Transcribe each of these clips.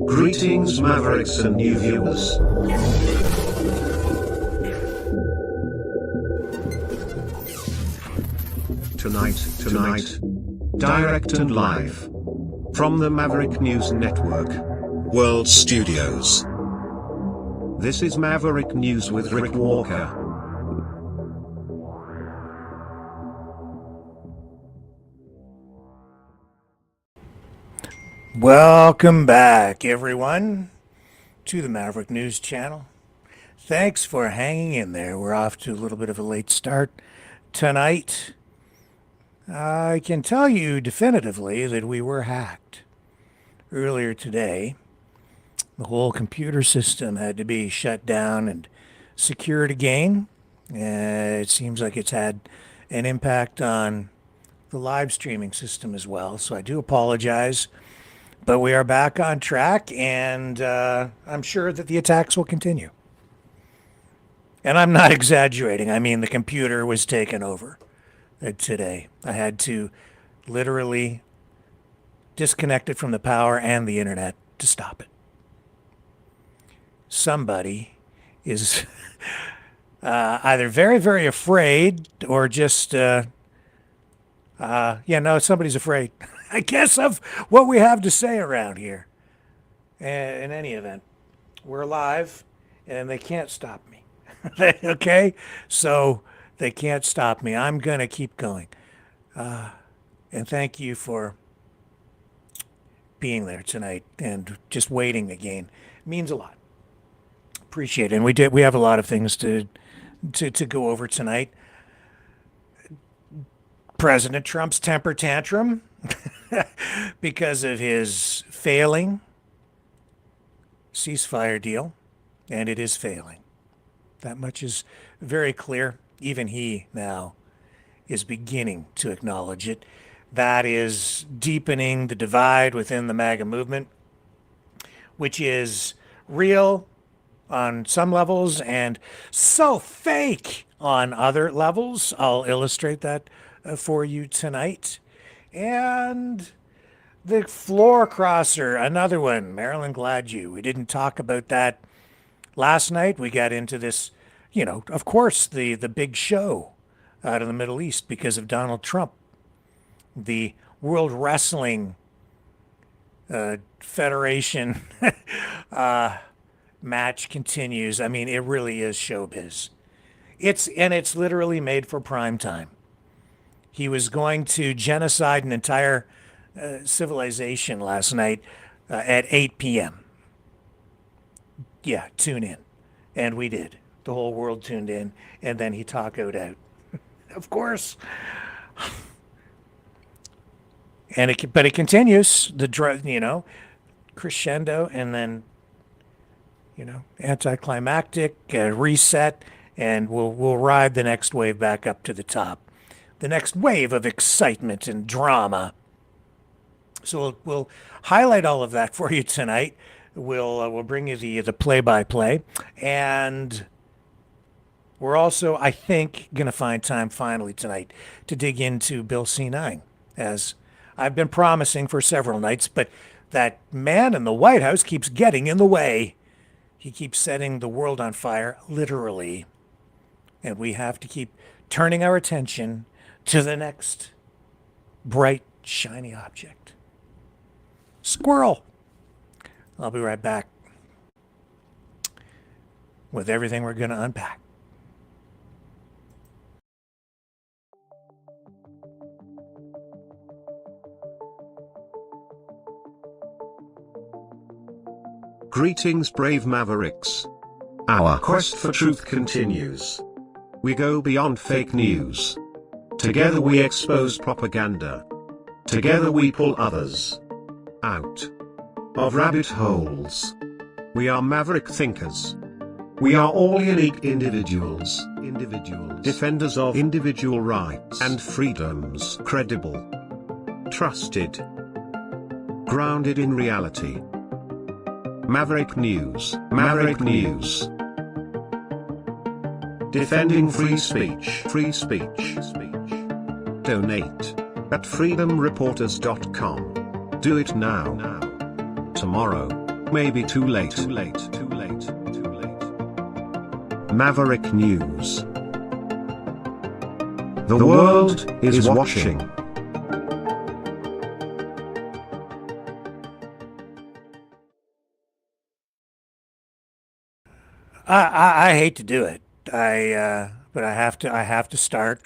Greetings Mavericks and new viewers. Tonight, direct and live, from the Maverick News Network, World Studios. This is Maverick News with Rick Walker. Welcome back, everyone, to the Maverick News channel. Thanks for hanging in there. We're off to a little bit of a late start tonight. I can tell you definitively that we were hacked. Earlier today, the whole computer system had to be shut down and secured again. It seems like it's had an impact on the live streaming system as well, so I do apologize. But we are back on track, and I'm sure that the attacks will continue. And I'm not exaggerating. I mean, the computer was taken over today. I had to literally disconnect it from the power and the internet to stop it. Somebody is either very, very afraid or just, somebody's afraid. I guess of what we have to say around here. In any event, we're live, and they can't stop me. Okay? So they can't stop me. I'm going to keep going. And thank you for being there tonight and just waiting again. It means a lot. Appreciate it. And we have a lot of things to go over tonight. President Trump's temper tantrum because of his failing ceasefire deal, and it is failing. That much is very clear. Even he now is beginning to acknowledge it. That is deepening the divide within the MAGA movement, which is real on some levels and so fake on other levels. I'll illustrate that for you tonight. And the floor crosser, another one, Marilyn Gladue. We didn't talk about that last night. We got into this, of course, the big show out of the Middle East because of Donald Trump. The World Wrestling Federation match continues. I mean, it really is showbiz. It's literally made for prime time. He was going to genocide an entire civilization last night at 8 p.m. Yeah, tune in. And we did. The whole world tuned in, and then he tacoed out. Of course. But it continues, crescendo, and then, anticlimactic, reset, and we'll ride the next wave back up to the top. The next wave of excitement and drama. So we'll highlight all of that for you tonight. We'll bring you the play-by-play, and we're also, I think, going to find time finally tonight to dig into Bill C-9, as I've been promising for several nights, but that man in the White House keeps getting in the way. He keeps setting the world on fire, literally, and we have to keep turning our attention to the next bright, shiny object. Squirrel. I'll be right back with everything we're going to unpack. Greetings brave Mavericks. Our quest for truth continues. We go beyond fake news. Together we expose propaganda. Together we pull others out of rabbit holes. We are maverick thinkers. We are all unique individuals, defenders of individual rights and freedoms, credible, trusted, grounded in reality. Maverick News, Maverick News. Defending free speech, free speech. Donate at freedomreporters.com. Do it now. Tomorrow may be too late. Maverick News. The world is watching. I hate to do it. But I have to. I have to start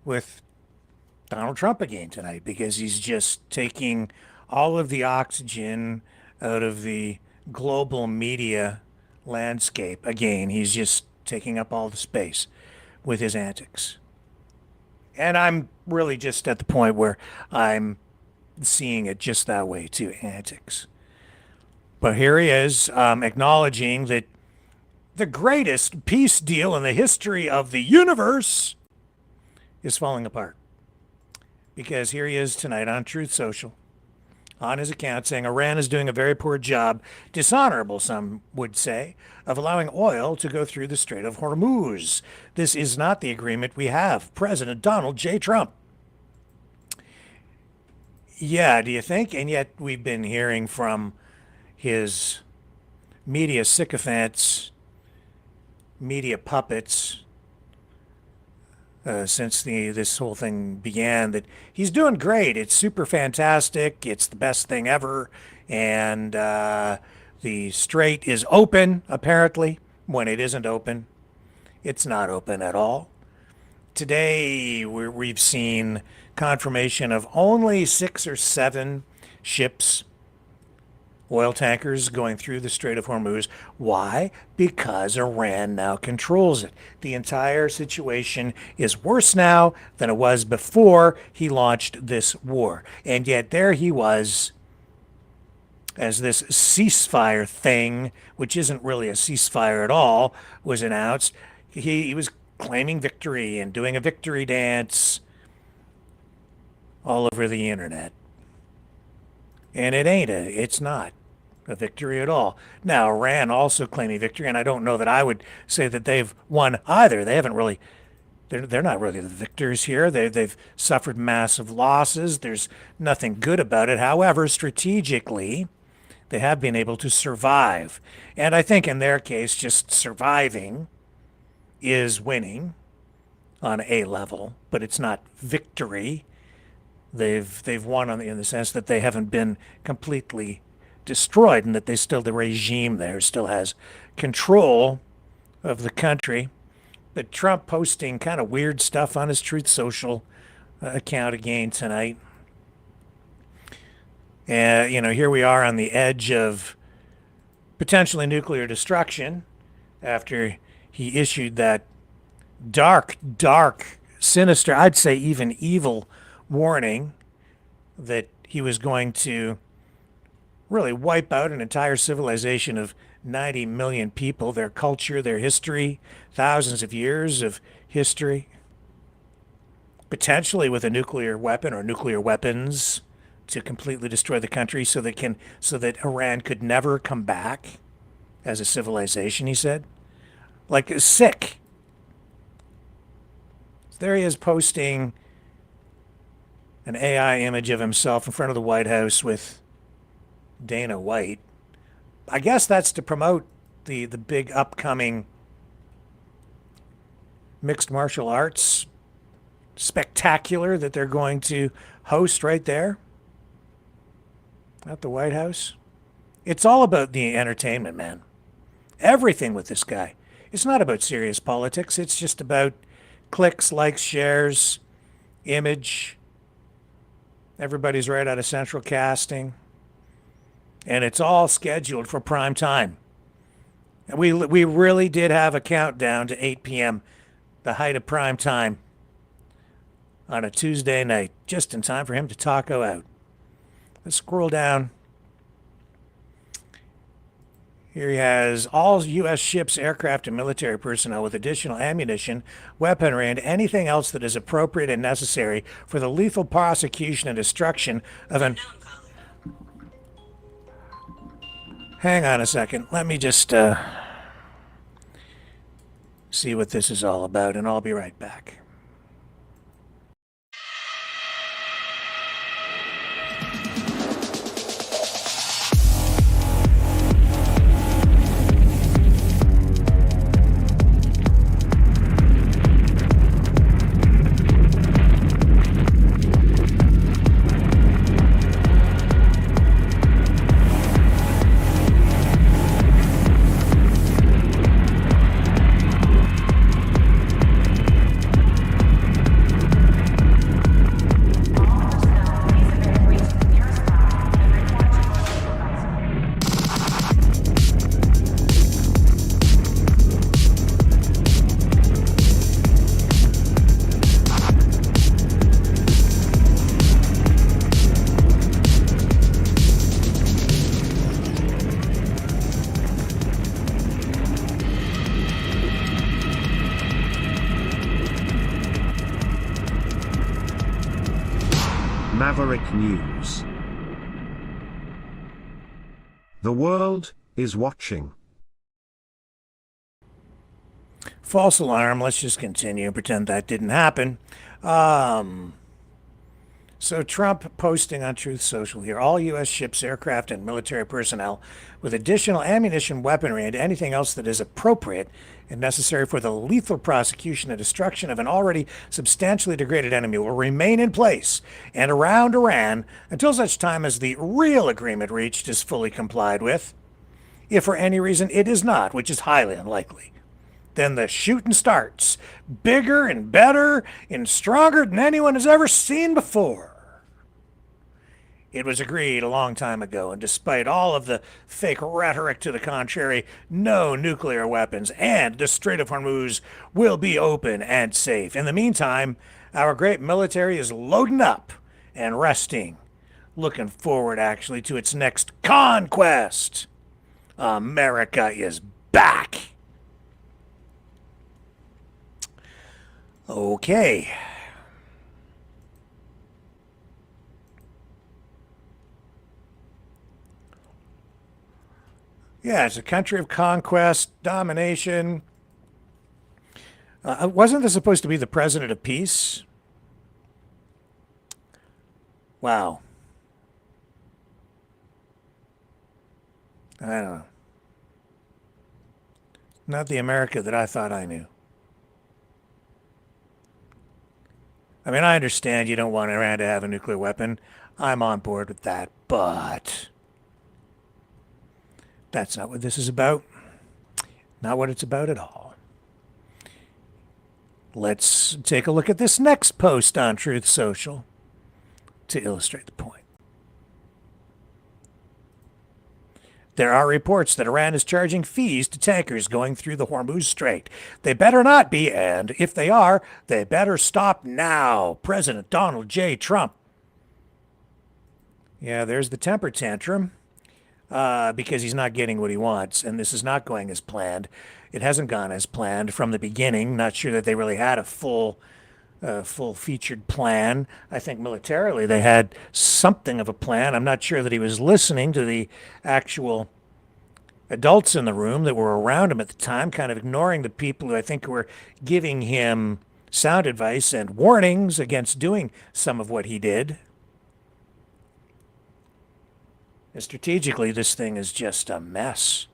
with Donald Trump again tonight because he's just taking all of the oxygen out of the global media landscape. Again, he's just taking up all the space with his antics. And I'm really just at the point where I'm seeing it just that way too, antics. But here he is, acknowledging that the greatest peace deal in the history of the universe is falling apart. Because here he is tonight on Truth Social, on his account, saying Iran is doing a very poor job, dishonorable, some would say, of allowing oil to go through the Strait of Hormuz. This is not the agreement we have. President Donald J. Trump. Yeah, do you think? And yet we've been hearing from his media sycophants, media puppets, since this whole thing began, that he's doing great. It's super fantastic. It's the best thing ever. And the strait is open, apparently, when it isn't open. It's not open at all. Today, we've seen confirmation of only 6 or 7 ships, oil tankers, going through the Strait of Hormuz. Why? Because Iran now controls it. The entire situation is worse now than it was before he launched this war. And yet there he was, as this ceasefire thing, which isn't really a ceasefire at all, was announced. He was claiming victory and doing a victory dance all over the internet. And it's not a victory at all. Now, Iran also claiming victory, and I don't know that I would say that they've won either. They haven't really, they're not really the victors here. They've suffered massive losses. There's nothing good about it. However, strategically, they have been able to survive. And I think in their case, just surviving is winning on a level, but it's not victory. They've won in the sense that they haven't been completely destroyed, and that the regime there still has control of the country. But Trump posting kind of weird stuff on his Truth Social account again tonight. Here we are on the edge of potentially nuclear destruction after he issued that dark, sinister, I'd say even evil warning that he was going to really wipe out an entire civilization of 90 million people, their culture, their history, thousands of years of history, potentially with a nuclear weapon or nuclear weapons to completely destroy the country so that Iran could never come back as a civilization, he said. Like, sick. There he is posting an AI image of himself in front of the White House with Dana White. I guess that's to promote the big upcoming mixed martial arts spectacular that they're going to host right there at the White House. It's all about the entertainment, man. Everything with this guy. It's not about serious politics. It's just about clicks, likes, shares, image. Everybody's right out of central casting. And it's all scheduled for prime time. And we really did have a countdown to 8 p.m., the height of prime time, on a Tuesday night, just in time for him to taco out. Let's scroll down. Here he has all U.S. ships, aircraft, and military personnel with additional ammunition, weaponry, and anything else that is appropriate and necessary for the lethal prosecution and destruction of an... Hang on a second. Let me just see what this is all about, and I'll be right back. Maverick News. The world is watching. False alarm. Let's just continue and pretend that didn't happen. So Trump posting on Truth Social here, all U.S. ships, aircraft, and military personnel with additional ammunition, weaponry, and anything else that is appropriate and necessary for the lethal prosecution and destruction of an already substantially degraded enemy will remain in place and around Iran until such time as the real agreement reached is fully complied with. If for any reason it is not, which is highly unlikely, then the shooting starts, bigger and better and stronger than anyone has ever seen before. It was agreed a long time ago, and despite all of the fake rhetoric to the contrary, no nuclear weapons, and the Strait of Hormuz will be open and safe. In the meantime, our great military is loading up and resting, looking forward actually to its next conquest. America is back. Okay. Yeah, it's a country of conquest, domination. Wasn't this supposed to be the president of peace? Wow. I don't know. Not the America that I thought I knew. I mean, I understand you don't want Iran to have a nuclear weapon. I'm on board with that, but that's not what this is about. Not what it's about at all. Let's take a look at this next post on Truth Social to illustrate the point. There are reports that Iran is charging fees to tankers going through the Hormuz Strait. They better not be, and if they are, they better stop now. President Donald J. Trump. Yeah, there's the temper tantrum. Because he's not getting what he wants, and this is not going as planned. It hasn't gone as planned from the beginning. Not sure that they really had a full-featured plan. I think militarily they had something of a plan. I'm not sure that he was listening to the actual adults in the room that were around him at the time, kind of ignoring the people who I think were giving him sound advice and warnings against doing some of what he did. Strategically, this thing is just a mess.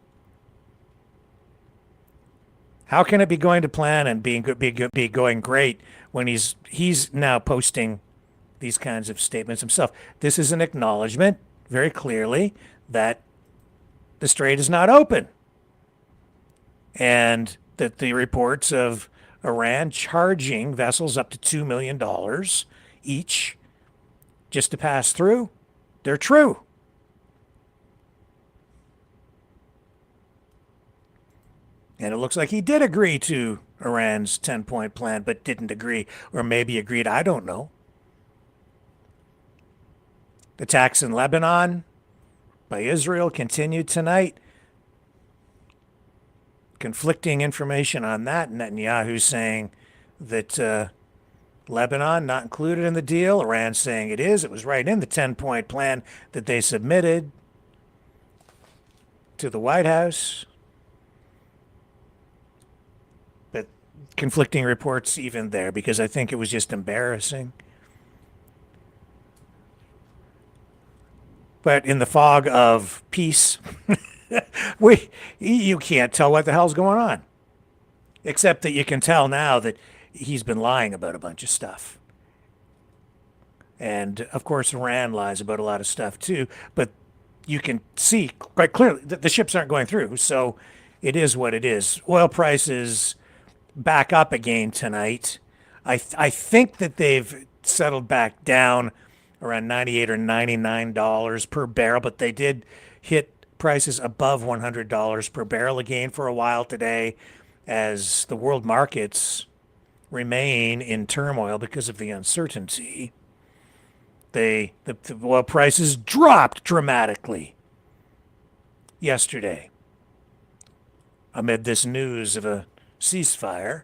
How can it be going to plan and be going great when he's now posting these kinds of statements himself? This is an acknowledgement, very clearly, that the strait is not open, and that the reports of Iran charging vessels up to $2 million each just to pass through, they're true. And it looks like he did agree to Iran's 10-point plan, but didn't agree, or maybe agreed, I don't know. Attacks in Lebanon by Israel continued tonight. Conflicting information on that. Netanyahu saying that Lebanon not included in the deal. Iran saying it is. It was right in the 10-point plan that they submitted to the White House. Conflicting reports even there, because I think it was just embarrassing. But in the fog of peace, you can't tell what the hell's going on. Except that you can tell now that he's been lying about a bunch of stuff. And, of course, Iran lies about a lot of stuff, too. But you can see quite clearly that the ships aren't going through. So it is what it is. Oil prices back up again tonight. I think that they've settled back down around $98 or $99 per barrel, but they did hit prices above $100 per barrel again for a while today, as the world markets remain in turmoil because of the uncertainty. The oil prices dropped dramatically yesterday amid this news of a ceasefire,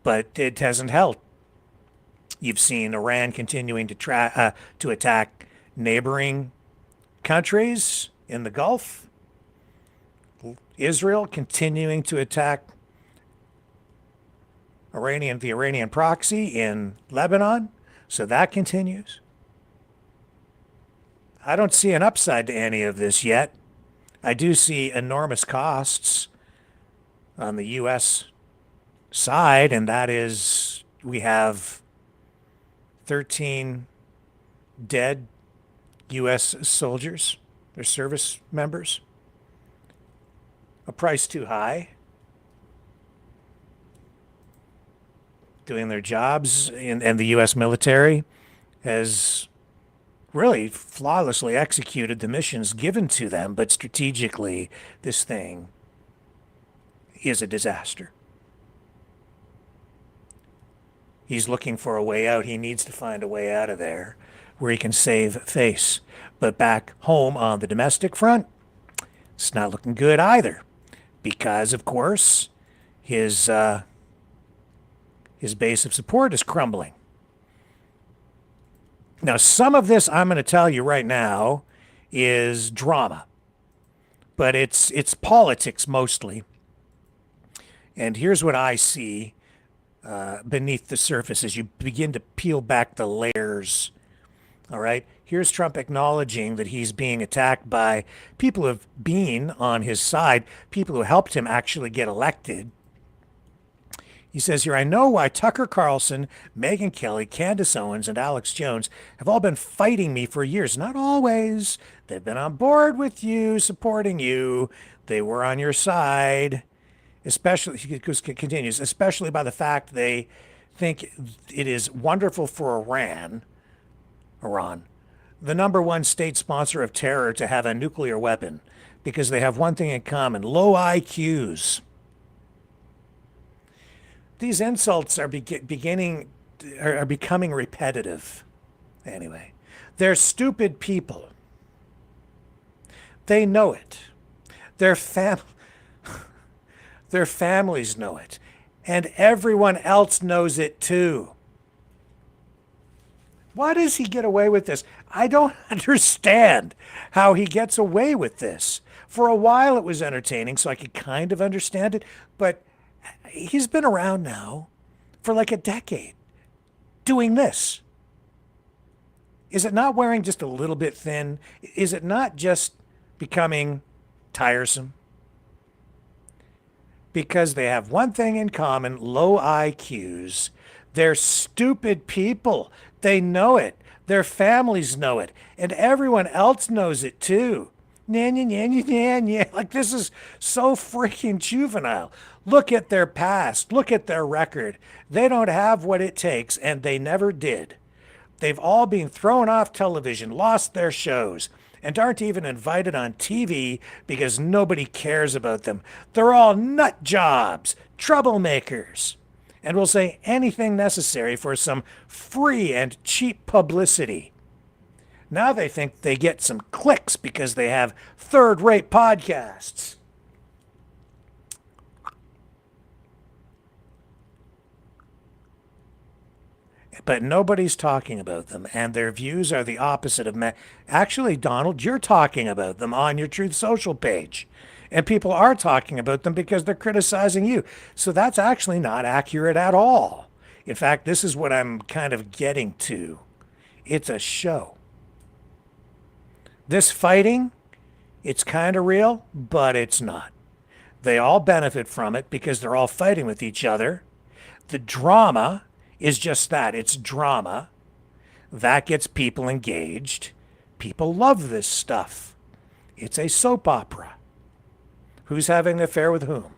but it hasn't held. You've seen Iran continuing to attack neighboring countries in the Gulf. Israel continuing to attack the Iranian proxy in Lebanon. So that continues. I don't see an upside to any of this yet. I do see enormous costs on the U.S. side, and that is we have 13 dead U.S. soldiers, their service members. A price too high. Doing their jobs, and the U.S. military has really flawlessly executed the missions given to them, but strategically, this thing is a disaster. He's looking for a way out. He needs to find a way out of there where he can save face. But back home on the domestic front, it's not looking good either, because, of course, his base of support is crumbling. Now, some of this, I'm going to tell you right now, is drama, but it's politics mostly. And here's what I see beneath the surface as you begin to peel back the layers. All right, here's Trump acknowledging that he's being attacked by people who have been on his side, people who helped him actually get elected. He says here, I know why Tucker Carlson, Megyn Kelly, Candace Owens, and Alex Jones have all been fighting me for years. Not always. They've been on board with you, supporting you. They were on your side, especially, he continues, especially by the fact they think it is wonderful for Iran, the number one state sponsor of terror, to have a nuclear weapon, because they have one thing in common: low IQs. These insults are becoming repetitive. Anyway, they're stupid people. They know it. Their families know it. And everyone else knows it too. Why does he get away with this? I don't understand how he gets away with this. For a while it was entertaining, so I could kind of understand it, but he's been around now for like a decade doing this. Is it not wearing just a little bit thin? Is it not just becoming tiresome? Because they have one thing in common: low IQs. They're stupid people. They know it. Their families know it. And everyone else knows it too. Like, this is so freaking juvenile. Look at their past. Look at their record. They don't have what it takes, and they never did. They've all been thrown off television, lost their shows, and aren't even invited on TV because nobody cares about them. They're all nut jobs, troublemakers, and will say anything necessary for some free and cheap publicity. Now they think they get some clicks because they have third-rate podcasts. But nobody's talking about them, and their views are the opposite of Actually, Donald, you're talking about them on your Truth Social page, and people are talking about them because they're criticizing you. So that's actually not accurate at all. In fact, this is what I'm kind of getting to. It's a show. This fighting, it's kind of real, but it's not. They all benefit from it because they're all fighting with each other. The drama is just that. It's drama. That gets people engaged. People love this stuff. It's a soap opera. Who's having an affair with whom?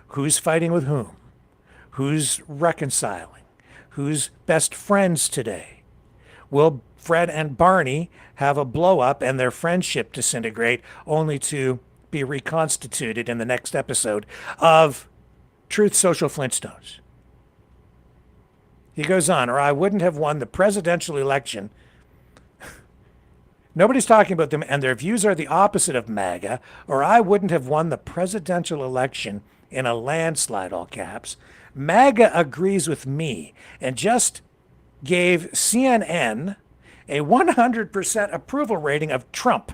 Who's fighting with whom? Who's reconciling? Who's best friends today? Will Fred and Barney have a blow-up and their friendship disintegrate, only to be reconstituted in the next episode of Truth Social Flintstones? He goes on, or I wouldn't have won the presidential election. Nobody's talking about them, and their views are the opposite of MAGA, or I wouldn't have won the presidential election in a landslide, all caps. MAGA agrees with me, and just gave CNN a 100% approval rating of Trump,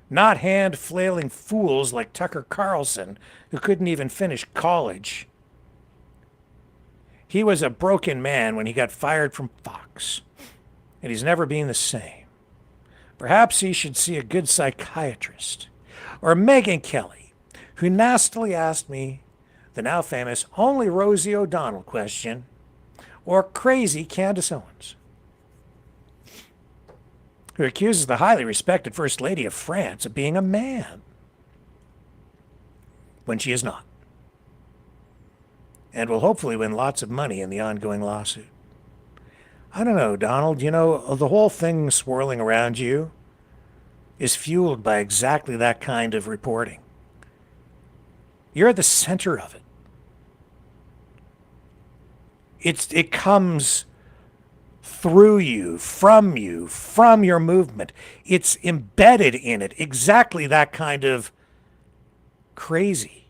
not hand-flailing fools like Tucker Carlson, who couldn't even finish college. He was a broken man when he got fired from Fox, and he's never been the same. Perhaps he should see a good psychiatrist. Or Megyn Kelly, who nastily asked me the now famous only Rosie O'Donnell question, or crazy Candace Owens, who accuses the highly respected First Lady of France of being a man when she is not, and will hopefully win lots of money in the ongoing lawsuit. I don't know, Donald, the whole thing swirling around you is fueled by exactly that kind of reporting. You're at the center of it. It comes through you, from your movement. It's embedded in it. Exactly that kind of crazy.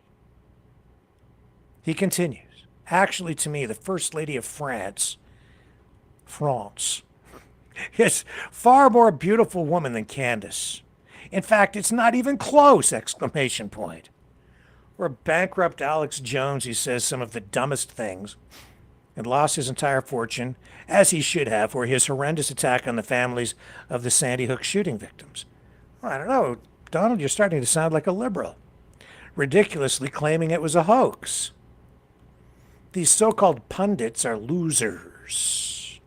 He continues. Actually, to me, the First Lady of France is far more beautiful woman than Candace. In fact, it's not even close! Exclamation point. Or bankrupt Alex Jones, who says some of the dumbest things and lost his entire fortune, as he should have, for his horrendous attack on the families of the Sandy Hook shooting victims. Well, I don't know, Donald, you're starting to sound like a liberal, ridiculously claiming it was a hoax. These so-called pundits are losers,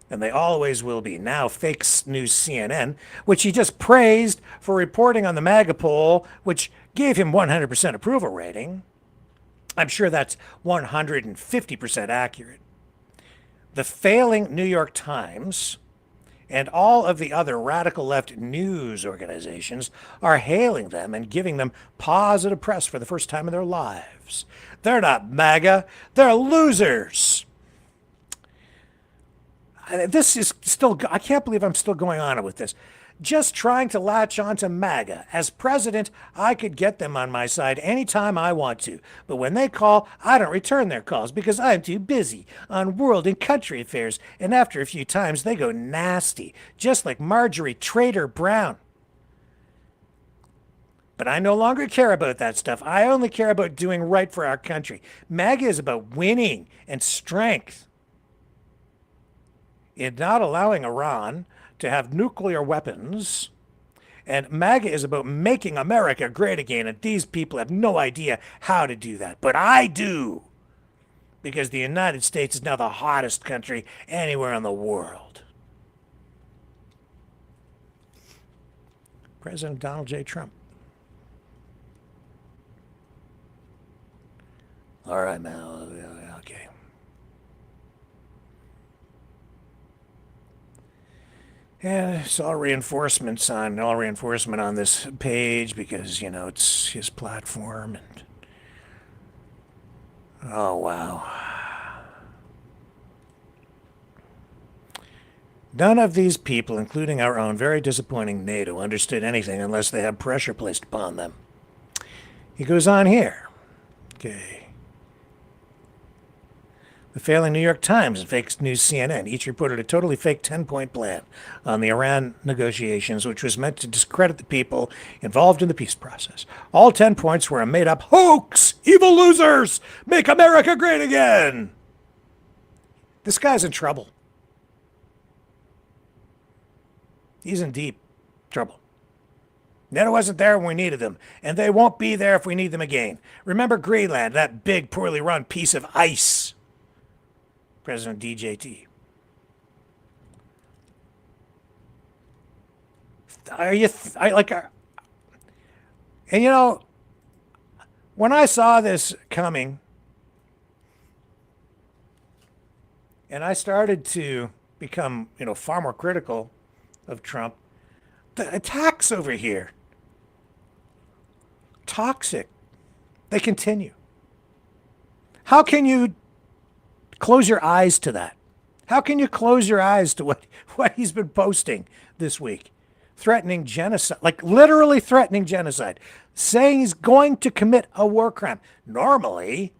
and they always will be. Now, fake news CNN, which he just praised for reporting on the MAGA poll, which gave him 100% approval rating. I'm sure that's 150% accurate. The failing New York Times and all of the other radical left news organizations are hailing them and giving them positive press for the first time in their lives. They're not MAGA, they're losers. This is still, I can't believe I'm still going on with this. Just trying to latch on to MAGA. As president, I could get them on my side anytime I want to. But when they call, I don't return their calls because I'm too busy on world and country affairs. And after a few times, they go nasty, just like Marjorie Trader Brown. But I no longer care about that stuff. I only care about doing right for our country. MAGA is about winning and strength. In not allowing Iran to have nuclear weapons, and MAGA is about making America great again, and these people have no idea how to do that. But I do, because the United States is now the hottest country anywhere in the world. President Donald J. Trump. All right, man. Okay. Yeah, it's all reinforcement on this page because, it's his platform. And oh, wow. None of these people, including our own very disappointing NATO, understood anything unless they had pressure placed upon them. He goes on here. Okay. The failing New York Times and fake news CNN each reported a totally fake 10-point plan on the Iran negotiations, which was meant to discredit the people involved in the peace process. All 10 points were a made-up hoax. Evil losers! Make America great again! This guy's in trouble. He's in deep trouble. NATO wasn't there when we needed them, and they won't be there if we need them again. Remember Greenland, that big, poorly run piece of ice? President DJT. When I saw this coming, and I started to become, far more critical of Trump, the attacks over here, toxic. They continue. How can you close your eyes to that? How can you close your eyes to what he's been posting this week? Threatening genocide, like literally threatening genocide, saying he's going to commit a war crime. Normally,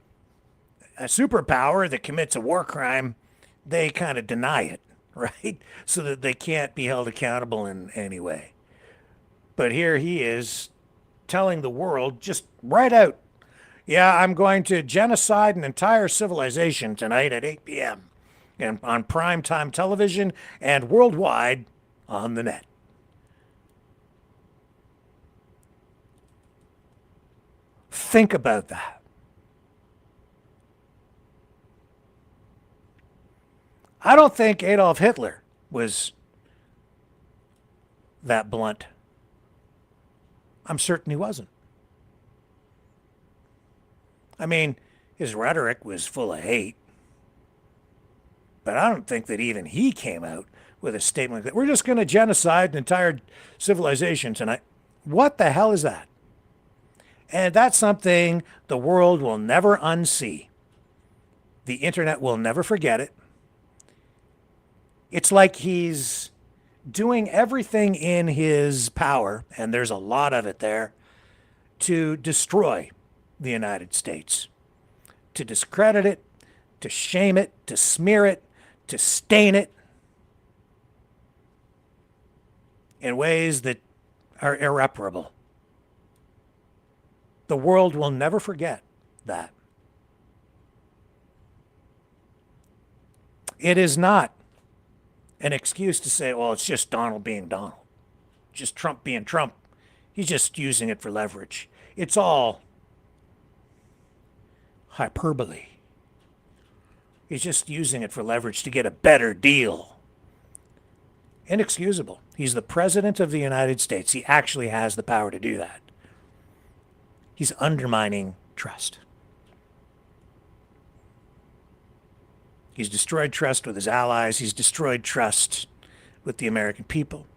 a superpower that commits a war crime they kind of deny it, right? So that they can't be held accountable in any way. But here he is telling the world just right out, yeah, I'm going to genocide an entire civilization tonight at 8 p.m. and on primetime television and worldwide on the net. Think about that. I don't think Adolf Hitler was that blunt. I'm certain he wasn't. I mean, his rhetoric was full of hate. But I don't think that even he came out with a statement that we're just going to genocide an entire civilization tonight. What the hell is that? And that's something the world will never unsee. The internet will never forget it. It's like he's doing everything in his power, and there's a lot of it there, to destroy the United States, to discredit it, to shame it, to smear it, to stain it in ways that are irreparable. The world will never forget that. It is not an excuse to say, well, it's just Donald being Donald, just Trump being Trump. He's just using it for leverage. It's all hyperbole. He's just using it for leverage to get a better deal. Inexcusable. He's the president of the United States. He actually has the power to do that. He's undermining trust. He's destroyed trust with his allies. He's destroyed trust with the American people.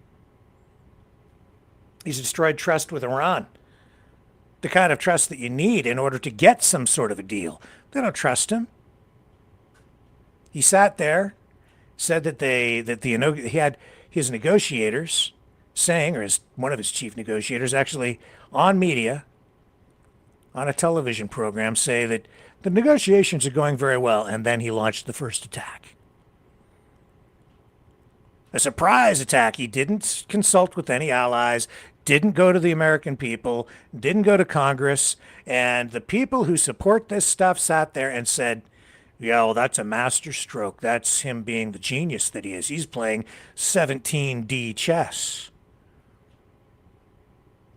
He's destroyed trust with Iran. The kind of trust that you need in order to get some sort of a deal. They don't trust him. He sat there, said that he had his negotiators saying, or one of his chief negotiators actually on media, on a television program, say that the negotiations are going very well, and then he launched the first attack. A surprise attack. He didn't consult with any allies, didn't go to the American people, didn't go to Congress, and the people who support this stuff sat there and said, yeah, well, that's a master stroke. That's him being the genius that he is. He's playing 17D chess.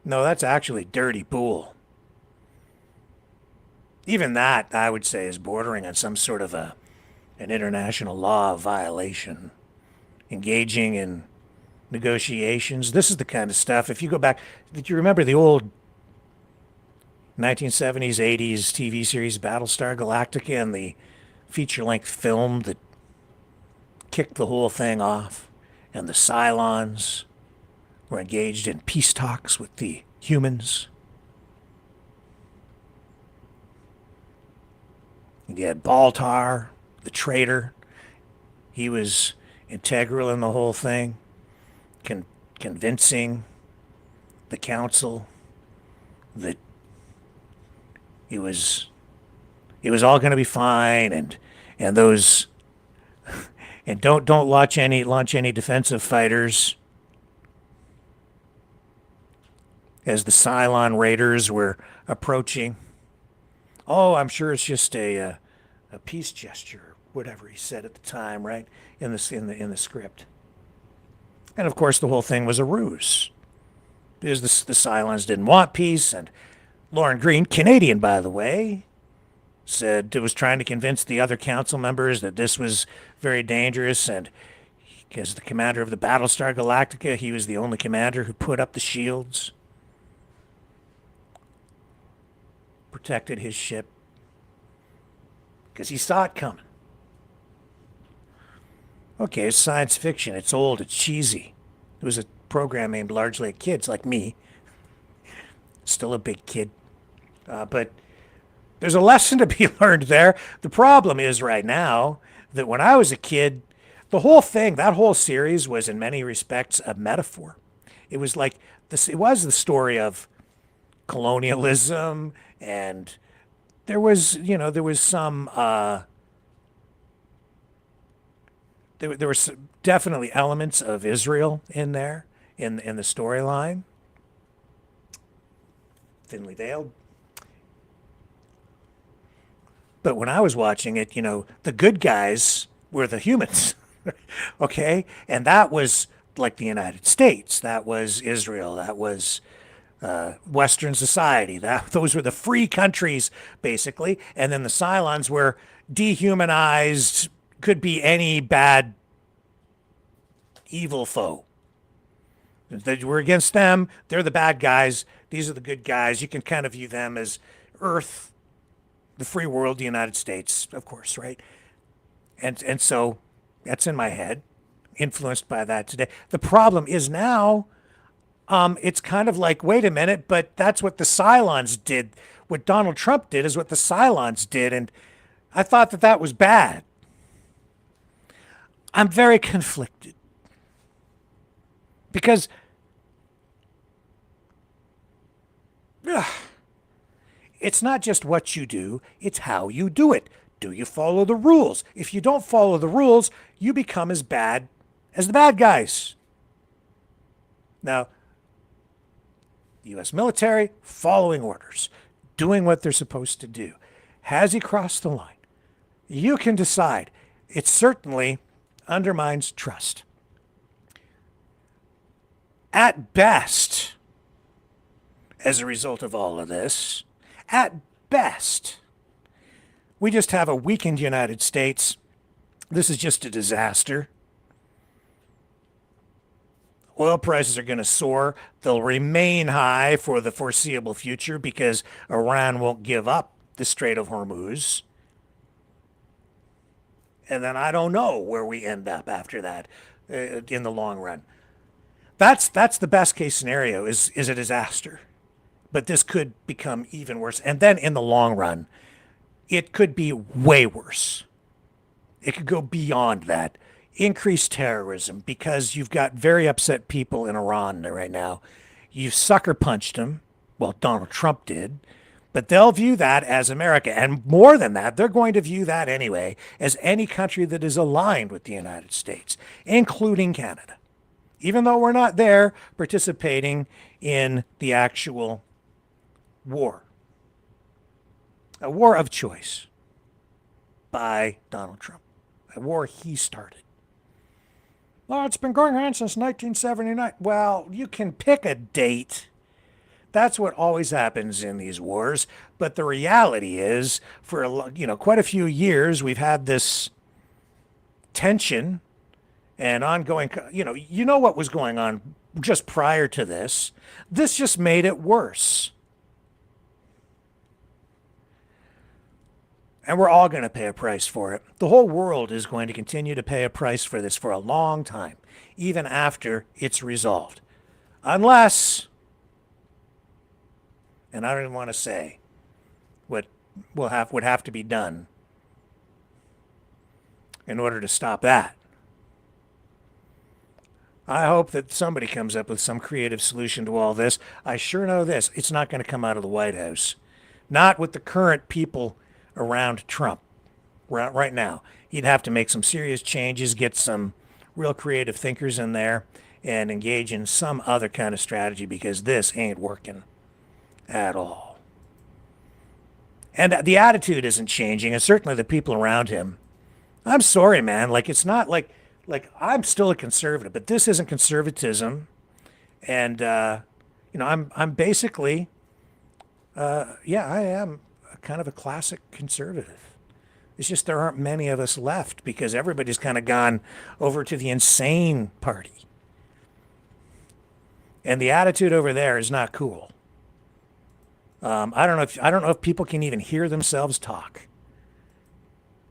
No, that's actually dirty pool. Even that, I would say, is bordering on some sort of an international law violation. Engaging in negotiations. This is the kind of stuff, if you go back, did you remember the old 1970s, 80s TV series Battlestar Galactica and the feature-length film that kicked the whole thing off? And the Cylons were engaged in peace talks with the humans. And you had Baltar, the traitor. He was integral in the whole thing, convincing the council that it was all going to be fine, and those and don't launch any defensive fighters. As the Cylon raiders were approaching, oh, I'm sure it's just a peace gesture, whatever he said at the time, right? In the script. And of course the whole thing was a ruse. Because the Cylons didn't want peace, and Lauren Green, Canadian by the way, said it was trying to convince the other council members that this was very dangerous, and as the commander of the Battlestar Galactica, he was the only commander who put up the shields, protected his ship, because he saw it coming. Okay, it's science fiction. It's old. It's cheesy. It was a program aimed largely at kids like me. Still a big kid. But there's a lesson to be learned there. The problem is right now that when I was a kid, the whole thing, that whole series was in many respects a metaphor. It was like this. It was the story of colonialism, and there was some there were definitely elements of Israel in there in the storyline. Thinly veiled. But when I was watching it, the good guys were the humans. Okay? And that was like the United States. That was Israel. That was Western society. Those were the free countries, basically. And then the Cylons were dehumanized, could be any bad, evil foe. We're against them. They're the bad guys. These are the good guys. You can kind of view them as Earth, the free world, the United States, of course, right? And so that's in my head, influenced by that today. The problem is now, it's kind of like, wait a minute, but that's what the Cylons did. What Donald Trump did is what the Cylons did, and I thought that was bad. I'm very conflicted. Because it's not just what you do, it's how you do it. Do you follow the rules? If you don't follow the rules, you become as bad as the bad guys. Now, the U.S. military, following orders, doing what they're supposed to do. Has he crossed the line? You can decide. It certainly undermines trust. At best, as a result of all of this, at best, we just have a weakened United States. This is just a disaster. Oil prices are going to soar. They'll remain high for the foreseeable future because Iran won't give up the Strait of Hormuz. And then I don't know where we end up after that in the long run. That's the best case scenario is a disaster. But this could become even worse. And then in the long run, it could be way worse. It could go beyond that. Increased terrorism because you've got very upset people in Iran right now. You've sucker punched them. Well, Donald Trump did. But they'll view that as America. And more than that, they're going to view that anyway as any country that is aligned with the United States, including Canada. Even though we're not there participating in the actual war. A war of choice by Donald Trump. A war he started. Well, it's been going on since 1979. Well, you can pick a date. That's what always happens in these wars. But the reality is, for quite a few years, we've had this tension and ongoing. You know what was going on just prior to this. This just made it worse. And we're all going to pay a price for it. The whole world is going to continue to pay a price for this for a long time, even after it's resolved. Unless, and I don't even want to say what would have to be done in order to stop that. I hope that somebody comes up with some creative solution to all this. I sure know this. It's not going to come out of the White House. Not with the current people around Trump right now. He'd have to make some serious changes, get some real creative thinkers in there, and engage in some other kind of strategy because this ain't working at all. And the attitude isn't changing, and certainly the people around him. I'm sorry, man. It's not like I'm still a conservative, but this isn't conservatism. And, I'm basically, I am kind of a classic conservative. It's just there aren't many of us left because everybody's kind of gone over to the insane party. And the attitude over there is not cool. I don't know if people can even hear themselves talk.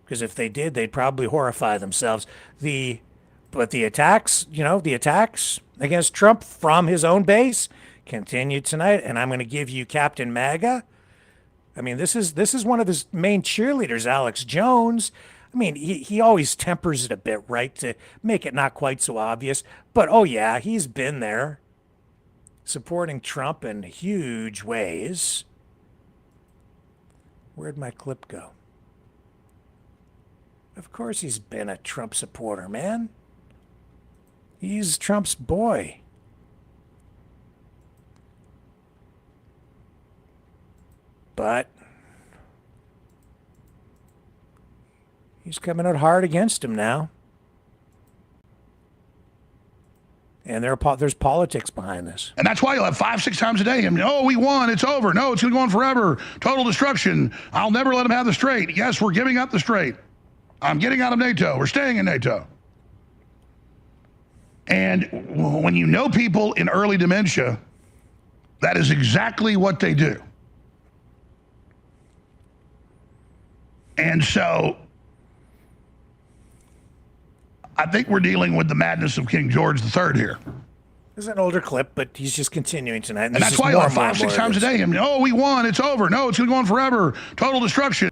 Because if they did, they'd probably horrify themselves. But the attacks against Trump from his own base continue tonight, and I'm going to give you Captain MAGA. I mean, this is one of his main cheerleaders, Alex Jones. I mean, he always tempers it a bit, right, to make it not quite so obvious. But, oh, yeah, he's been there supporting Trump in huge ways. Where'd my clip go? Of course he's been a Trump supporter, man. He's Trump's boy. But he's coming out hard against him now. And there's politics behind this. And that's why you'll have 5-6 times a day. And, oh, we won. It's over. No, it's going to go on forever. Total destruction. I'll never let them have the Strait. Yes, we're giving up the Strait. I'm getting out of NATO. We're staying in NATO. And when you know people in early dementia, that is exactly what they do. And so I think we're dealing with the madness of King George III here. This is an older clip, but he's just continuing tonight. And that's why you'll have 5-6 times a day. And, oh, we won. It's over. No, it's going to go on forever. Total destruction.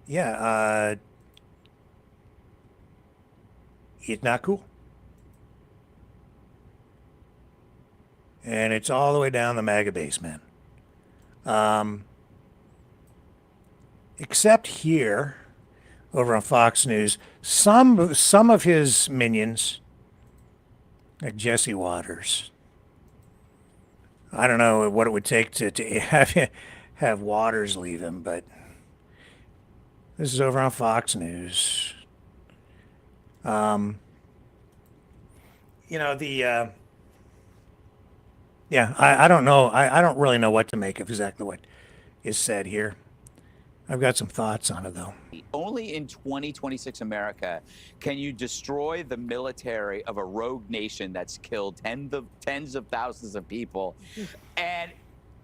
Yeah, it's not cool. And it's all the way down the MAGA base, man. Except here, over on Fox News, some of his minions, like Jesse Waters, I don't know what it would take to have Waters leave him, but this is over on Fox News. I don't know. I don't really know what to make of exactly what is said here. I've got some thoughts on it, though. Only in 2026 America can you destroy the military of a rogue nation that's killed tens of thousands of people, and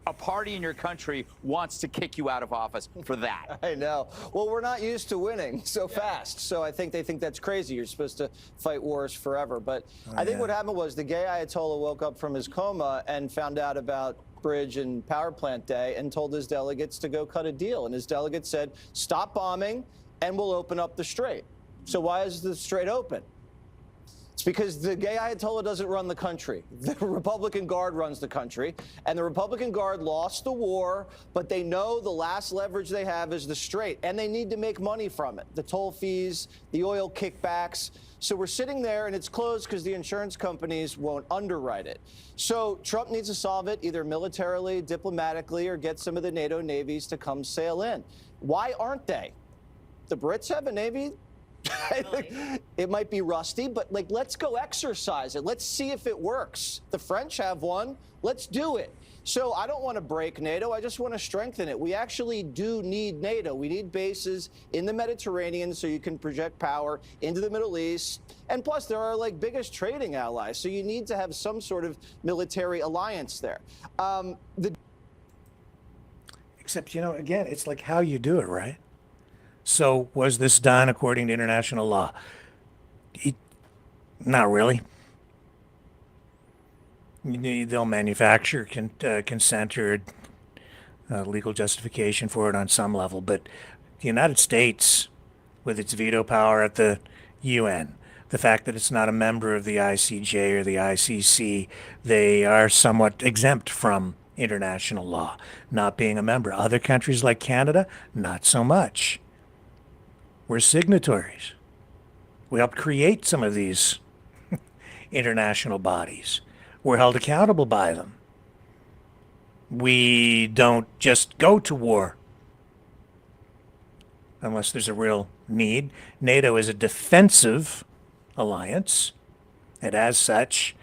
a party in your country wants to kick you out of office for that. I know. Well, we're not used to winning so fast, so I think they think that's crazy. You're supposed to fight wars forever. But I think what happened was the gay Ayatollah woke up from his coma and found out about Bridge and Power Plant Day and told his delegates to go cut a deal. And his delegates said, stop bombing and we'll open up the Strait. So why is the Strait open? It's because the gay Ayatollah doesn't run the country. The Republican Guard runs the country, and the Republican Guard lost the war, but they know the last leverage they have is the Strait, and they need to make money from it. The toll fees, the oil kickbacks. So we're sitting there, and it's closed because the insurance companies won't underwrite it. So Trump needs to solve it either militarily, diplomatically, or get some of the NATO navies to come sail in. Why aren't they? The Brits have a navy. It might be rusty, but let's go exercise it. Let's see if it works. The French have one. Let's do it. So I don't want to break NATO. I just want to strengthen it. We actually do need NATO. We need bases in the Mediterranean so you can project power into the Middle East. And plus, there are biggest trading allies. So you need to have some sort of military alliance there. Except, again, it's like how you do it, right? So was this done according to international law? Not really. They'll manufacture consent or legal justification for it on some level, but the United States, with its veto power at the UN, the fact that it's not a member of the ICJ or the ICC, they are somewhat exempt from international law, not being a member. Other countries like Canada, not so much. We're signatories. We helped create some of these international bodies. We're held accountable by them. We don't just go to war unless there's a real need. NATO is a defensive alliance, and as such,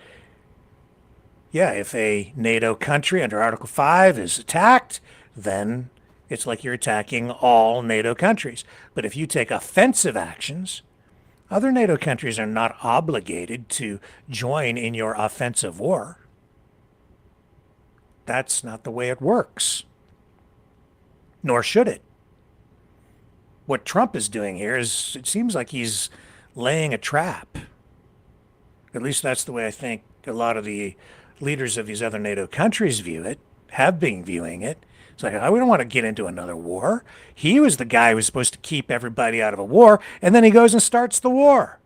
if a NATO country under Article 5 is attacked, then it's like you're attacking all NATO countries. But if you take offensive actions, other NATO countries are not obligated to join in your offensive war. That's not the way it works. Nor should it. What Trump is doing here is, it seems like he's laying a trap. At least that's the way I think a lot of the leaders of these other NATO countries view it, have been viewing it. It's like, we don't want to get into another war. He was the guy who was supposed to keep everybody out of a war, and then he goes and starts the war.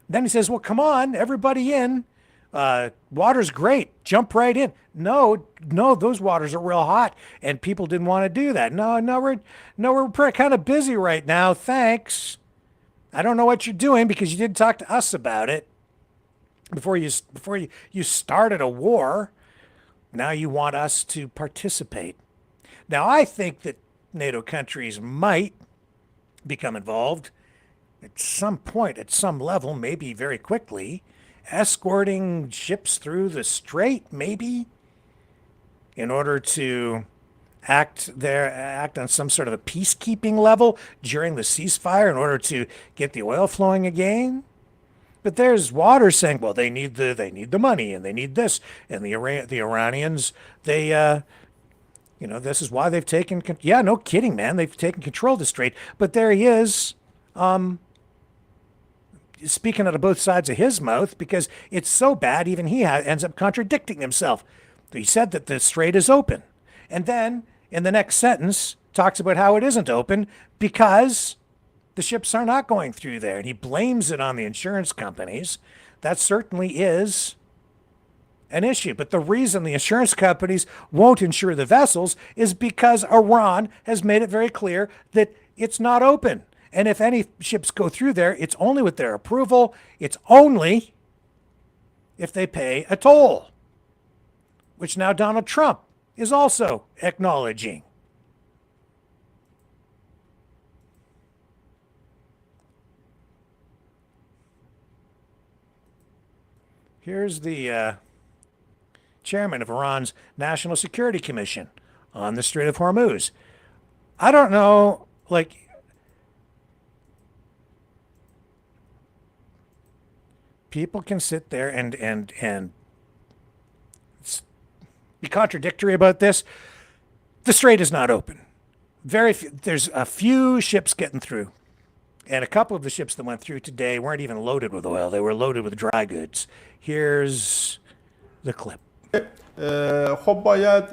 Then he says, well, come on, everybody in. Water's great. Jump right in. No, those waters are real hot, and people didn't want to do that. We're kind of busy right now. Thanks. I don't know what you're doing because you didn't talk to us about it before you started a war. Now you want us to participate. Now I think that NATO countries might become involved at some point, at some level, maybe very quickly, escorting ships through the strait, maybe, in order to act on some sort of a peacekeeping level during the ceasefire in order to get the oil flowing again. But there's water saying, well, they need the money and they need this, and the Iranians, this is why they've taken, yeah, no kidding, man, they've taken control of the strait. But there he is, speaking out of both sides of his mouth, because it's so bad, even he ends up contradicting himself. He said that the strait is open, and then in the next sentence talks about how it isn't open because the ships are not going through there, and he blames it on the insurance companies. That certainly is an issue. But the reason the insurance companies won't insure the vessels is because Iran has made it very clear that it's not open. And if any ships go through there, it's only with their approval. It's only if they pay a toll, which now Donald Trump is also acknowledging. Here's the chairman of Iran's National Security Commission on the Strait of Hormuz. I don't know, people can sit there and be contradictory about this. The strait is not open. There's a few ships getting through. And a couple of the ships that went through today weren't even loaded with oil. They were loaded with dry goods. Here's the clip. خب باید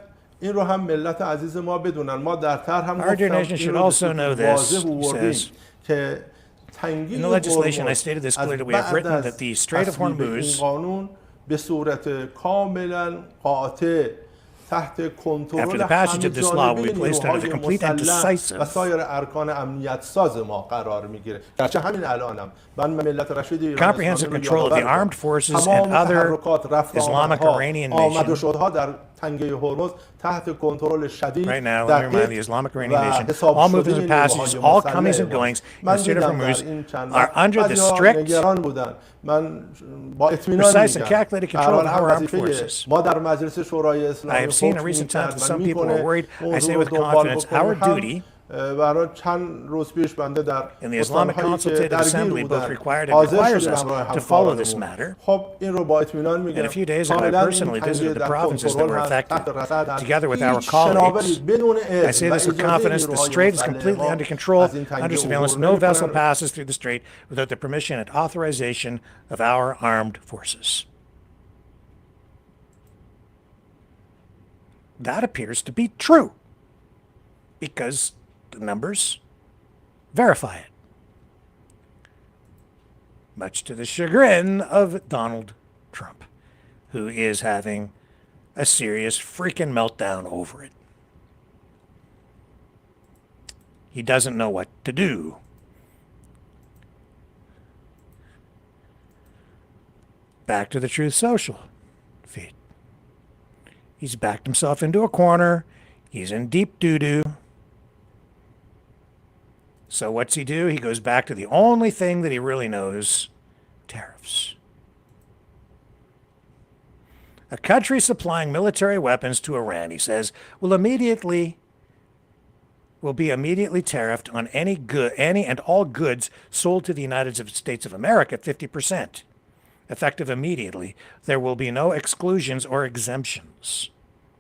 این رو هم ملت عزیز ما بدونن. ما در طرح هم Our nation should also know this, he says. In the legislation, I stated this clearly. We have written that the Strait of Hormuz به صورت کاملا قاطع after the passage of this law will be placed under the complete and decisive comprehensive control of the armed forces and other Islamic Iranian nations. Right now, let me remind the Islamic Iranian nation, all movements and passages, all comings and goings in the Strait of Hormuz are under the strict, precise and calculated control of our armed forces. I have seen in recent times that some people are worried. I say with confidence, our duty in the Islamic Consultative Assembly both required and requires us to follow this matter. In a few days ago, I personally visited the provinces that were affected, together with our colleagues. I say this with confidence. The strait is completely under control, under surveillance. No vessel passes through the strait without the permission and authorization of our armed forces. That appears to be true, because the numbers verify it. Much to the chagrin of Donald Trump, who is having a serious freaking meltdown over it. He doesn't know what to do. Back to the Truth Social feed. He's backed himself into a corner. He's in deep doo-doo. So what's he do? He goes back to the only thing that he really knows, tariffs. A country supplying military weapons to Iran, he says, will be immediately tariffed on any and all goods sold to the United States of America, 50%. Effective immediately. There will be no exclusions or exemptions.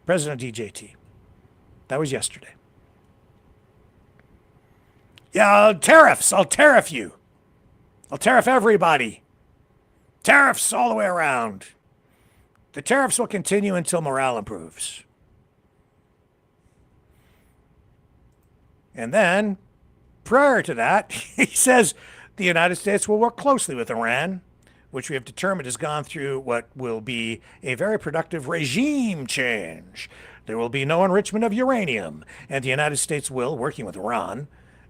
President DJT. That was yesterday. Yeah, tariffs. I'll tariff you. I'll tariff everybody. Tariffs all the way around. The tariffs will continue until morale improves. And then, prior to that, he says the United States will work closely with Iran which we have determined has gone through what will be a very productive regime change. There will be no enrichment of uranium, and the United States will, working with Iran,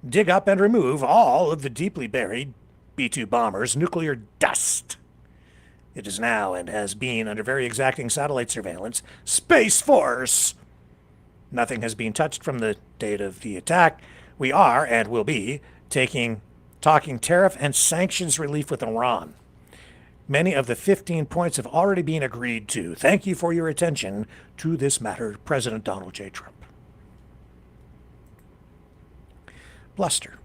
dig up and remove all of the deeply buried B-2 bombers' nuclear dust. It is now, and has been, under very exacting satellite surveillance, Space Force. Nothing has been touched from the date of the attack. We are, and will be, talking tariff and sanctions relief with Iran. Many of the 15 points have already been agreed to. Thank you for your attention to this matter, President Donald J. Trump. Bluster.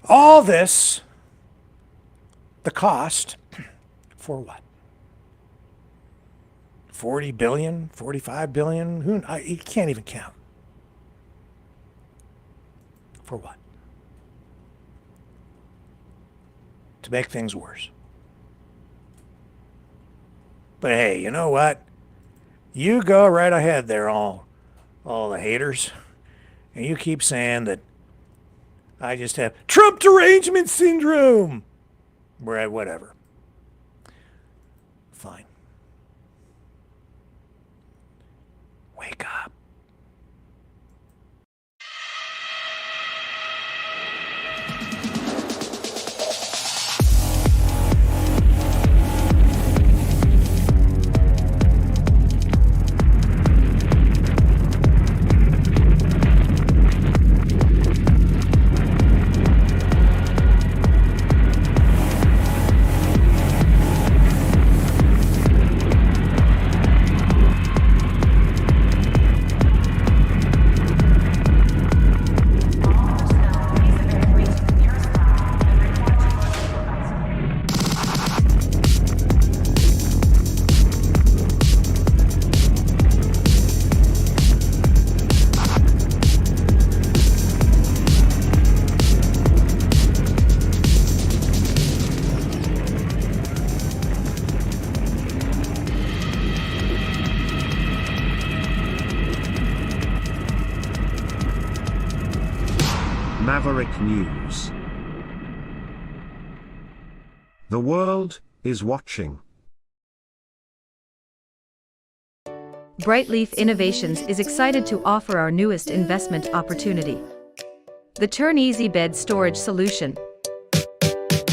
All this, the cost, for what? 40 billion, 45 billion, you can't even count. For what? To make things worse. But hey, you know what? You go right ahead there, all the haters, and you keep saying that I just have Trump derangement syndrome. Right, whatever. Fine. Wake up. Maverick News. The world is watching. Brightleaf Innovations is excited to offer our newest investment opportunity, the Turn Easy Bed Storage Solution.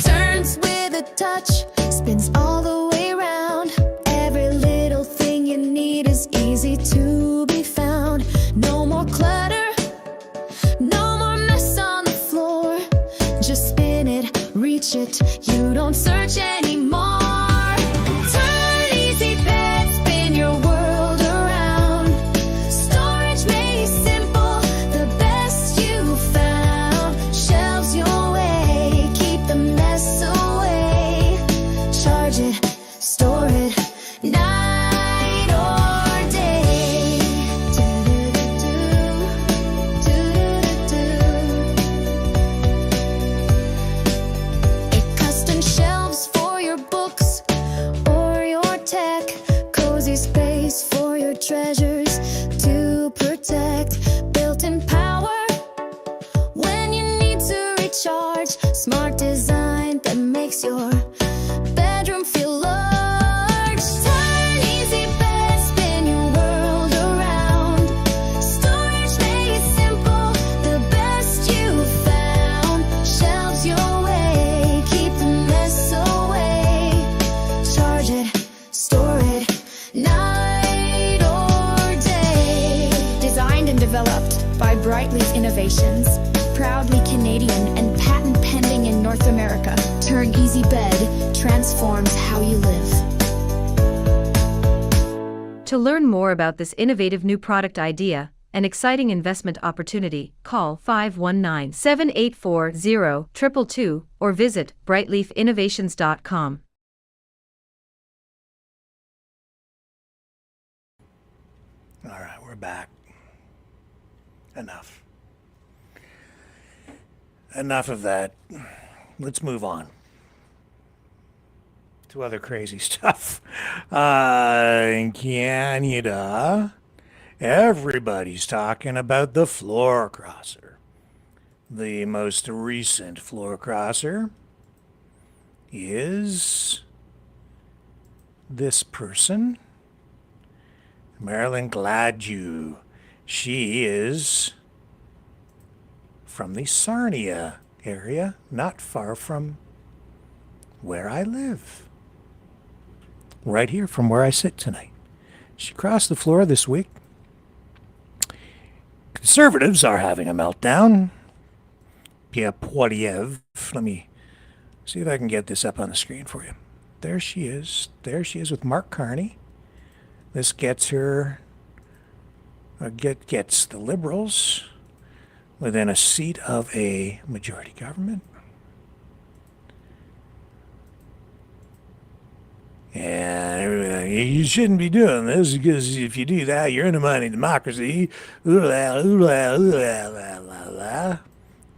Turns with a touch, spins all the way around. Every little thing you need is easy to be found. No more clutter, no more mess on the floor. Just spin it, reach it, you don't search anymore. Turn Easy Bed, spin your world around. Storage made simple, the best you found. Shelves your way, keep the mess away. Charge it, store it, night or day. It custom shelves for your books or your tech. Cozy space for your treasures to protect. Built-in power when you need to recharge. Smart design that makes your bedroom feel large. Turn Easy Bed, spin your world around. Storage made simple, the best you found. Shelves your way, keep the mess away. Charge it, store it, night or day. Designed and developed by Brightleaf Innovations, proudly Canadian and patent pending in North America. Turn Easy Bed transforms how you live. To learn more about this innovative new product idea and exciting investment opportunity, call 519-784-0222 or visit brightleafinnovations.com. All right, we're back. Enough. Enough of that. Let's move on to other crazy stuff. In Canada, everybody's talking about the floor crosser. The most recent floor crosser is this person, Marilyn Gladue. She is from the Sarnia area, not far from where I live. Right here from where I sit tonight. She crossed the floor this week. Conservatives are having a meltdown. Pierre Poilievre. Let me see if I can get this up on the screen for you. There she is. There she is with Mark Carney. This gets her, gets the Liberals within a seat of a majority government. And you shouldn't be doing this because if you do that, you're undermining democracy.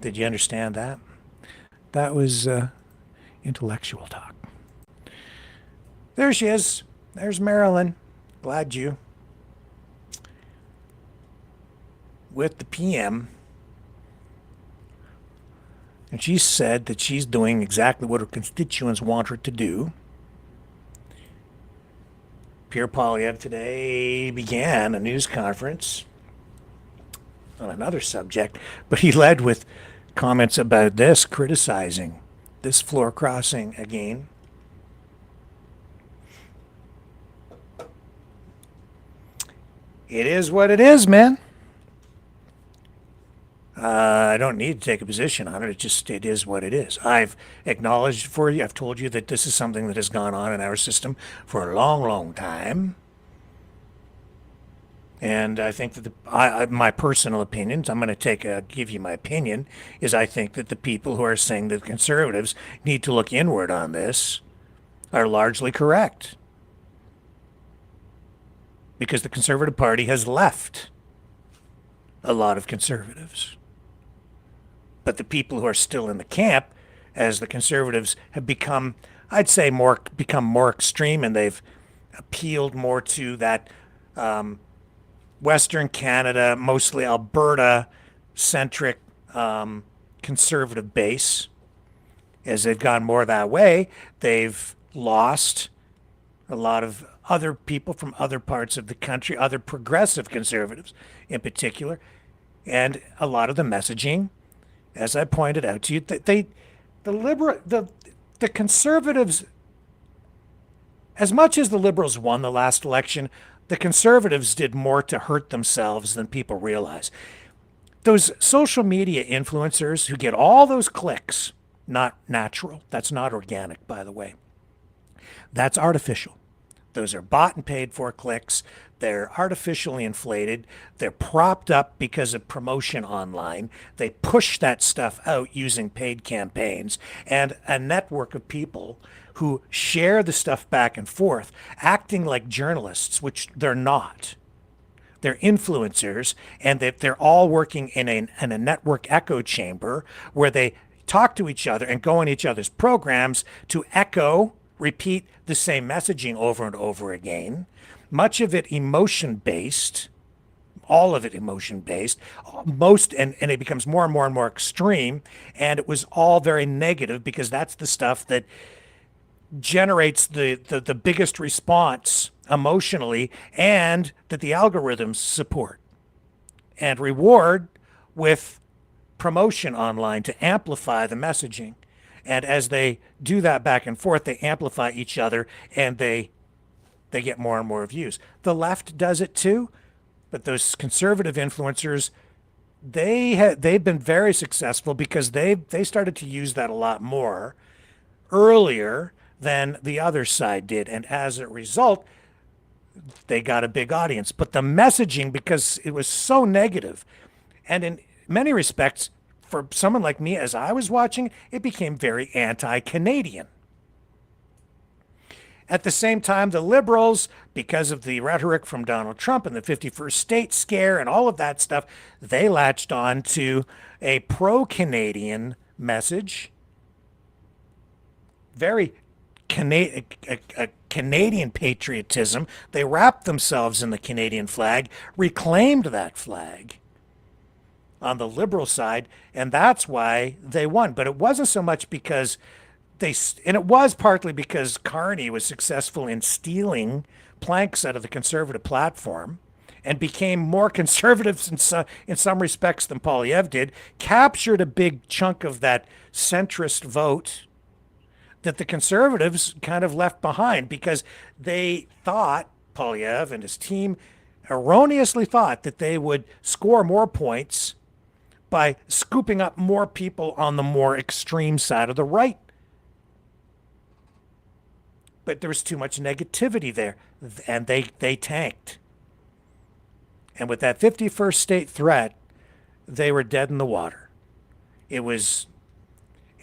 Did you understand that? That was intellectual talk. There she is. There's Marilyn. Glad you. With the PM. And she said that she's doing exactly what her constituents want her to do. Pierre Poilievre today began a news conference on another subject, but he led with comments about this, criticizing this floor crossing again. It is what it is, man. I don't need to take a position on it. It is what it is. I've acknowledged for you, I've told you that this is something that has gone on in our system for a long, long time. And I think that my personal opinions, I'm going to give you my opinion, is I think that the people who are saying that conservatives need to look inward on this are largely correct. Because the Conservative Party has left a lot of conservatives. But the people who are still in the camp, as the conservatives have become, I'd say, become more extreme, and they've appealed more to that Western Canada, mostly Alberta-centric conservative base. As they've gone more that way, they've lost a lot of other people from other parts of the country, other progressive conservatives in particular, and a lot of the messaging, as I pointed out to you, the conservatives, as much as the Liberals won the last election, the conservatives did more to hurt themselves than people realize. Those social media influencers who get all those clicks, not natural. That's not organic, by the way. That's artificial. Those are bought and paid for clicks. They're artificially inflated. They're propped up because of promotion online. They push that stuff out using paid campaigns and a network of people who share the stuff back and forth, acting like journalists, which they're not. They're influencers, and they're all working in a network echo chamber where they talk to each other and go on each other's programs to repeat the same messaging over and over again. Much of it emotion-based, all of it emotion-based, and it becomes more and more and more extreme, and it was all very negative because that's the stuff that generates the biggest response emotionally and that the algorithms support and reward with promotion online to amplify the messaging. And as they do that back and forth, they amplify each other and they get more and more views. The left does it too, but those conservative influencers, they've been very successful because they started to use that a lot more earlier than the other side did. And as a result, they got a big audience. But the messaging, because it was so negative, and in many respects, for someone like me, as I was watching, it became very anti-Canadian. At the same time, the Liberals, because of the rhetoric from Donald Trump and the 51st state scare and all of that stuff, they latched on to a pro-Canadian message, very Canadian patriotism. They wrapped themselves in the Canadian flag, reclaimed that flag, on the liberal side, and that's why they won. But it wasn't so much because and it was partly because Carney was successful in stealing planks out of the conservative platform and became more conservative in some respects than Poilievre did, captured a big chunk of that centrist vote that the conservatives kind of left behind because they thought, Poilievre and his team erroneously thought, that they would score more points by scooping up more people on the more extreme side of the right. But there was too much negativity there, and they tanked. And with that 51st state threat, they were dead in the water. It was,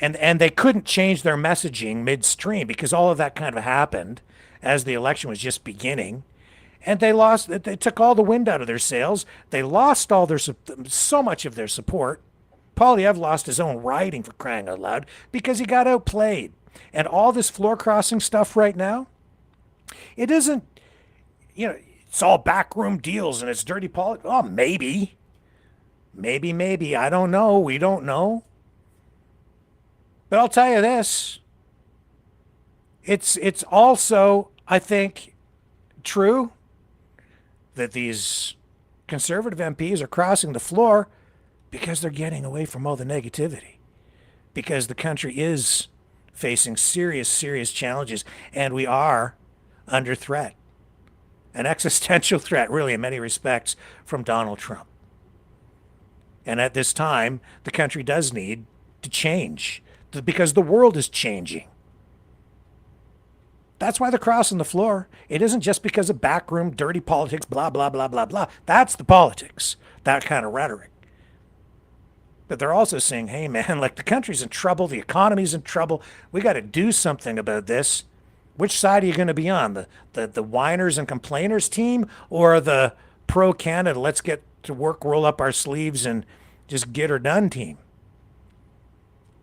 and they couldn't change their messaging midstream because all of that kind of happened as the election was just beginning. And they took all the wind out of their sails. They lost so much of their support. Poilievre lost his own riding, for crying out loud, because he got outplayed. And all this floor crossing stuff right now, it isn't, it's all backroom deals and it's dirty politics. Oh, maybe. I don't know. We don't know. But I'll tell you this. It's also, I think, true that these conservative MPs are crossing the floor because they're getting away from all the negativity. Because the country is facing serious, serious challenges, and we are under threat. An existential threat, really, in many respects, from Donald Trump. And at this time, the country does need to change because the world is changing. That's why they're crossing the floor. It isn't just because of backroom, dirty politics, blah, blah, blah, blah, blah. That's the politics, that kind of rhetoric. But they're also saying, hey, man, like the country's in trouble, the economy's in trouble. We got to do something about this. Which side are you going to be on? The whiners and complainers team or the pro-Canada, let's get to work, roll up our sleeves and just get her done team?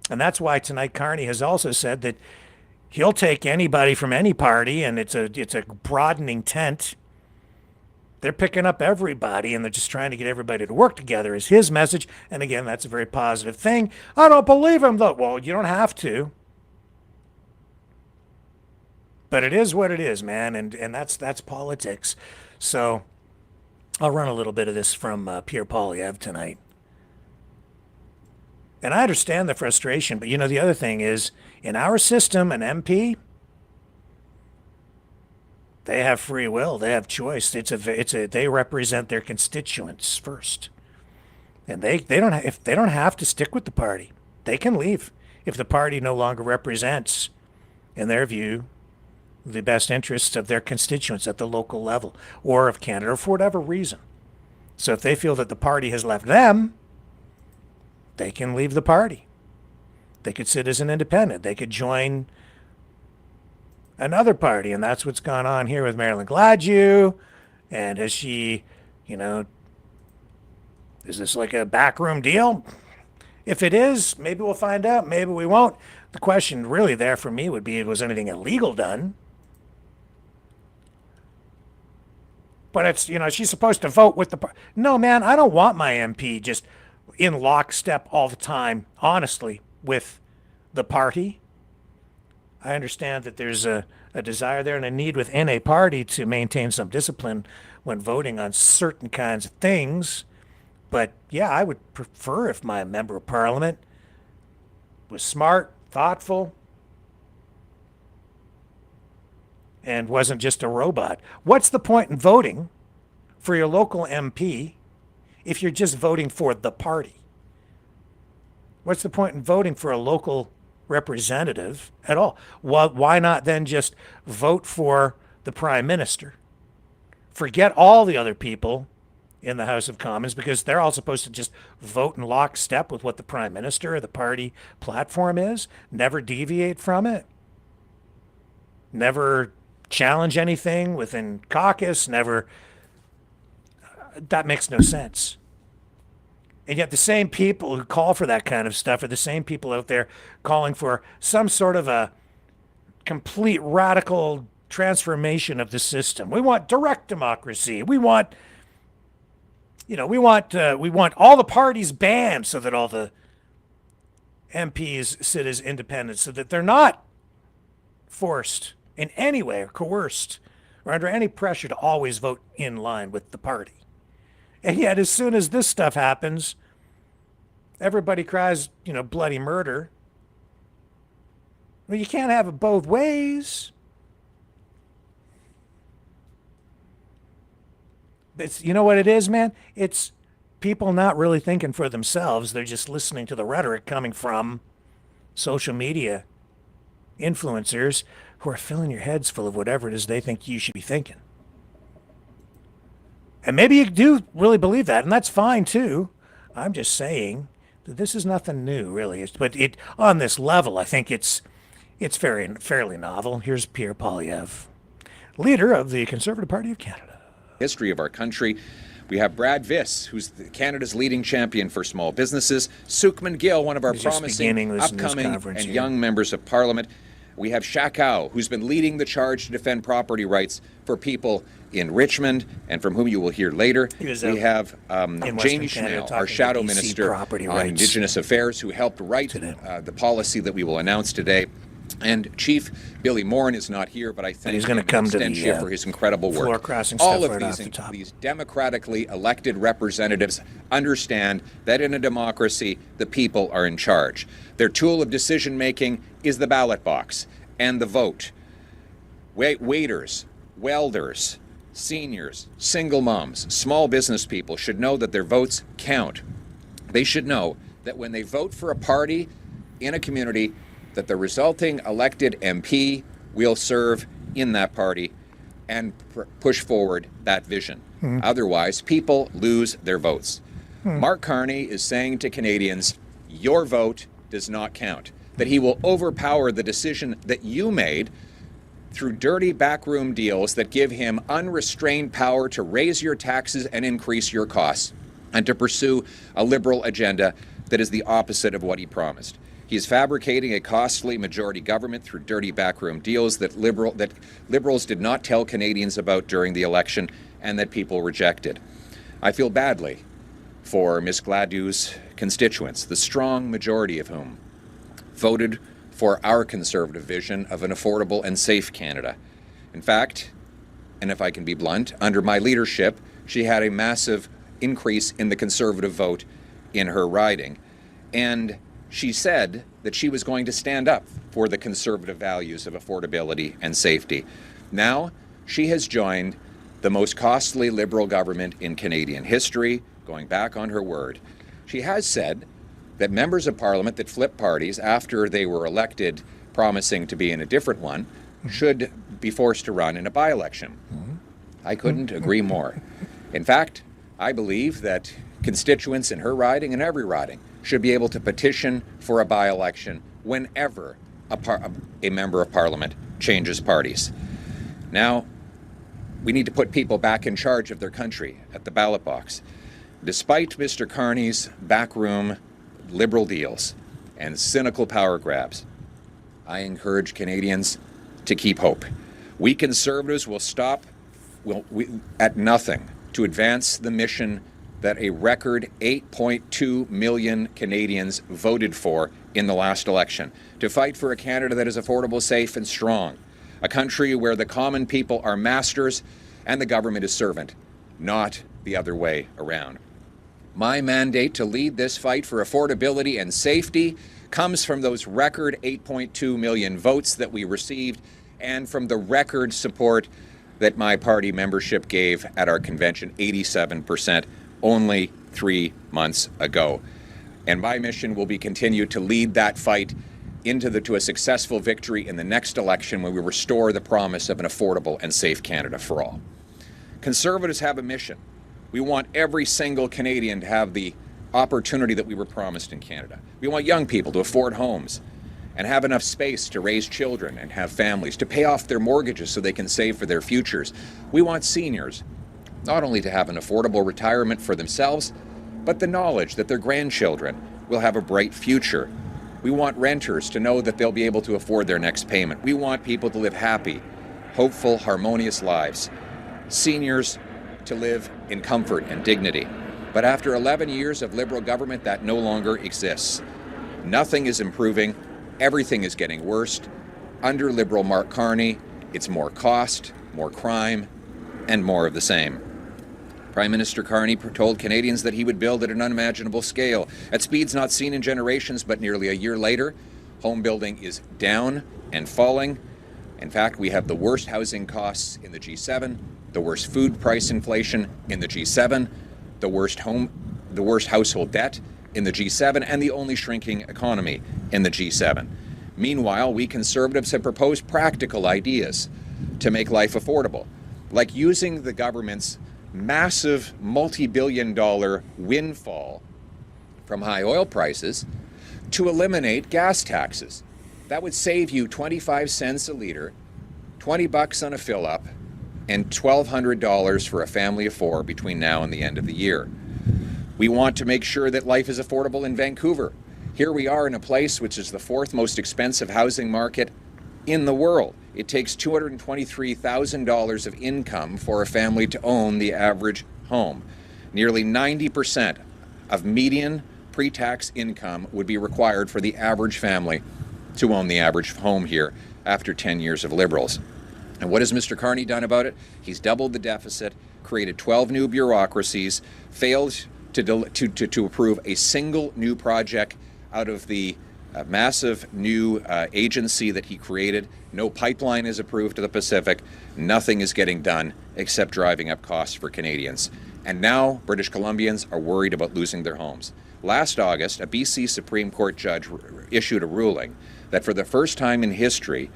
And that's why tonight Carney has also said that he'll take anybody from any party, and it's a broadening tent. They're picking up everybody, and they're just trying to get everybody to work together is his message. And again, that's a very positive thing. I don't believe him, though. Well, you don't have to. But it is what it is, man, and that's politics. So I'll run a little bit of this from Pierre Poilievre tonight. And I understand the frustration, but the other thing is, in our system, an MP, they have free will, they have choice. They represent their constituents first, and they don't have to stick with the party. They can leave if the party no longer represents, in their view, the best interests of their constituents at the local level or of Canada, or for whatever reason. So if they feel that the party has left them, they can leave the party. They could sit as an independent. They could join another party, and that's what's gone on here with Marilyn Gladue. And has she, is this like a backroom deal? If it is, maybe we'll find out. Maybe we won't. The question really there for me would be, was anything illegal done? But it's, she's supposed to vote with the party. No, man, I don't want my MP just in lockstep all the time, honestly, with the party. I understand that there's a desire there and a need within a party to maintain some discipline when voting on certain kinds of things. But yeah, I would prefer if my member of parliament was smart, thoughtful, and wasn't just a robot. What's the point in voting for your local MP if you're just voting for the party? What's the point in voting for a local representative at all? Well, why not then just vote for the Prime Minister? Forget all the other people in the House of Commons, because they're all supposed to just vote in lockstep with what the Prime Minister or the party platform is, never deviate from it, never challenge anything within caucus, never. That makes no sense. And yet the same people who call for that kind of stuff are the same people out there calling for some sort of a complete radical transformation of the system. We want direct democracy. We want we want all the parties banned so that all the MPs sit as independents, so that they're not forced in any way or coerced or under any pressure to always vote in line with the party. And yet, as soon as this stuff happens, everybody cries, bloody murder. Well, you can't have it both ways. It's, you know what it is, man? It's people not really thinking for themselves. They're just listening to the rhetoric coming from social media influencers who are filling your heads full of whatever it is they think you should be thinking. And maybe you do really believe that, and that's fine too. I'm just saying that this is nothing new, really. But on this level, I think it's fairly novel. Here's Pierre Poilievre, leader of the Conservative Party of Canada. History of our country. We have Brad Viss, who's Canada's leading champion for small businesses. Sukhman Gill, one of our promising upcoming and young members of Parliament. We have Shakao, who's been leading the charge to defend property rights for people in Richmond, and from whom you will hear later. We have Jamie Schnell, our Shadow Minister on Indigenous Affairs, who helped write the policy that we will announce today. And Chief Billy Morin is not here, but I thank him in extentia for his incredible work. All of these democratically elected representatives understand that in a democracy, the people are in charge. Their tool of decision-making is the ballot box and the vote. Waiters, welders, seniors, single moms, small business people should know that their votes count. They should know that when they vote for a party in a community, that the resulting elected MP will serve in that party and push forward that vision. Otherwise, people lose their votes. Mark Carney is saying to Canadians, your vote does not count, that he will overpower the decision that you made through dirty backroom deals that give him unrestrained power to raise your taxes and increase your costs, and to pursue a Liberal agenda that is the opposite of what he promised. He's fabricating a costly majority government through dirty backroom deals that Liberals did not tell Canadians about during the election and that people rejected. I feel badly for Ms. Gladew's constituents, the strong majority of whom voted for our Conservative vision of an affordable and safe Canada. In fact, and if I can be blunt, under my leadership, she had a massive increase in the Conservative vote in her riding. And she said that she was going to stand up for the Conservative values of affordability and safety. Now, she has joined the most costly Liberal government in Canadian history, going back on her word. She has said that members of Parliament that flip parties after they were elected, promising to be in a different one, should be forced to run in a by-election. I couldn't agree more. In fact, I believe that constituents in her riding and every riding should be able to petition for a by-election whenever a member of Parliament changes parties. Now, we need to put people back in charge of their country at the ballot box. Despite Mr. Carney's backroom Liberal deals and cynical power grabs, I encourage Canadians to keep hope. We Conservatives will stop at nothing to advance the mission that a record 8.2 million Canadians voted for in the last election, to fight for a Canada that is affordable, safe, and strong, a country where the common people are masters and the government is servant, not the other way around. My mandate to lead this fight for affordability and safety comes from those record 8.2 million votes that we received and from the record support that my party membership gave at our convention, 87%, only 3 months ago. And my mission will be continued to lead that fight to a successful victory in the next election when we restore the promise of an affordable and safe Canada for all. Conservatives have a mission. We want every single Canadian to have the opportunity that we were promised in Canada. We want young people to afford homes and have enough space to raise children and have families, to pay off their mortgages so they can save for their futures. We want seniors not only to have an affordable retirement for themselves, but the knowledge that their grandchildren will have a bright future. We want renters to know that they'll be able to afford their next payment. We want people to live happy, hopeful, harmonious lives. Seniors to live in comfort and dignity. But after 11 years of Liberal government, that no longer exists. Nothing is improving. Everything is getting worse. Under Liberal Mark Carney, it's more cost, more crime, and more of the same. Prime Minister Carney told Canadians that he would build at an unimaginable scale, at speeds not seen in generations, but nearly a year later, home building is down and falling. In fact, we have the worst housing costs in the G7, the worst food price inflation in the G7, the worst household debt in the G7, and the only shrinking economy in the G7. Meanwhile, we Conservatives have proposed practical ideas to make life affordable, like using the government's massive multi-billion-dollar windfall from high oil prices to eliminate gas taxes. That would save you 25 cents a liter, 20 bucks on a fill-up, and $1,200 for a family of four between now and the end of the year. We want to make sure that life is affordable in Vancouver. Here we are in a place which is the fourth most expensive housing market in the world. It takes $223,000 of income for a family to own the average home. Nearly 90% of median pre-tax income would be required for the average family to own the average home here after 10 years of Liberals. And what has Mr. Carney done about it? He's doubled the deficit, created 12 new bureaucracies, failed to approve a single new project out of the massive new agency that he created. No pipeline is approved to the Pacific. Nothing is getting done except driving up costs for Canadians. And now British Columbians are worried about losing their homes. Last August, a BC Supreme Court judge issued a ruling that for the first time in history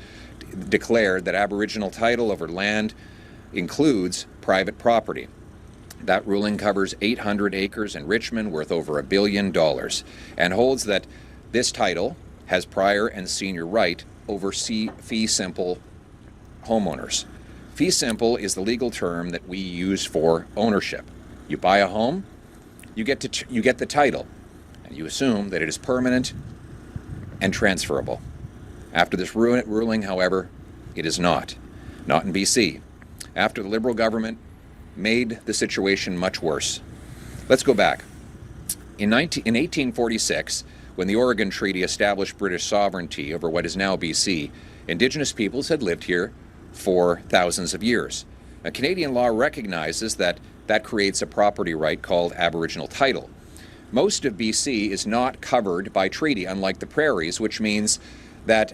declared that Aboriginal title over land includes private property. That ruling covers 800 acres in Richmond worth over $1 billion and holds that this title has prior and senior right over fee simple homeowners. Fee simple is the legal term that we use for ownership. You buy a home, you get the title, and you assume that it is permanent and transferable. After this ruling, however, it is not. Not in BC. After the Liberal government made the situation much worse. Let's go back. In 1846, when the Oregon Treaty established British sovereignty over what is now BC, Indigenous peoples had lived here for thousands of years. Now, Canadian law recognizes that creates a property right called Aboriginal title. Most of BC is not covered by treaty, unlike the prairies, which means that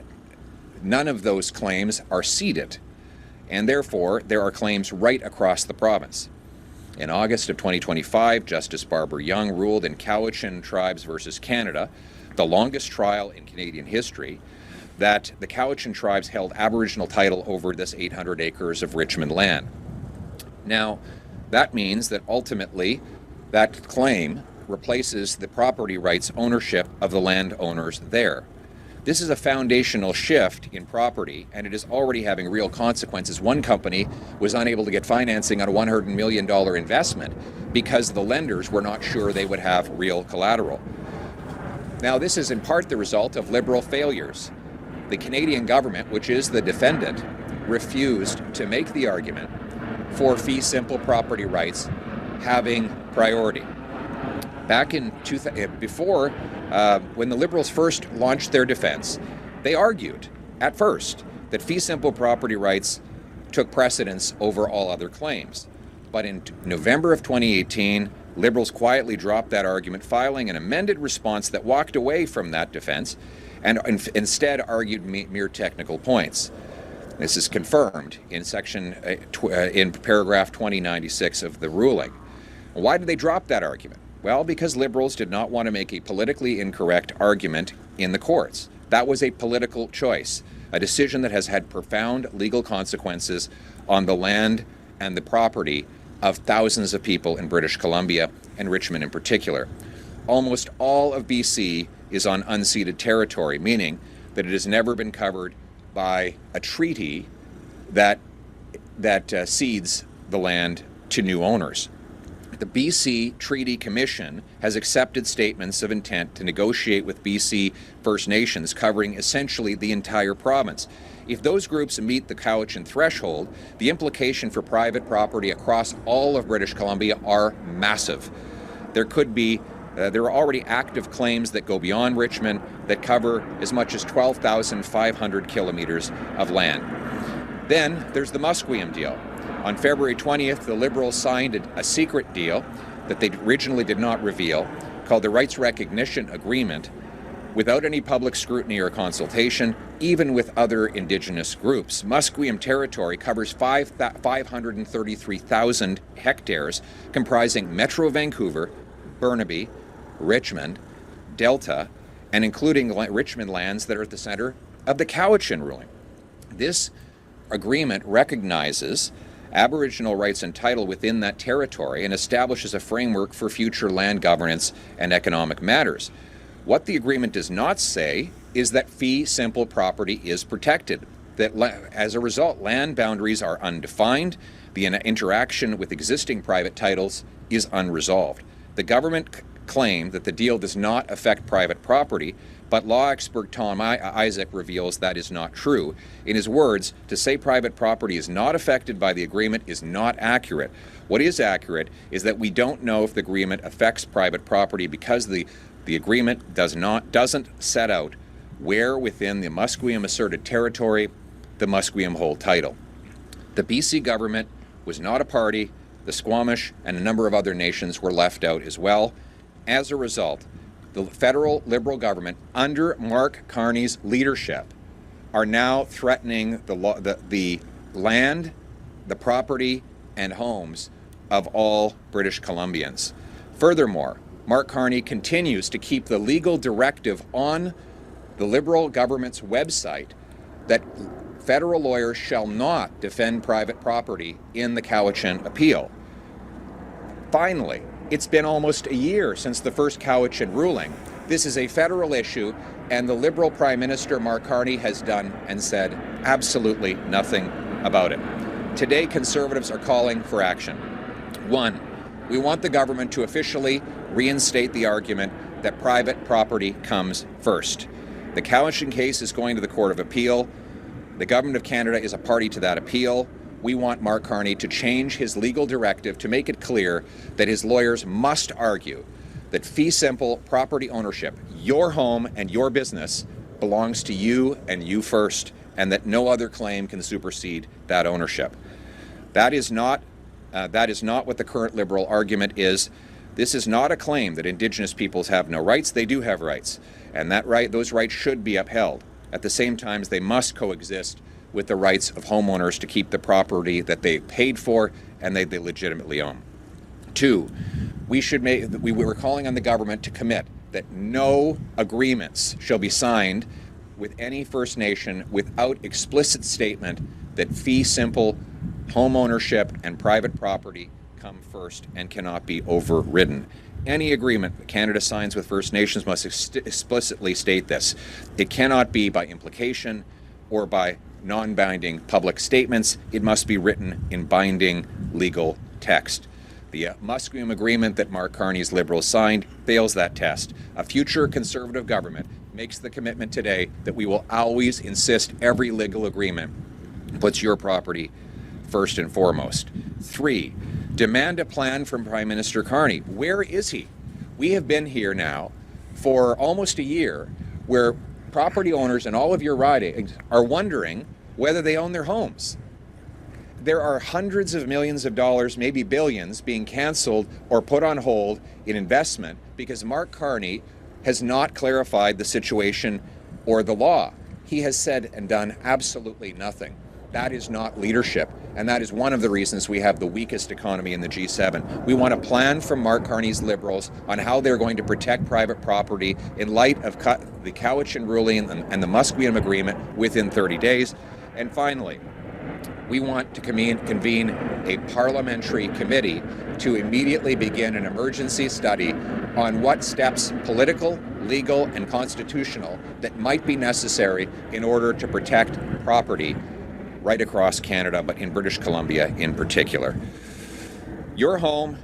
none of those claims are ceded, and therefore there are claims right across the province. In August of 2025, Justice Barbara Young ruled in Cowichan Tribes versus Canada, the longest trial in Canadian history, that the Cowichan Tribes held Aboriginal title over this 800 acres of Richmond land. Now, that means that ultimately that claim replaces the property rights ownership of the landowners there. This is a foundational shift in property, and it is already having real consequences. One company was unable to get financing on a $100 million investment because the lenders were not sure they would have real collateral. Now, this is in part the result of Liberal failures. The Canadian government, which is the defendant, refused to make the argument for fee simple property rights having priority. Back in when the Liberals first launched their defense, they argued at first that fee simple property rights took precedence over all other claims. But in November of 2018, Liberals quietly dropped that argument, filing an amended response that walked away from that defense and instead argued mere technical points. This is confirmed in in paragraph 2096 of the ruling. Why did they drop that argument? Well, because Liberals did not want to make a politically incorrect argument in the courts. That was a political choice, a decision that has had profound legal consequences on the land and the property of thousands of people in British Columbia and Richmond in particular. Almost all of BC is on unceded territory, meaning that it has never been covered by a treaty that cedes the land to new owners. The BC Treaty Commission has accepted statements of intent to negotiate with BC First Nations covering essentially the entire province. If those groups meet the Cowichan threshold, the implication for private property across all of British Columbia are massive. There are already active claims that go beyond Richmond that cover as much as 12,500 kilometers of land. Then there's the Musqueam deal. On February 20th, the Liberals signed a secret deal that they originally did not reveal, called the Rights Recognition Agreement, without any public scrutiny or consultation, even with other Indigenous groups. Musqueam territory covers 533,000 hectares, comprising Metro Vancouver, Burnaby, Richmond, Delta, and including Richmond lands that are at the center of the Cowichan ruling. This agreement recognizes Aboriginal rights and title within that territory and establishes a framework for future land governance and economic matters. What the agreement does not say is that fee simple property is protected, that as a result, land boundaries are undefined, the interaction with existing private titles is unresolved. The government claimed that the deal does not affect private property, but law expert Tom Isaac reveals that is not true. In his words, to say private property is not affected by the agreement is not accurate. What is accurate is that we don't know if the agreement affects private property because the agreement doesn't set out where within the Musqueam asserted territory the Musqueam hold title. The BC government was not a party. The Squamish and a number of other nations were left out as well. As a result, the federal Liberal government, under Mark Carney's leadership, are now threatening the land, the property, and homes of all British Columbians. Furthermore, Mark Carney continues to keep the legal directive on the Liberal government's website that federal lawyers shall not defend private property in the Cowichan appeal. Finally, it's been almost a year since the first Cowichan ruling. This is a federal issue, and the Liberal Prime Minister, Mark Carney, has done and said absolutely nothing about it. Today, Conservatives are calling for action. 1, we want the government to officially reinstate the argument that private property comes first. The Cowichan case is going to the Court of Appeal. The Government of Canada is a party to that appeal. We want Mark Carney to change his legal directive to make it clear that his lawyers must argue that fee simple property ownership, your home and your business, belongs to you and you first, and that no other claim can supersede that ownership. That is not what the current Liberal argument is. This is not a claim that Indigenous peoples have no rights. They do have rights, and those rights should be upheld. At the same time, they must coexist with the rights of homeowners to keep the property that they paid for and they legitimately own. 2, we were calling on the government to commit that no agreements shall be signed with any First Nation without explicit statement that fee simple home ownership and private property come first and cannot be overridden. Any agreement that Canada signs with First Nations must explicitly state this. It cannot be by implication or by non-binding public statements. It must be written in binding legal text. The Musqueam agreement that Mark Carney's Liberals signed fails that test. A future Conservative government makes the commitment today that we will always insist every legal agreement puts your property first and foremost. 3, demand a plan from Prime Minister Carney. Where is he? We have been here now for almost a year where property owners in all of your ridings are wondering whether they own their homes. There are hundreds of millions of dollars, maybe billions, being canceled or put on hold in investment because Mark Carney has not clarified the situation or the law. He has said and done absolutely nothing. That is not leadership, and that is one of the reasons we have the weakest economy in the G7. We want a plan from Mark Carney's Liberals on how they're going to protect private property in light of the Cowichan ruling and the Musqueam agreement within 30 days. And finally, we want to convene a parliamentary committee to immediately begin an emergency study on what steps, political, legal, and constitutional, that might be necessary in order to protect property right across Canada, but in British Columbia in particular. Your home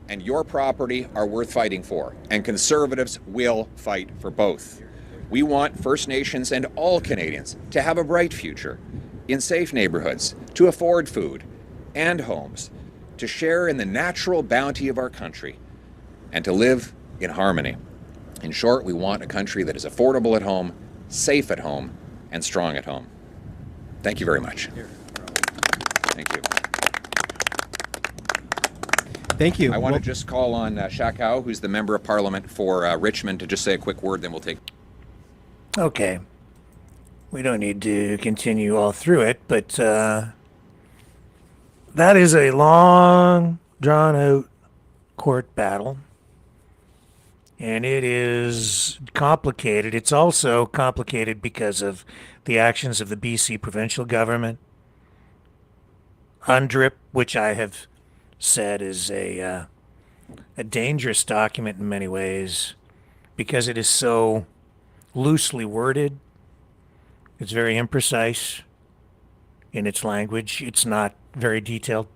and your property are worth fighting for, and Conservatives will fight for both. We want First Nations and all Canadians to have a bright future, in safe neighborhoods, to afford food and homes, to share in the natural bounty of our country, and to live in harmony. In short, we want a country that is affordable at home, safe at home, and strong at home. Thank you very much. Thank you. Thank you. I want to just call on Shakao, who's the Member of Parliament for Richmond, to just say a quick word, then we'll take... Okay. We don't need to continue all through it, but that is a long, drawn-out court battle. And it is complicated. It's also complicated because of the actions of the BC provincial government. UNDRIP, which I have said is a dangerous document in many ways because it is so loosely worded. It's very imprecise in its language. It's not very detailed.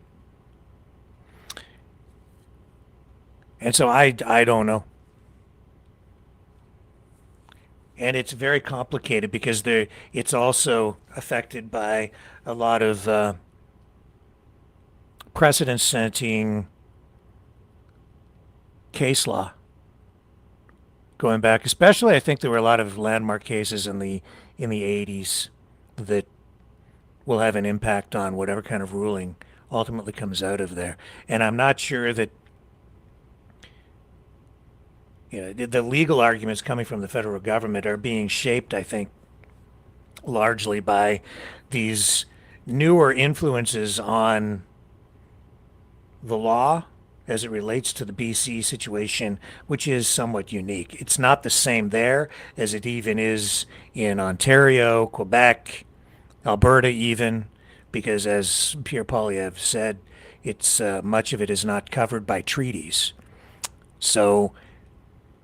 And so I don't know. And it's very complicated because it's also affected by a lot of precedent-setting case law going back. Especially, I think there were a lot of landmark cases in the 80s that will have an impact on whatever kind of ruling ultimately comes out of there. And I'm not sure that the legal arguments coming from the federal government are being shaped, I think, largely by these newer influences on the law as it relates to the BC situation, which is somewhat unique. It's not the same there as it even is in Ontario, Quebec, Alberta even, because as Pierre Poilievre said, it's much of it is not covered by treaties. So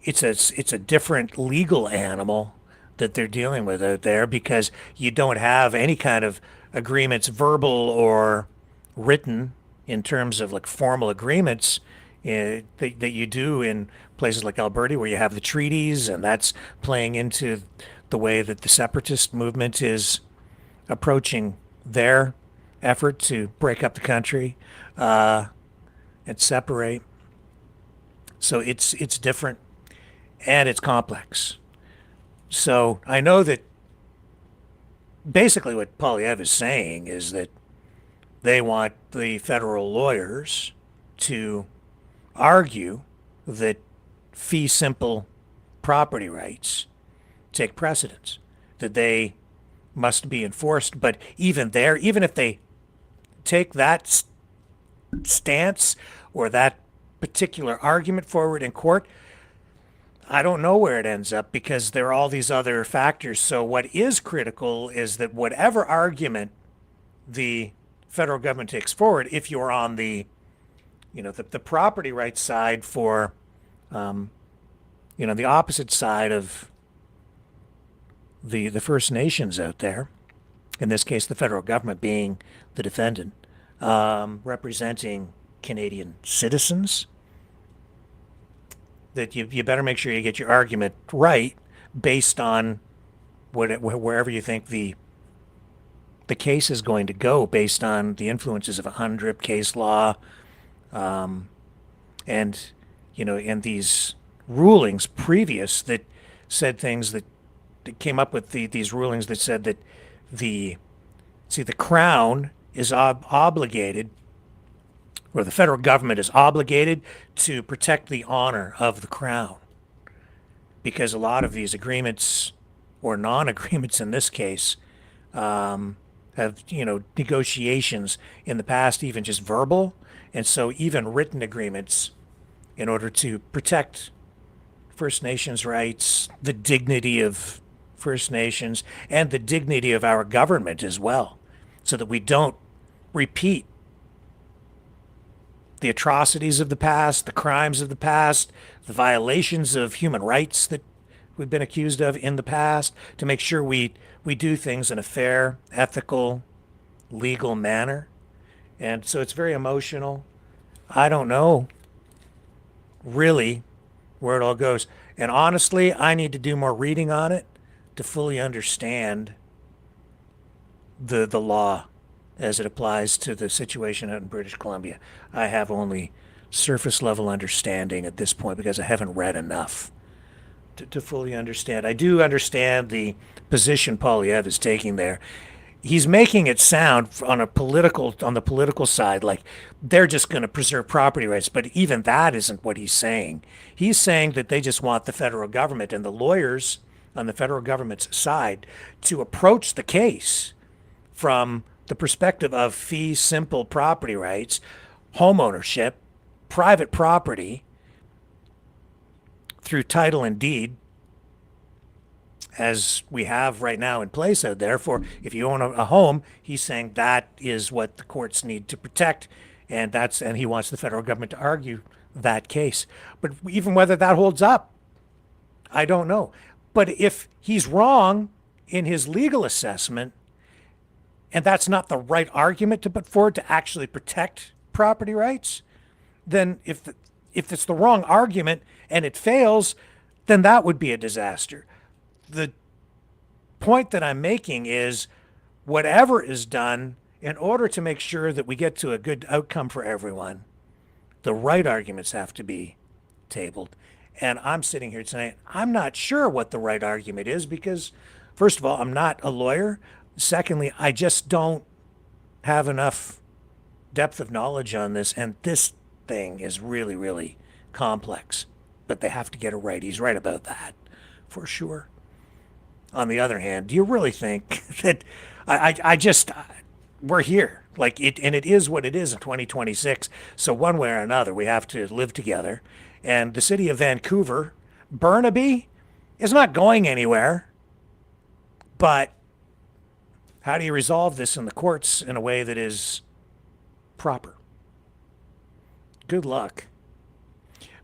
it's a different legal animal that they're dealing with out there because you don't have any kind of agreements, verbal or written, in terms of like formal agreements that you do in places like Alberta, where you have the treaties, and that's playing into the way that the separatist movement is approaching their effort to break up the country and separate. So it's different and it's complex. So I know that basically what Poilievre is saying is that they want the federal lawyers to argue that fee simple property rights take precedence, that they must be enforced. But even if they take that stance or that particular argument forward in court, I don't know where it ends up because there are all these other factors. So what is critical is that whatever argument the federal government takes forward, if you're on the property rights side for, the opposite side of the First Nations out there, in this case, the federal government being the defendant, representing Canadian citizens, that you better make sure you get your argument right based on wherever you think the case is going to go, based on the influences of a UNDRIP case law, and these rulings previous that said things that came up with these rulings that said that the Crown is obligated, or the federal government is obligated to protect the honor of the Crown, because a lot of these agreements, or non-agreements in this case, have negotiations in the past, even just verbal, and so even written agreements in order to protect First Nations rights, the dignity of First Nations, and the dignity of our government as well, so that we don't repeat the atrocities of the past, the crimes of the past, the violations of human rights that we've been accused of in the past, to make sure we do things in a fair, ethical, legal manner. And so it's very emotional. I don't know really where it all goes. And honestly, I need to do more reading on it to fully understand the law as it applies to the situation out in British Columbia. I have only surface level understanding at this point because I haven't read enough to fully understand. I do understand the position Poilievre is taking there. He's making it sound on the political side like they're just going to preserve property rights, but even that isn't what he's saying. He's saying that they just want the federal government and the lawyers on the federal government's side to approach the case from the perspective of fee simple property rights, home ownership, private property through title and deed, as we have right now in place out there. For if you own a home, he's saying that is what the courts need to protect, and he wants the federal government to argue that case. But even whether that holds up, I don't know. But if he's wrong in his legal assessment, and that's not the right argument to put forward to actually protect property rights, then if it's the wrong argument and it fails, then that would be a disaster. The point that I'm making is whatever is done in order to make sure that we get to a good outcome for everyone, the right arguments have to be tabled. And I'm sitting here tonight, I'm not sure what the right argument is because, first of all, I'm not a lawyer. Secondly, I just don't have enough depth of knowledge on this, and this thing is really, really complex. But they have to get it right. He's right about that, for sure. On the other hand, do you really think that we're here? Like it is what it is in 2026. So one way or another, we have to live together. And the city of Vancouver, Burnaby, is not going anywhere. But how do you resolve this in the courts in a way that is proper? Good luck.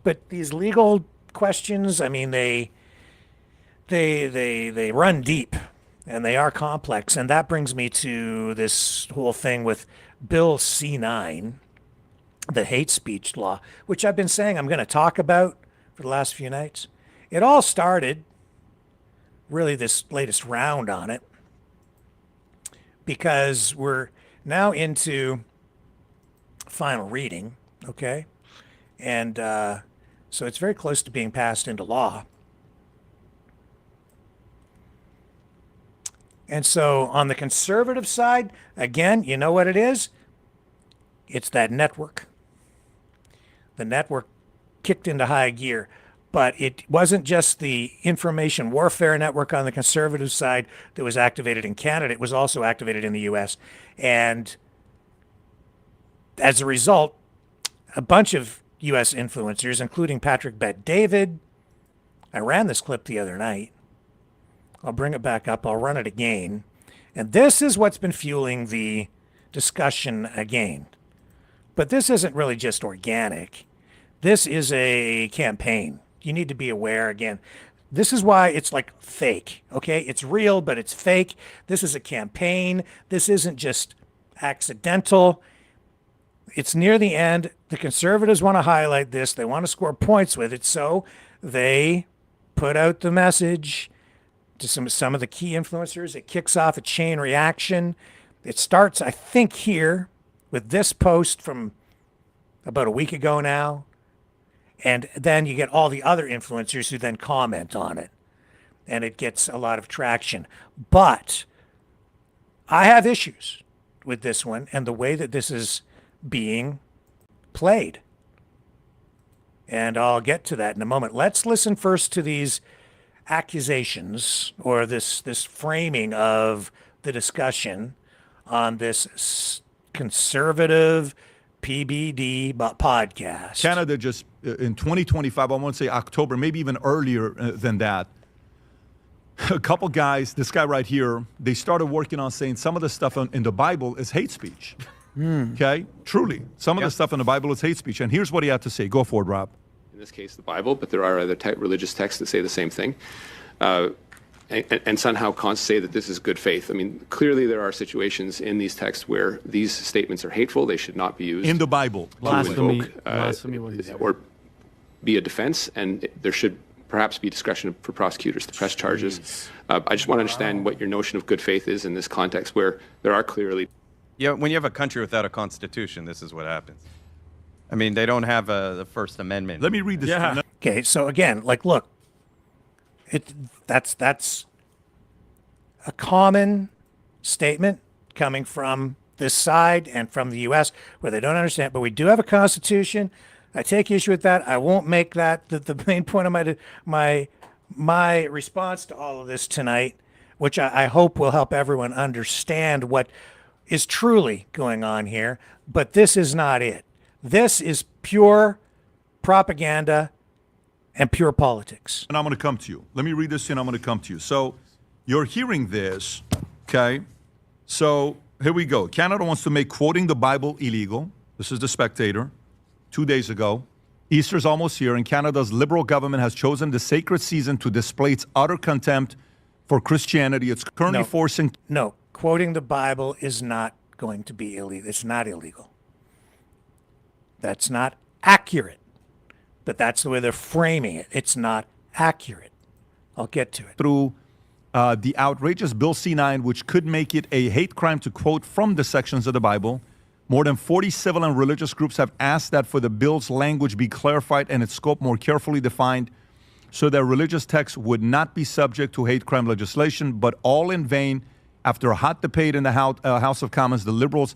But these legal questions, I mean, they run deep and they are complex. And that brings me to this whole thing with Bill C-9, the hate speech law, which I've been saying I'm going to talk about for the last few nights. It all started, really this latest round on it, because we're now into final reading, okay? And so it's very close to being passed into law. And so on the conservative side, again, you know what it is? It's that network. The network kicked into high gear. But it wasn't just the information warfare network on the conservative side that was activated in Canada. It was also activated in the U.S. And as a result, a bunch of U.S. influencers, including Patrick Bet-David, I ran this clip the other night. I'll bring it back up. I'll run it again. And this is what's been fueling the discussion again. But this isn't really just organic. This is a campaign. You need to be aware again. This is why it's like fake, okay? It's real, but it's fake. This is a campaign. This isn't just accidental. It's near the end. The conservatives want to highlight this. They want to score points with it. So they put out the message to some of the key influencers. It kicks off a chain reaction. It starts, I think, here with this post from about a week ago now. And then you get all the other influencers who then comment on it. And it gets a lot of traction. But I have issues with this one and the way that this is being played. And I'll get to that in a moment. Let's listen first to these accusations or this framing of the discussion on this conservative PBD podcast. Canada just in 2025, I want to say October, maybe even earlier than that, a couple guys, this guy right here, they started working on saying some of the stuff in the Bible is hate speech. Okay? Truly. Some of the stuff in the Bible is hate speech. And here's what he had to say. Go for it, Rob. In this case, the Bible, but there are other religious texts that say the same thing. And somehow say that this is good faith. I mean, clearly there are situations in these texts where these statements are hateful. They should not be used in the Bible. Blasphemy. Or be a defense, and there should perhaps be discretion for prosecutors to press charges. I just want to understand what your notion of good faith is in this context where there are clearly... Yeah, when you have a country without a constitution, this is what happens. I mean, they don't have the First Amendment. Let me read this. Yeah. Okay, so again, like, look, that's a common statement coming from this side and from the U.S. where they don't understand. But we do have a Constitution. I take issue with that. I won't make that the main point of my response to all of this tonight, which I hope will help everyone understand what is truly going on here. But this is not it. This is pure propaganda and pure politics. And I'm going to come to you. Let me read this and I'm going to come to you. So you're hearing this, okay? So here we go. Canada wants to make quoting the Bible illegal. This is The Spectator, 2 days ago. Easter's almost here, and Canada's Liberal government has chosen the sacred season to display its utter contempt for Christianity. It's currently forcing... No, quoting the Bible is not going to be illegal. It's not illegal. That's not accurate. But that's the way they're framing it. It's not accurate. I'll get to it. Through the outrageous Bill C-9, which could make it a hate crime to quote from the sections of the Bible. More than 40 civil and religious groups have asked that for the bill's language be clarified and its scope more carefully defined so that religious texts would not be subject to hate crime legislation, but all in vain. After a hot debate in the House of Commons, the Liberals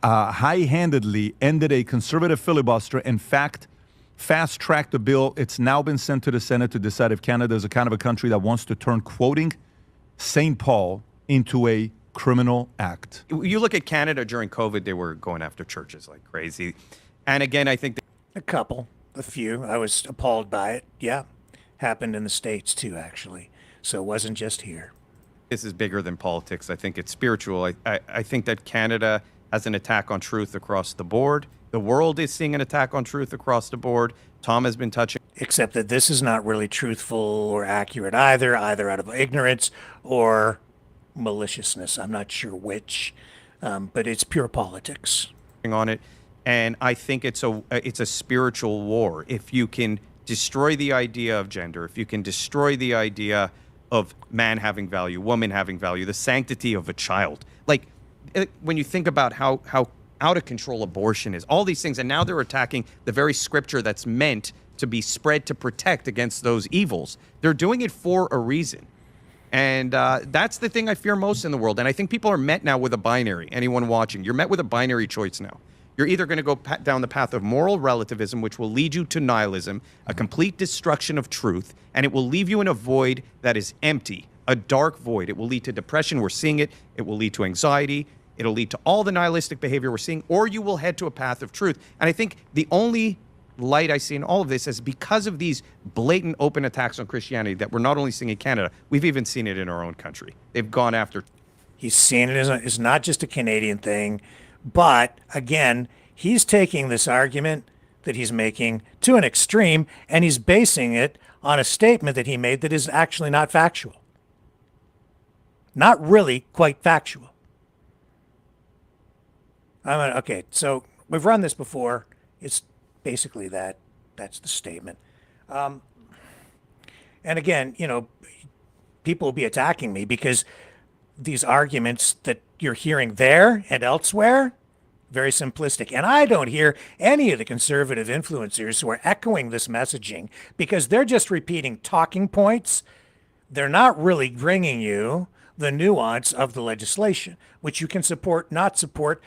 high-handedly ended a conservative filibuster. In fact, fast-tracked the bill. It's now been sent to the Senate to decide if Canada is a kind of a country that wants to turn quoting St. Paul into a criminal act. You look at Canada during COVID, they were going after churches like crazy. And again, I think... A few. I was appalled by it. Yeah. Happened in the States too, actually. So it wasn't just here. This is bigger than politics. I think it's spiritual. I think that Canada has an attack on truth across the board. The world is seeing an attack on truth across the board. Tom has been touching... Except that this is not really truthful or accurate either out of ignorance or maliciousness. I'm not sure which, but it's pure politics. On it, and I think it's a spiritual war. If you can destroy the idea of gender, if you can destroy the idea of man having value, woman having value, the sanctity of a child, like when you think about how out of control abortion is, all these things, and now they're attacking the very scripture that's meant to be spread to protect against those evils. They're doing it for a reason. And that's the thing I fear most in the world. And I think people are met now with a binary. Anyone watching, you're met with a binary choice now. You're either going to go down the path of moral relativism, which will lead you to nihilism, a complete destruction of truth, and it will leave you in a void that is empty, a dark void. It will lead to depression. We're seeing it. It will lead to anxiety. It'll lead to all the nihilistic behavior we're seeing, or you will head to a path of truth. And I think the only light I see in all of this is because of these blatant open attacks on Christianity that we're not only seeing in Canada, we've even seen it in our own country. They've gone after... He's seeing it as it's not just a Canadian thing, but again, he's taking this argument that he's making to an extreme, and he's basing it on a statement that he made that is actually not factual. Not really quite factual. Okay, so we've run this before. It's basically that's the statement. And again, people will be attacking me because these arguments that you're hearing there and elsewhere, very simplistic. And I don't hear any of the conservative influencers who are echoing this messaging because they're just repeating talking points. They're not really bringing you the nuance of the legislation, which you can support, not support.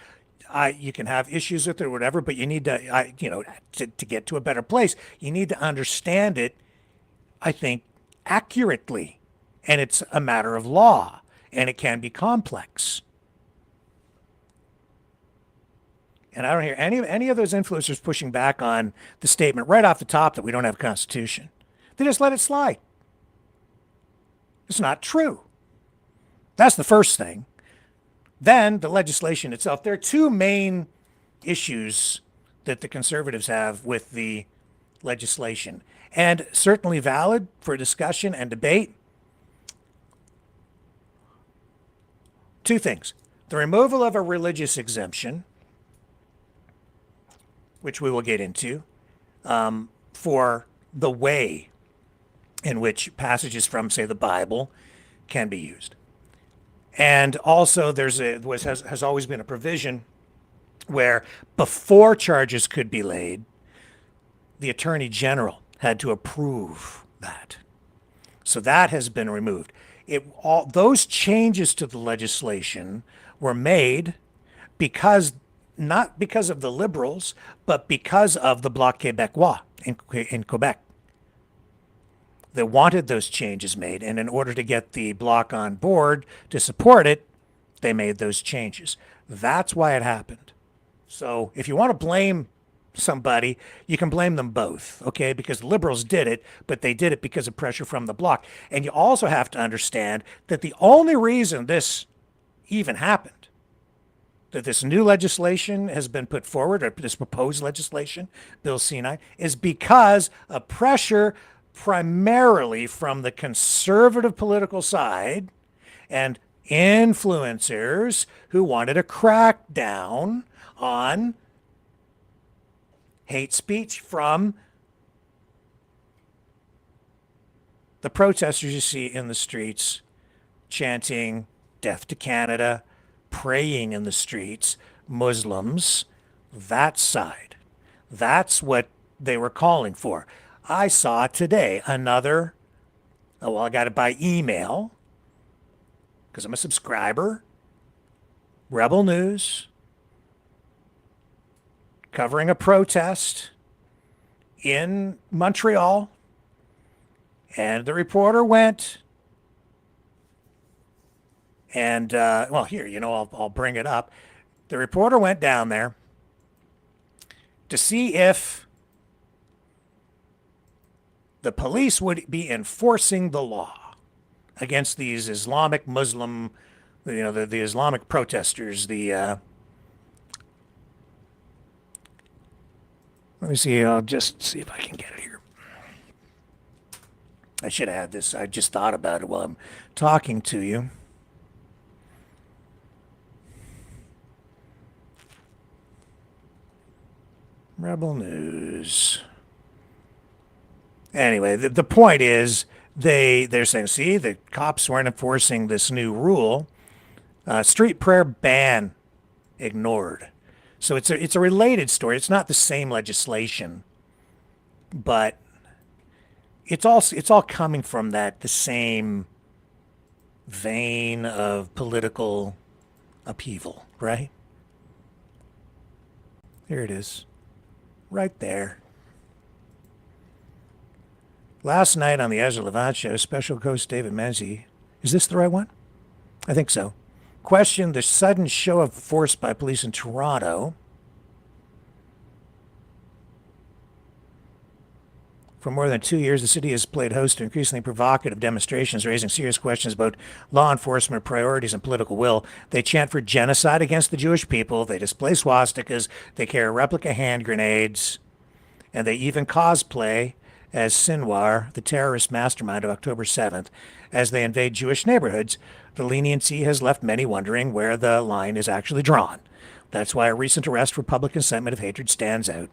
You can have issues with it or whatever, but you need to, to get to a better place, you need to understand it, I think, accurately. And it's a matter of law, and it can be complex. And I don't hear any of those influencers pushing back on the statement right off the top that we don't have a constitution. They just let it slide. It's not true. That's the first thing. Then the legislation itself. There are two main issues that the conservatives have with the legislation, and certainly valid for discussion and debate. Two things. The removal of a religious exemption, which we will get into, for the way in which passages from, say, the Bible can be used. And also, has always been a provision where before charges could be laid, the Attorney General had to approve that. So that has been removed. Those changes to the legislation were made not because of the Liberals, but because of the Bloc Québécois in Quebec. They wanted those changes made, and in order to get the Bloc on board to support it, they made those changes. That's why it happened. So if you want to blame somebody, you can blame them both, okay? Because the Liberals did it, but they did it because of pressure from the Bloc. And you also have to understand that the only reason this even happened, that this new legislation has been put forward, or this proposed legislation, Bill C9, is because of pressure primarily from the conservative political side and influencers who wanted a crackdown on hate speech from the protesters you see in the streets chanting "Death to Canada," praying in the streets, Muslims, that side. That's what they were calling for. I saw today I got it by email because I'm a subscriber, Rebel News, covering a protest in Montreal, and the reporter went, and here, I'll bring it up. The reporter went down there to see if the police would be enforcing the law against these Islamic Muslim, the Islamic protesters, let me see, I'll just see if I can get it here. I should have had this. I just thought about it while I'm talking to you. Rebel News. Anyway, the point is they're saying, see, the cops weren't enforcing this new rule. Street prayer ban ignored. So it's a related story. It's not the same legislation, but it's all coming from the same vein of political upheaval, right? Here it is. Right there. Last night on the Ezra Levant show, Special Coach David Menzies, is this the right one? I think so, questioned the sudden show of force by police in Toronto. For more than 2 years, the city has played host to increasingly provocative demonstrations, raising serious questions about law enforcement priorities and political will. They chant for genocide against the Jewish people. They display swastikas. They carry replica hand grenades. And they even cosplay as Sinwar, the terrorist mastermind of October 7th, as they invade Jewish neighborhoods. The leniency has left many wondering where the line is actually drawn. That's why a recent arrest for public incitement of hatred stands out.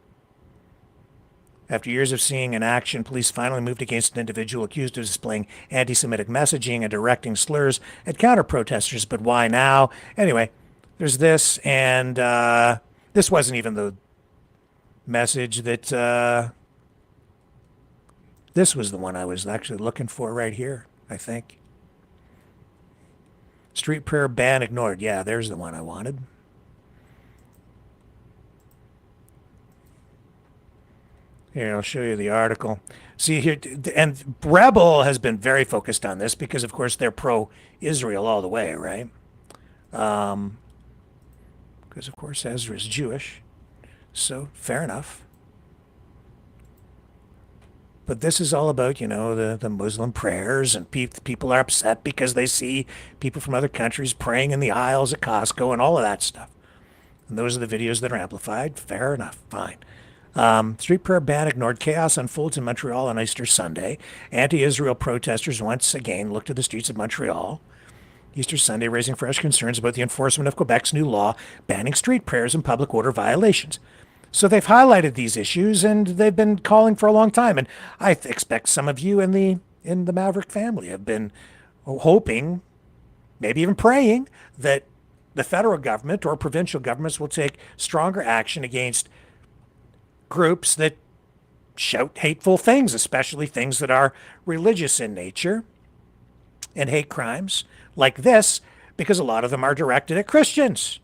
After years of seeing in action, police finally moved against an individual accused of displaying anti-Semitic messaging and directing slurs at counter-protesters. But why now? Anyway, there's this, and this wasn't even the message that... this was the one I was actually looking for right here, I think. Street prayer ban ignored. Yeah, there's the one I wanted. Here, I'll show you the article. See here, and Rebel has been very focused on this because, of course, they're pro-Israel all the way, right? Because, of course, Ezra is Jewish, so fair enough. But this is all about, the Muslim prayers, and people are upset because they see people from other countries praying in the aisles at Costco and all of that stuff. And those are the videos that are amplified. Fair enough, fine. Street prayer ban ignored. Chaos unfolds in Montreal on Easter Sunday. Anti-Israel protesters once again looked to the streets of Montreal Easter Sunday, raising fresh concerns about the enforcement of Quebec's new law banning street prayers and public order violations. So they've highlighted these issues, and they've been calling for a long time. And I expect some of you in the Maverick family have been hoping, maybe even praying, that the federal government or provincial governments will take stronger action against groups that shout hateful things, especially things that are religious in nature, and hate crimes like this, because a lot of them are directed at Christians.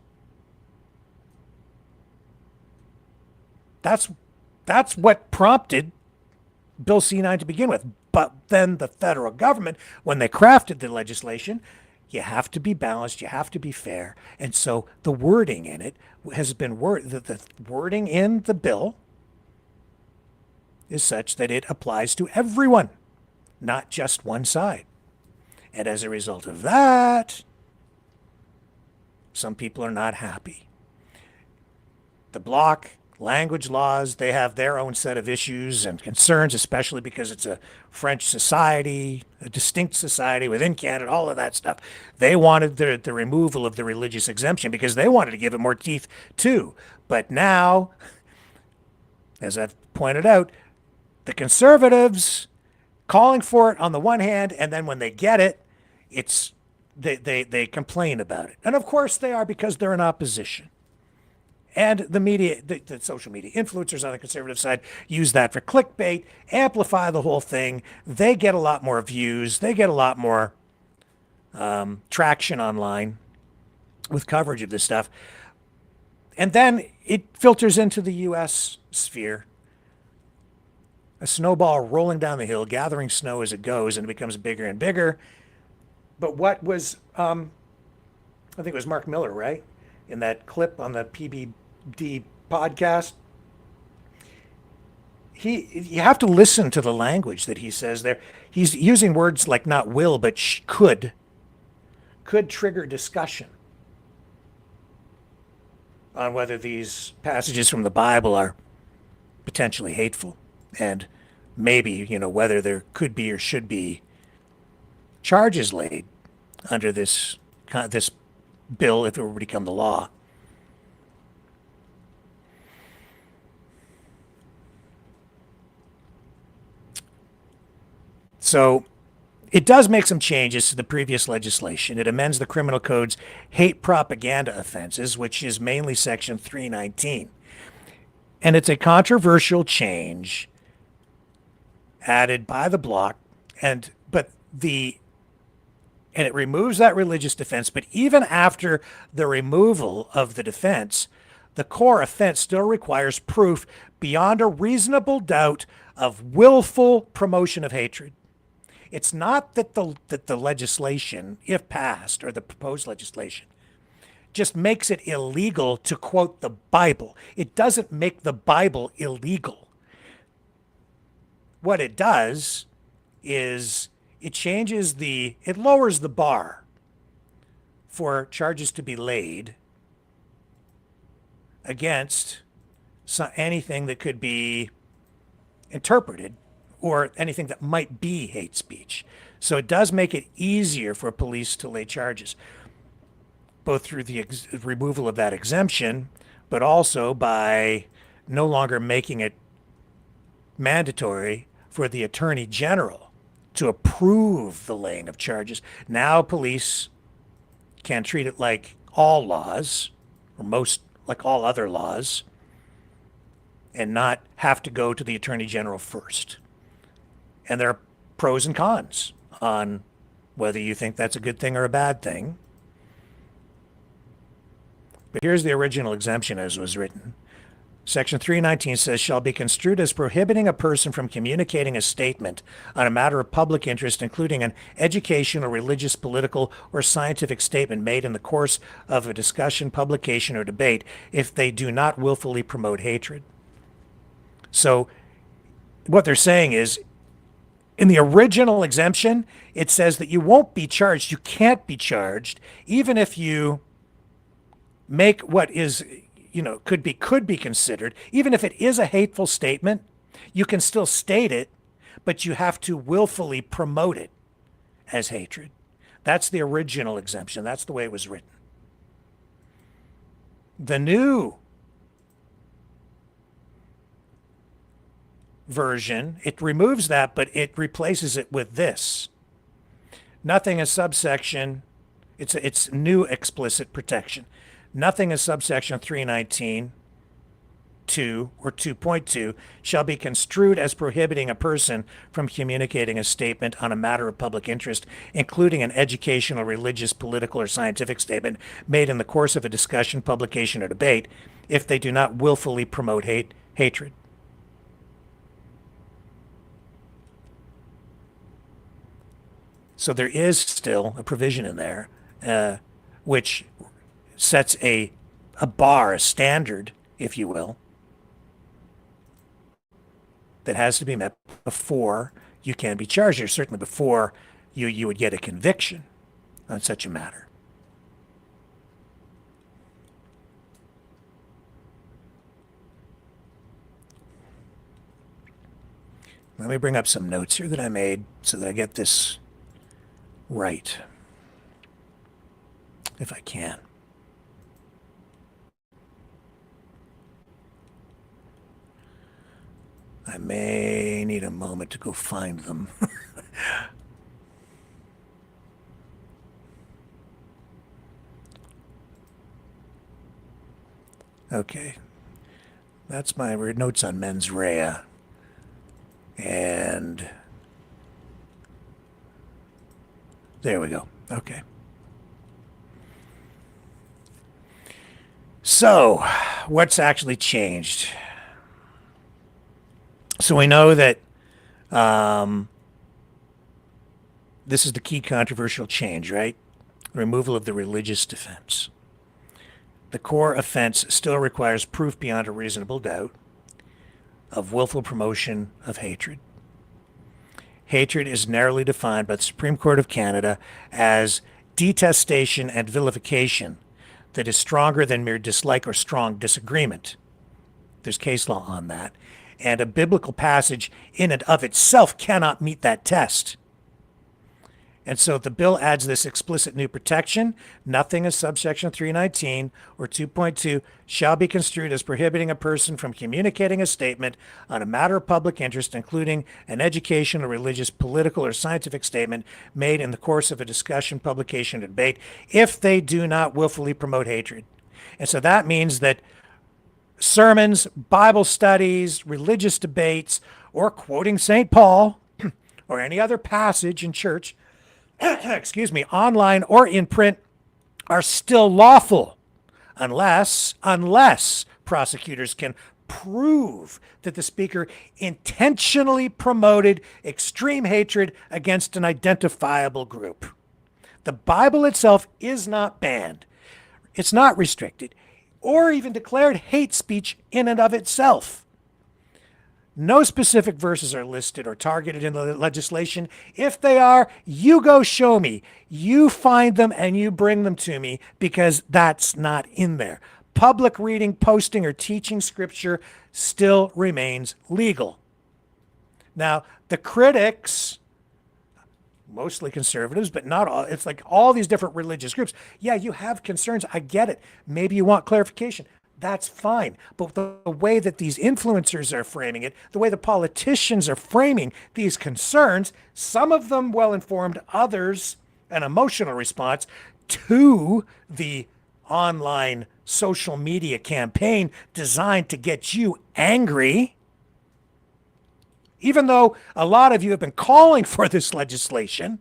That's what prompted Bill C-9 to begin with. But then the federal government, when they crafted the legislation, you have to be balanced, you have to be fair. And so the wording in it has been the wording in the bill is such that it applies to everyone, not just one side. And as a result of that, some people are not happy. The Bloc, language laws, they have their own set of issues and concerns, especially because it's a French society, a distinct society within Canada, all of that stuff. They wanted the removal of the religious exemption because they wanted to give it more teeth too. But now, as I've pointed out, the Conservatives calling for it on the one hand, and then when they get it, they complain about it. And of course they are, because they're in opposition. And the media, the social media influencers on the conservative side use that for clickbait, amplify the whole thing. They get a lot more views. They get a lot more traction online with coverage of this stuff. And then it filters into the U.S. sphere. A snowball rolling down the hill, gathering snow as it goes, and it becomes bigger and bigger. But what was, I think it was Mark Miller, right? In that clip on the PBD podcast, you have to listen to the language that he says there. He's using words like not will, but could trigger discussion on whether these passages from the Bible are potentially hateful, and maybe, whether there could be or should be charges laid under this bill if it were to become the law. So it does make some changes to the previous legislation. It amends the criminal code's hate propaganda offenses, which is mainly section 319. And it's a controversial change added by the Bloc, and it removes that religious defense. But even after the removal of the defense, the core offense still requires proof beyond a reasonable doubt of willful promotion of hatred. It's not that the legislation, if passed, or the proposed legislation, just makes it illegal to quote the Bible. It doesn't make the Bible illegal. What it does is it lowers the bar for charges to be laid against anything that could be interpreted or anything that might be hate speech. So it does make it easier for police to lay charges, both through the removal of that exemption, but also by no longer making it mandatory for the Attorney General to approve the laying of charges. Now police can treat it like all laws, or most like all other laws, and not have to go to the Attorney General first. And there are pros and cons on whether you think that's a good thing or a bad thing. But here's the original exemption as was written. Section 319 says, shall be construed as prohibiting a person from communicating a statement on a matter of public interest, including an educational, religious, political, or scientific statement made in the course of a discussion, publication, or debate, if they do not willfully promote hatred. So what they're saying is, in the original exemption, it says that you won't be charged, you can't be charged, even if you make what is, could be considered, even if it is a hateful statement, you can still state it, but you have to willfully promote it as hatred. That's the original exemption. That's the way it was written. The new version, it removes that, but it replaces it with this. Nothing in subsection It's new explicit protection. Nothing in subsection 319 2 or 2.2 shall be construed as prohibiting a person from communicating a statement on a matter of public interest, including an educational, religious, political, or scientific statement made in the course of a discussion, publication, or debate, if they do not willfully promote hatred. So there is still a provision in there which sets a bar, a standard, if you will, that has to be met before you can be charged, or certainly before you would get a conviction on such a matter. Let me bring up some notes here that I made so that I get this right, if I can. I may need a moment to go find them. Okay. That's my notes on mens rea. And there we go. Okay. So, what's actually changed? So we know that this is the key controversial change, right? Removal of the religious defense. The core offense still requires proof beyond a reasonable doubt of willful promotion of hatred. Hatred is narrowly defined by the Supreme Court of Canada as detestation and vilification that is stronger than mere dislike or strong disagreement. There's case law on that. And a biblical passage in and of itself cannot meet that test. And so the bill adds this explicit new protection. Nothing in subsection 319 or 2.2 shall be construed as prohibiting a person from communicating a statement on a matter of public interest, including an educational, religious, political, or scientific statement made in the course of a discussion, publication, or debate, if they do not willfully promote hatred. And so that means that sermons, Bible studies, religious debates, or quoting St. Paul or any other passage in church, excuse me, online or in print, are still lawful unless prosecutors can prove that the speaker intentionally promoted extreme hatred against an identifiable group. The Bible itself is not banned. It's not restricted or even declared hate speech in and of itself. No specific verses are listed or targeted in the legislation. If they are, you go show me. You find them and you bring them to me, because that's not in there. Public reading, posting, or teaching scripture still remains legal. Now, the critics, mostly conservatives, but not all, it's like all these different religious groups. Yeah, you have concerns. I get it. Maybe you want clarification. That's fine. But the way that these influencers are framing it, the way the politicians are framing these concerns, some of them well-informed, others an emotional response to the online social media campaign designed to get you angry. Even though a lot of you have been calling for this legislation,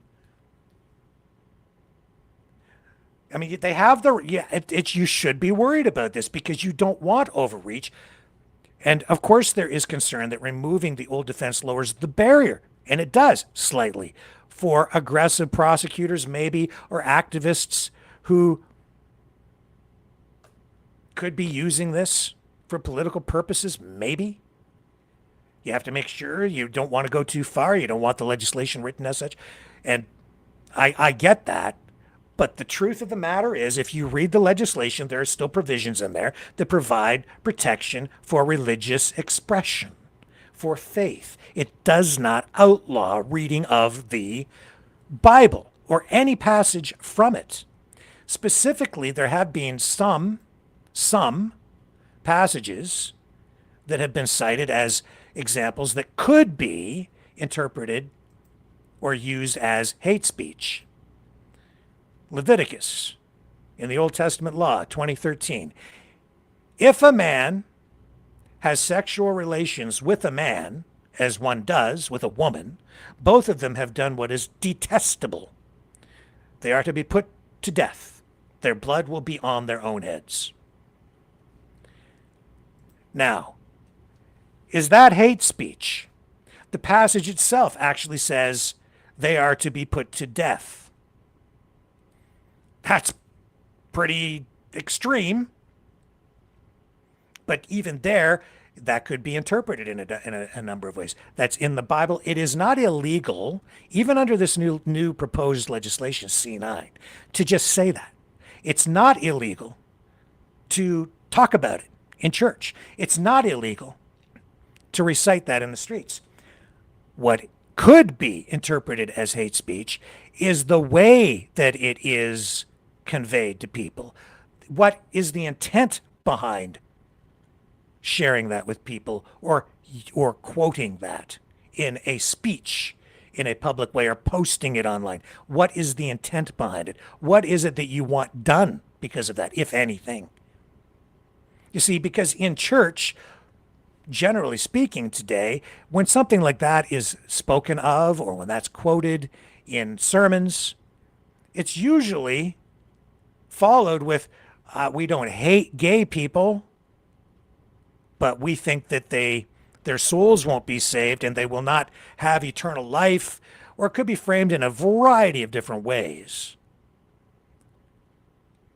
I mean, they have you should be worried about this because you don't want overreach. And of course, there is concern that removing the old defense lowers the barrier, and it does slightly, for aggressive prosecutors maybe, or activists who could be using this for political purposes, maybe. You have to make sure you don't want to go too far. You don't want the legislation written as such. And I get that. But the truth of the matter is, if you read the legislation, there are still provisions in there that provide protection for religious expression, for faith. It does not outlaw reading of the Bible or any passage from it. Specifically, there have been some passages that have been cited as examples that could be interpreted or used as hate speech. Leviticus, in the Old Testament law, 2013. If a man has sexual relations with a man, as one does with a woman, both of them have done what is detestable. They are to be put to death. Their blood will be on their own heads. Now, is that hate speech? The passage itself actually says they are to be put to death. That's pretty extreme. But even there, that could be interpreted in a number of ways. That's in the Bible. It is not illegal, even under this new proposed legislation, C9, to just say that. It's not illegal to talk about it in church. It's not illegal to recite that in the streets. What could be interpreted as hate speech is the way that it is conveyed to people. What is the intent behind sharing that with people, or quoting that in a speech in a public way, or posting it online? What is the intent behind it? What is it that you want done because of that, if anything? You see, because in church, generally speaking today, when something like that is spoken of, or when that's quoted in sermons, it's usually followed with, we don't hate gay people, but we think that their souls won't be saved and they will not have eternal life, or it could be framed in a variety of different ways.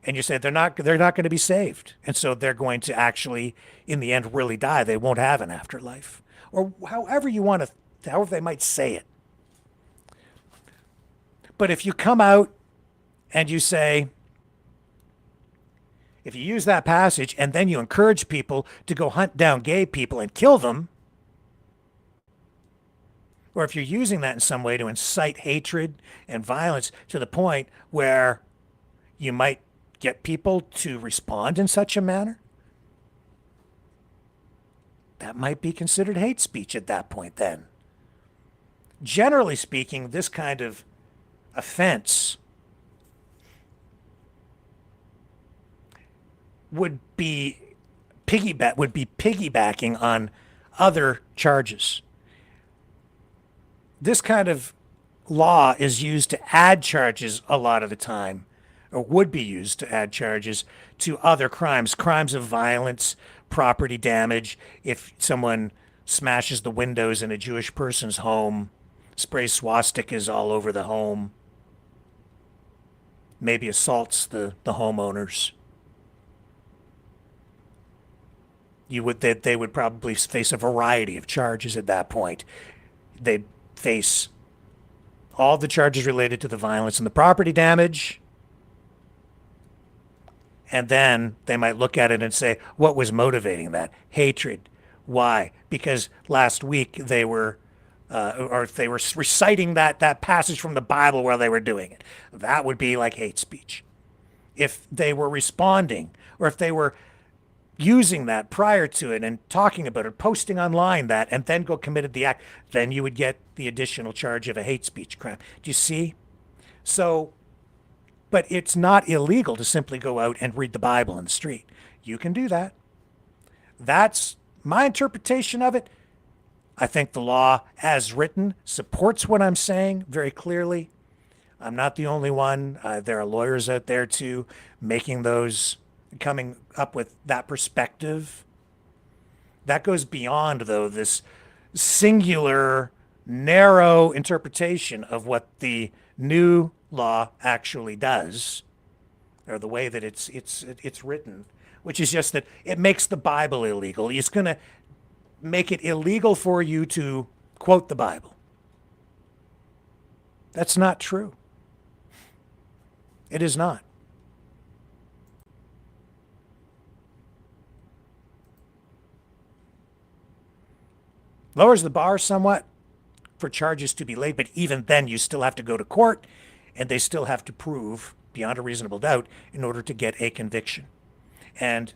And you say they're not going to be saved, and so they're going to actually, in the end, really die. They won't have an afterlife, or however they might say it. But if you come out and you say, if you use that passage and then you encourage people to go hunt down gay people and kill them, or if you're using that in some way to incite hatred and violence to the point where you might get people to respond in such a manner, that might be considered hate speech at that point then. Generally speaking, this kind of offense would be piggybacking on other charges. This kind of law is used to add charges a lot of the time, or would be used to add charges to other crimes of violence, property damage. If someone smashes the windows in a Jewish person's home, sprays swastikas all over the home, maybe assaults the homeowners, they would probably face a variety of charges at that point. They'd face all the charges related to the violence and the property damage, and then they might look at it and say, what was motivating that? Hatred. Why? Because last week they were reciting that passage from the Bible while they were doing it. That would be like hate speech. If they were responding, or if they were using that prior to it and talking about it, posting online that, and then go committed the act, then you would get the additional charge of a hate speech crime. Do you see? So, but it's not illegal to simply go out and read the Bible in the street. You can do that. That's my interpretation of it. I think the law, as written, supports what I'm saying very clearly. I'm not the only one. There are lawyers out there, too, coming up with that perspective. That goes beyond, though, this singular, narrow interpretation of what the new law actually does, or the way that it's written, which is just that it makes the Bible illegal. It's going to make it illegal for you to quote the Bible. That's not true. It is not. Lowers the bar somewhat for charges to be laid, but even then you still have to go to court, and they still have to prove beyond a reasonable doubt in order to get a conviction. And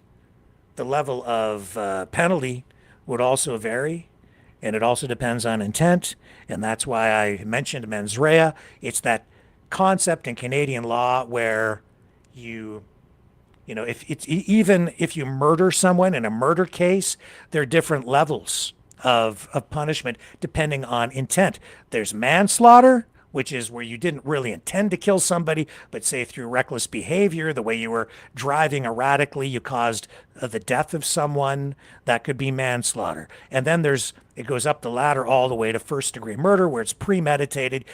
the level of penalty would also vary, and it also depends on intent, and that's why I mentioned mens rea. It's that concept in Canadian law where even if you murder someone in a murder case, there are different levels of punishment depending on intent. There's manslaughter, which is where you didn't really intend to kill somebody, but say through reckless behavior, the way you were driving erratically, you caused the death of someone. That could be manslaughter. And then it goes up the ladder all the way to first degree murder, where it's premeditated.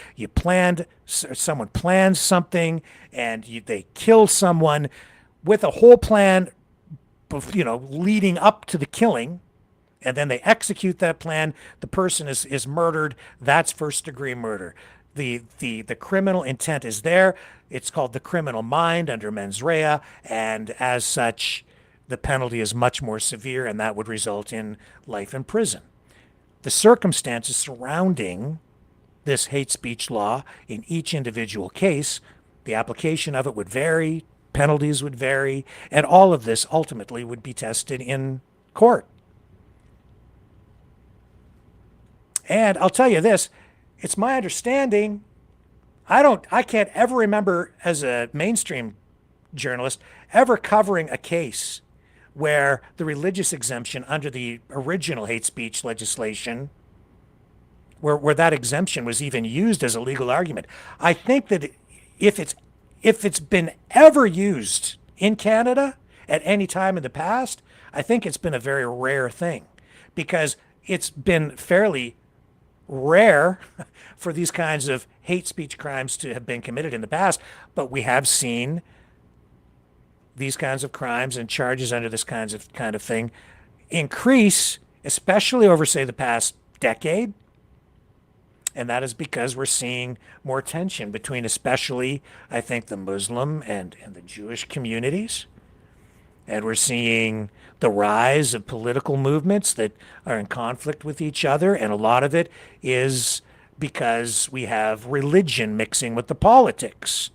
Someone plans something and they kill someone with a whole plan, leading up to the killing. And then they execute that plan. The person is murdered. That's first degree murder. The criminal intent is there. It's called the criminal mind under mens rea, and as such, the penalty is much more severe, and that would result in life in prison. The circumstances surrounding this hate speech law in each individual case, the application of it would vary, penalties would vary, and all of this ultimately would be tested in court. And I'll tell you this, it's my understanding, I can't ever remember as a mainstream journalist ever covering a case where the religious exemption under the original hate speech legislation, where that exemption was even used as a legal argument. I think that if it's been ever used in Canada at any time in the past, I think it's been a very rare thing, because it's been fairly rare for these kinds of hate speech crimes to have been committed in the past, but we have seen these kinds of crimes and charges under this kind of thing increase, especially over, say, the past decade. And that is because we're seeing more tension between, especially, I think, the Muslim and the Jewish communities. And we're seeing the rise of political movements that are in conflict with each other. And a lot of it is because we have religion mixing with the politics.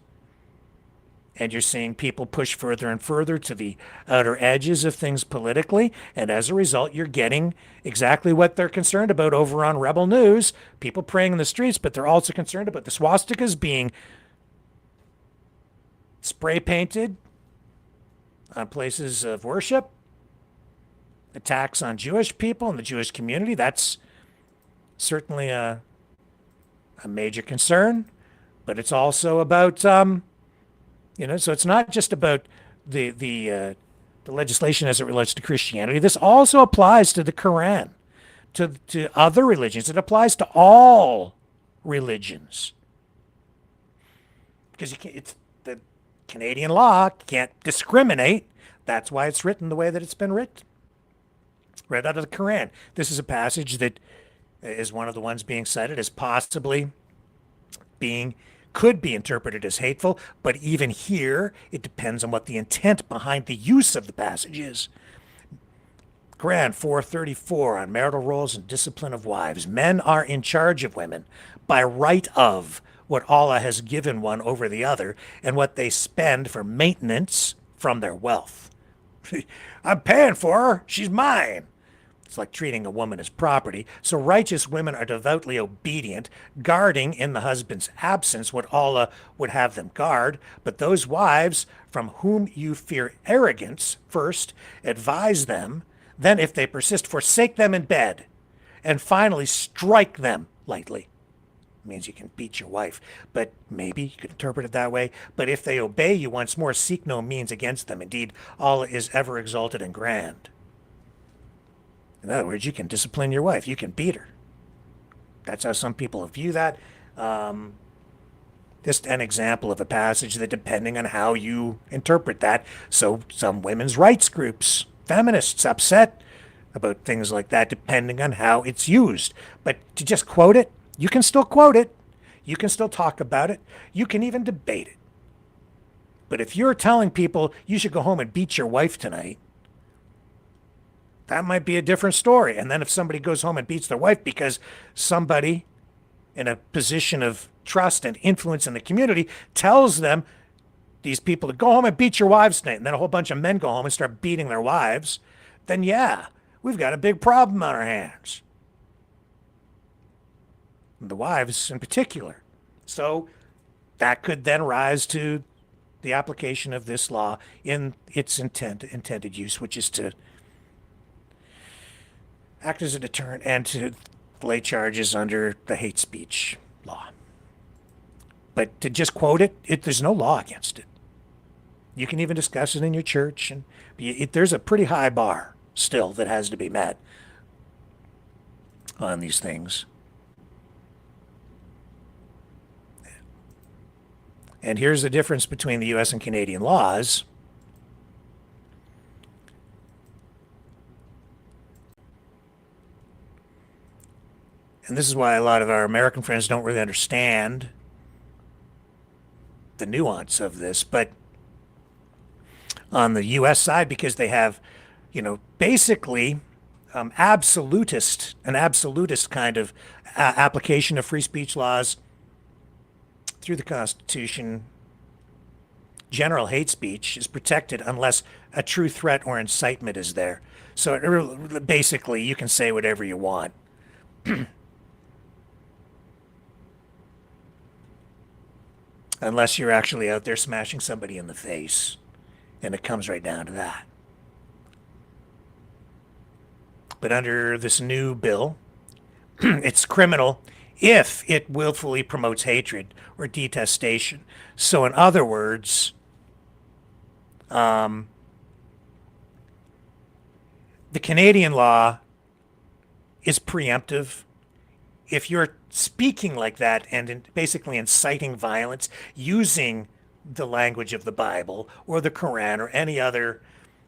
And you're seeing people push further and further to the outer edges of things politically. And as a result, you're getting exactly what they're concerned about over on Rebel News. People praying in the streets, but they're also concerned about the swastikas being spray painted on places of worship, attacks on Jewish people and the Jewish community. That's certainly a major concern, but it's also about, so it's not just about the legislation as it relates to Christianity. This also applies to the Quran, to other religions. It applies to all religions. Because it's the Canadian law can't discriminate. That's why it's written the way that it's been written. Read out of the Quran. This is a passage that is one of the ones being cited as possibly could be interpreted as hateful, but even here, it depends on what the intent behind the use of the passage is. Quran 4:34 on marital roles and discipline of wives. Men are in charge of women by right of what Allah has given one over the other and what they spend for maintenance from their wealth. I'm paying for her. She's mine. It's like treating a woman as property. So righteous women are devoutly obedient, guarding in the husband's absence what Allah would have them guard. But those wives from whom you fear arrogance, first advise them, then if they persist, forsake them in bed, and finally strike them lightly. It means you can beat your wife, but maybe you could interpret it that way. But if they obey you once more, seek no means against them. Indeed, Allah is ever exalted and grand. In other words, you can discipline your wife. You can beat her. That's how some people view that. Just an example of a passage that, depending on how you interpret that, so some women's rights groups, feminists, upset about things like that, depending on how it's used. But to just quote it, you can still quote it. You can still talk about it. You can even debate it. But if you're telling people you should go home and beat your wife tonight, that might be a different story. And then if somebody goes home and beats their wife because somebody in a position of trust and influence in the community tells them, these people, to go home and beat your wives tonight, and then a whole bunch of men go home and start beating their wives, then yeah, we've got a big problem on our hands. The wives in particular. So that could then rise to the application of this law in its intended use, which is to act as a deterrent and to lay charges under the hate speech law. But to just quote it, there's no law against it. You can even discuss it in your church, and there's a pretty high bar still that has to be met on these things. And here's the difference between the U.S. and Canadian laws. And this is why a lot of our American friends don't really understand the nuance of this. But on the U.S. side, because they have, basically an absolutist kind of application of free speech laws through the Constitution, general hate speech is protected unless a true threat or incitement is there. So basically, you can say whatever you want. Unless you're actually out there smashing somebody in the face. And it comes right down to that. But under this new bill, it's criminal if it willfully promotes hatred or detestation. So in other words, the Canadian law is preemptive. If you're speaking like that and basically inciting violence using the language of the Bible or the Quran or any other,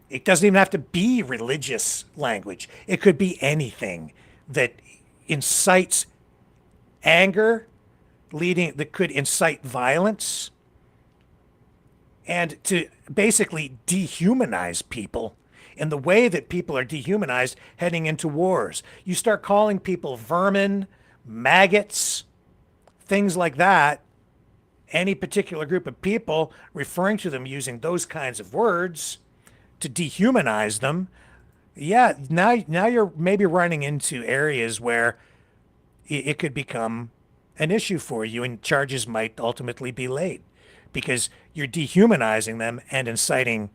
it doesn't even have to be religious language. It could be anything that incites anger, that could incite violence, and to basically dehumanize people in the way that people are dehumanized heading into wars. You start calling people vermin, maggots, things like that, any particular group of people, referring to them using those kinds of words to dehumanize them, now you're maybe running into areas where it could become an issue for you and charges might ultimately be laid because you're dehumanizing them and inciting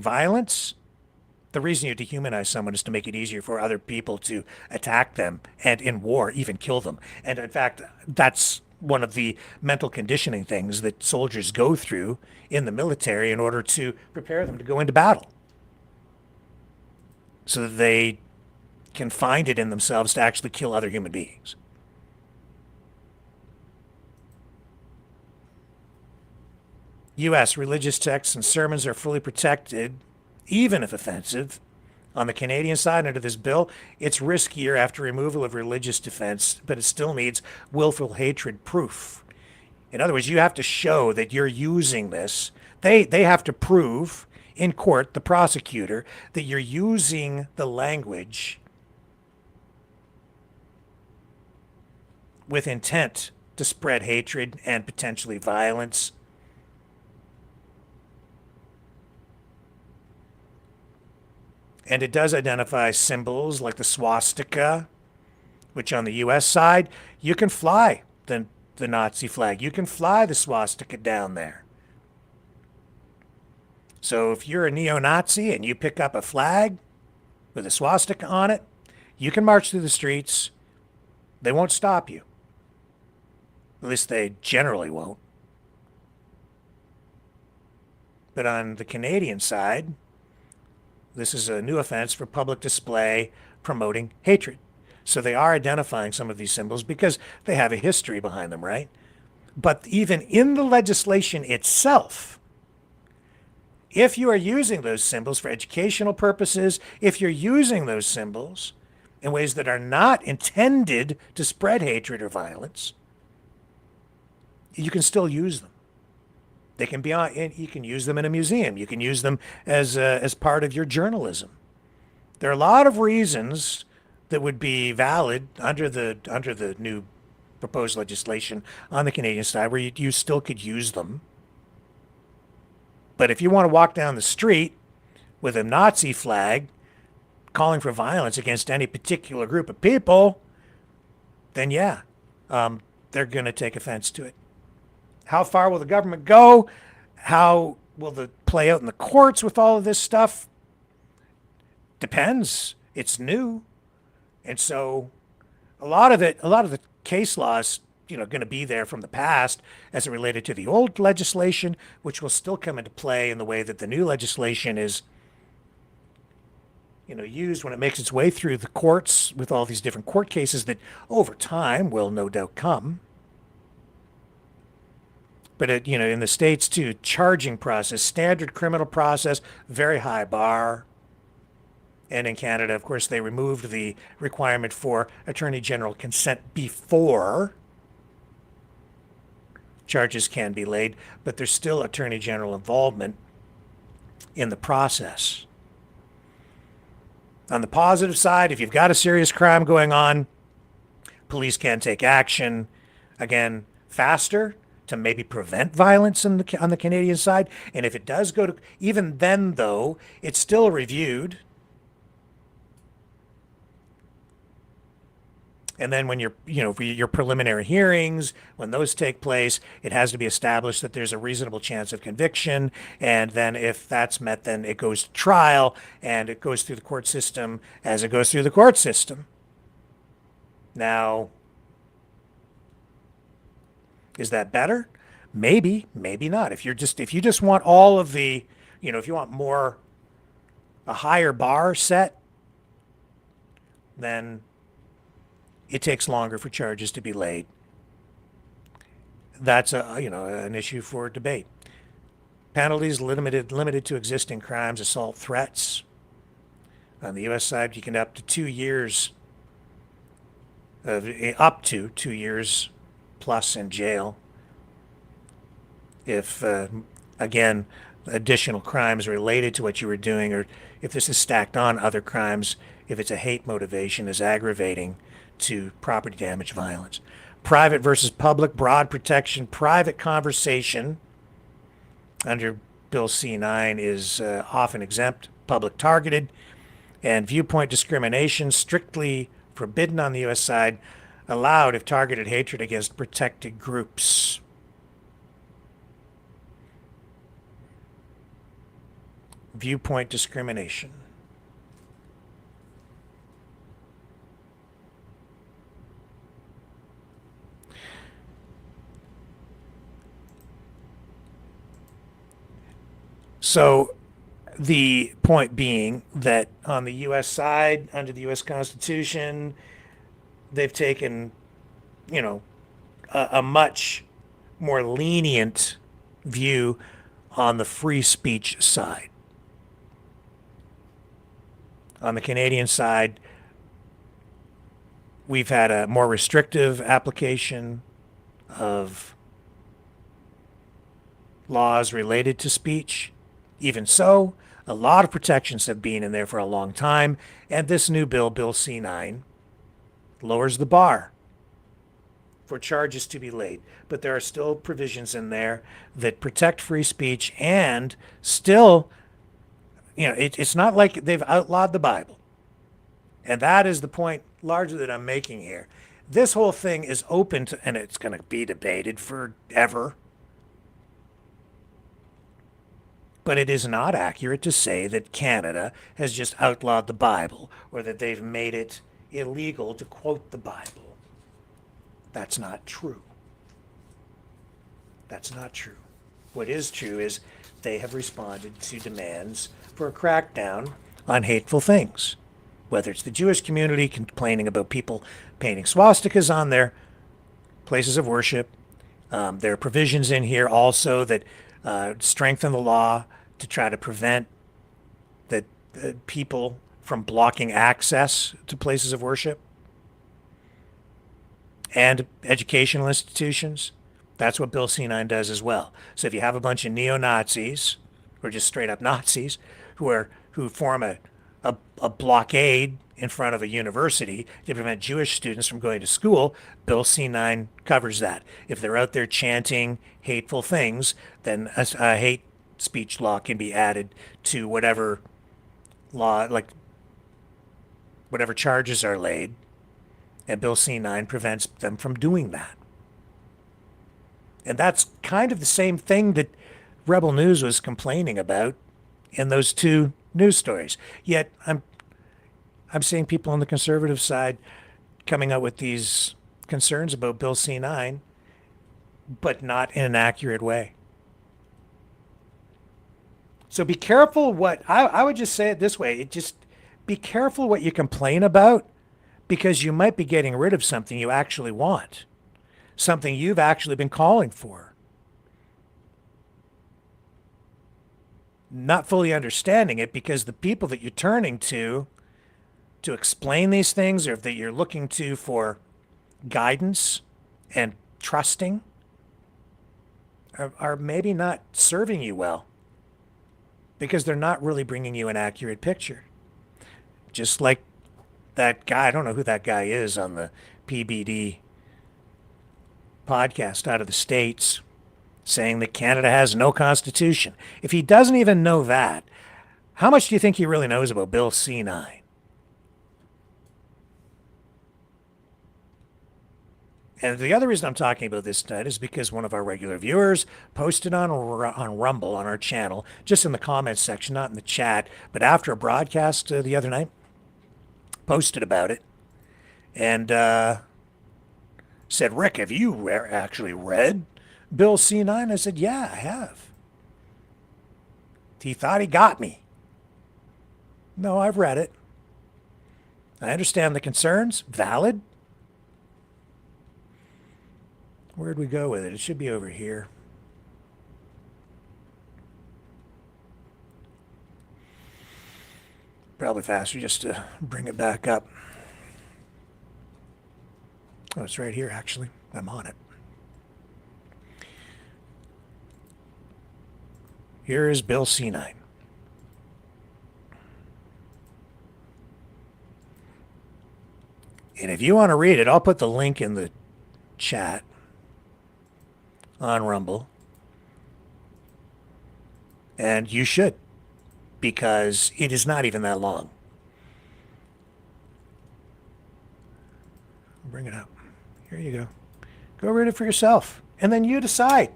violence. The reason you dehumanize someone is to make it easier for other people to attack them and in war even kill them. And in fact, that's one of the mental conditioning things that soldiers go through in the military in order to prepare them to go into battle, so that they can find it in themselves to actually kill other human beings. U.S. religious texts and sermons are fully protected, even if offensive. On the Canadian side, under this bill, it's riskier after removal of religious defense, but it still needs willful hatred proof. In other words, you have to show that you're using this. They have to prove in court, the prosecutor, that you're using the language with intent to spread hatred and potentially violence. And it does identify symbols like the swastika, which on the U.S. side, you can fly the Nazi flag. You can fly the swastika down there. So if you're a neo-Nazi and you pick up a flag with a swastika on it, you can march through the streets. They won't stop you. At least they generally won't. But on the Canadian side, this is a new offense for public display promoting hatred. So they are identifying some of these symbols because they have a history behind them, right? But even in the legislation itself, if you are using those symbols for educational purposes, if you're using those symbols in ways that are not intended to spread hatred or violence, you can still use them. They can be on. You can use them in a museum. You can use them as part of your journalism. There are a lot of reasons that would be valid under the new proposed legislation on the Canadian side where you still could use them. But if you want to walk down the street with a Nazi flag calling for violence against any particular group of people, then yeah, they're going to take offense to it. How far will the government go? How will it play out in the courts with all of this stuff? Depends. It's new. And so a lot of the case law is, going to be there from the past as it related to the old legislation, which will still come into play in the way that the new legislation is, used when it makes its way through the courts with all these different court cases that over time will no doubt come. But in the States too, charging process, standard criminal process, very high bar. And in Canada, of course, they removed the requirement for Attorney General consent before charges can be laid, but there's still Attorney General involvement in the process. On the positive side, if you've got a serious crime going on, police can take action, again, faster to maybe prevent violence on the Canadian side. And if it does go to, even then though, it's still reviewed. And then when your preliminary hearings, when those take place, it has to be established that there's a reasonable chance of conviction. And then if that's met, then it goes to trial and it goes through the court system as it goes through the court system. Now, is that better? Maybe, maybe not. If you just want all of the, if you want a higher bar set, then it takes longer for charges to be laid. That's an issue for debate. Penalties limited to existing crimes, assault, threats. On the U.S. side, you can up to 2 years plus in jail if, again, additional crimes related to what you were doing, or if this is stacked on other crimes, if it's a hate motivation, is aggravating to property damage violence. Private versus public, broad protection, private conversation under Bill C-9 is often exempt, public targeted, and viewpoint discrimination strictly forbidden on the U.S. side, allowed if targeted hatred against protected groups. Viewpoint discrimination. So the point being that on the U.S. side, under the U.S. Constitution, they've taken, a much more lenient view on the free speech side. On the Canadian side, we've had a more restrictive application of laws related to speech. Even so, a lot of protections have been in there for a long time, and this new bill, Bill C-9, lowers the bar for charges to be laid. But there are still provisions in there that protect free speech, and still, it's not like they've outlawed the Bible. And that is the point largely that I'm making here. This whole thing is open to, and it's going to be debated forever. But it is not accurate to say that Canada has just outlawed the Bible or that they've made it illegal to quote the Bible. That's not true. That's not true. What is true is they have responded to demands for a crackdown on hateful things, whether it's the Jewish community complaining about people painting swastikas on their places of worship. There are provisions in here also that strengthen the law to try to prevent people from blocking access to places of worship and educational institutions. That's what Bill C-9 does as well. So if you have a bunch of neo-Nazis or just straight up Nazis who form a blockade in front of a university to prevent Jewish students from going to school, Bill C-9 covers that. If they're out there chanting hateful things, then a hate speech law can be added to whatever law, like whatever charges are laid, and Bill C-9 prevents them from doing that. And that's kind of the same thing that Rebel News was complaining about in those two news stories. Yet I'm seeing people on the conservative side coming out with these concerns about Bill C-9, but not in an accurate way. So be careful what, I would just say it this way, just be careful what you complain about, because you might be getting rid of something you actually want, something you've actually been calling for. Not fully understanding it, because the people that you're turning to explain these things, or that you're looking to for guidance and trusting, are maybe not serving you well, because they're not really bringing you an accurate picture. Just like that guy, I don't know who that guy is on the PBD podcast out of the States, saying that Canada has no constitution. If he doesn't even know that, how much do you think he really knows about Bill C-9? And the other reason I'm talking about this tonight is because one of our regular viewers posted on Rumble, on our channel, just in the comments section, not in the chat, but after a broadcast the other night, posted about it, and said, Rick, have you actually read Bill C-9? I said, yeah, I have. He thought he got me. No, I've read it. I understand the concerns, valid. Where'd we go with it? It should be over here. Probably faster just to bring it back up. Oh, it's right here, actually. I'm on it. Here is Bill C-9. And if you want to read it, I'll put the link in the chat on Rumble. And you should, because it is not even that long. Bring it up. Here you go. Go read it for yourself, and then you decide.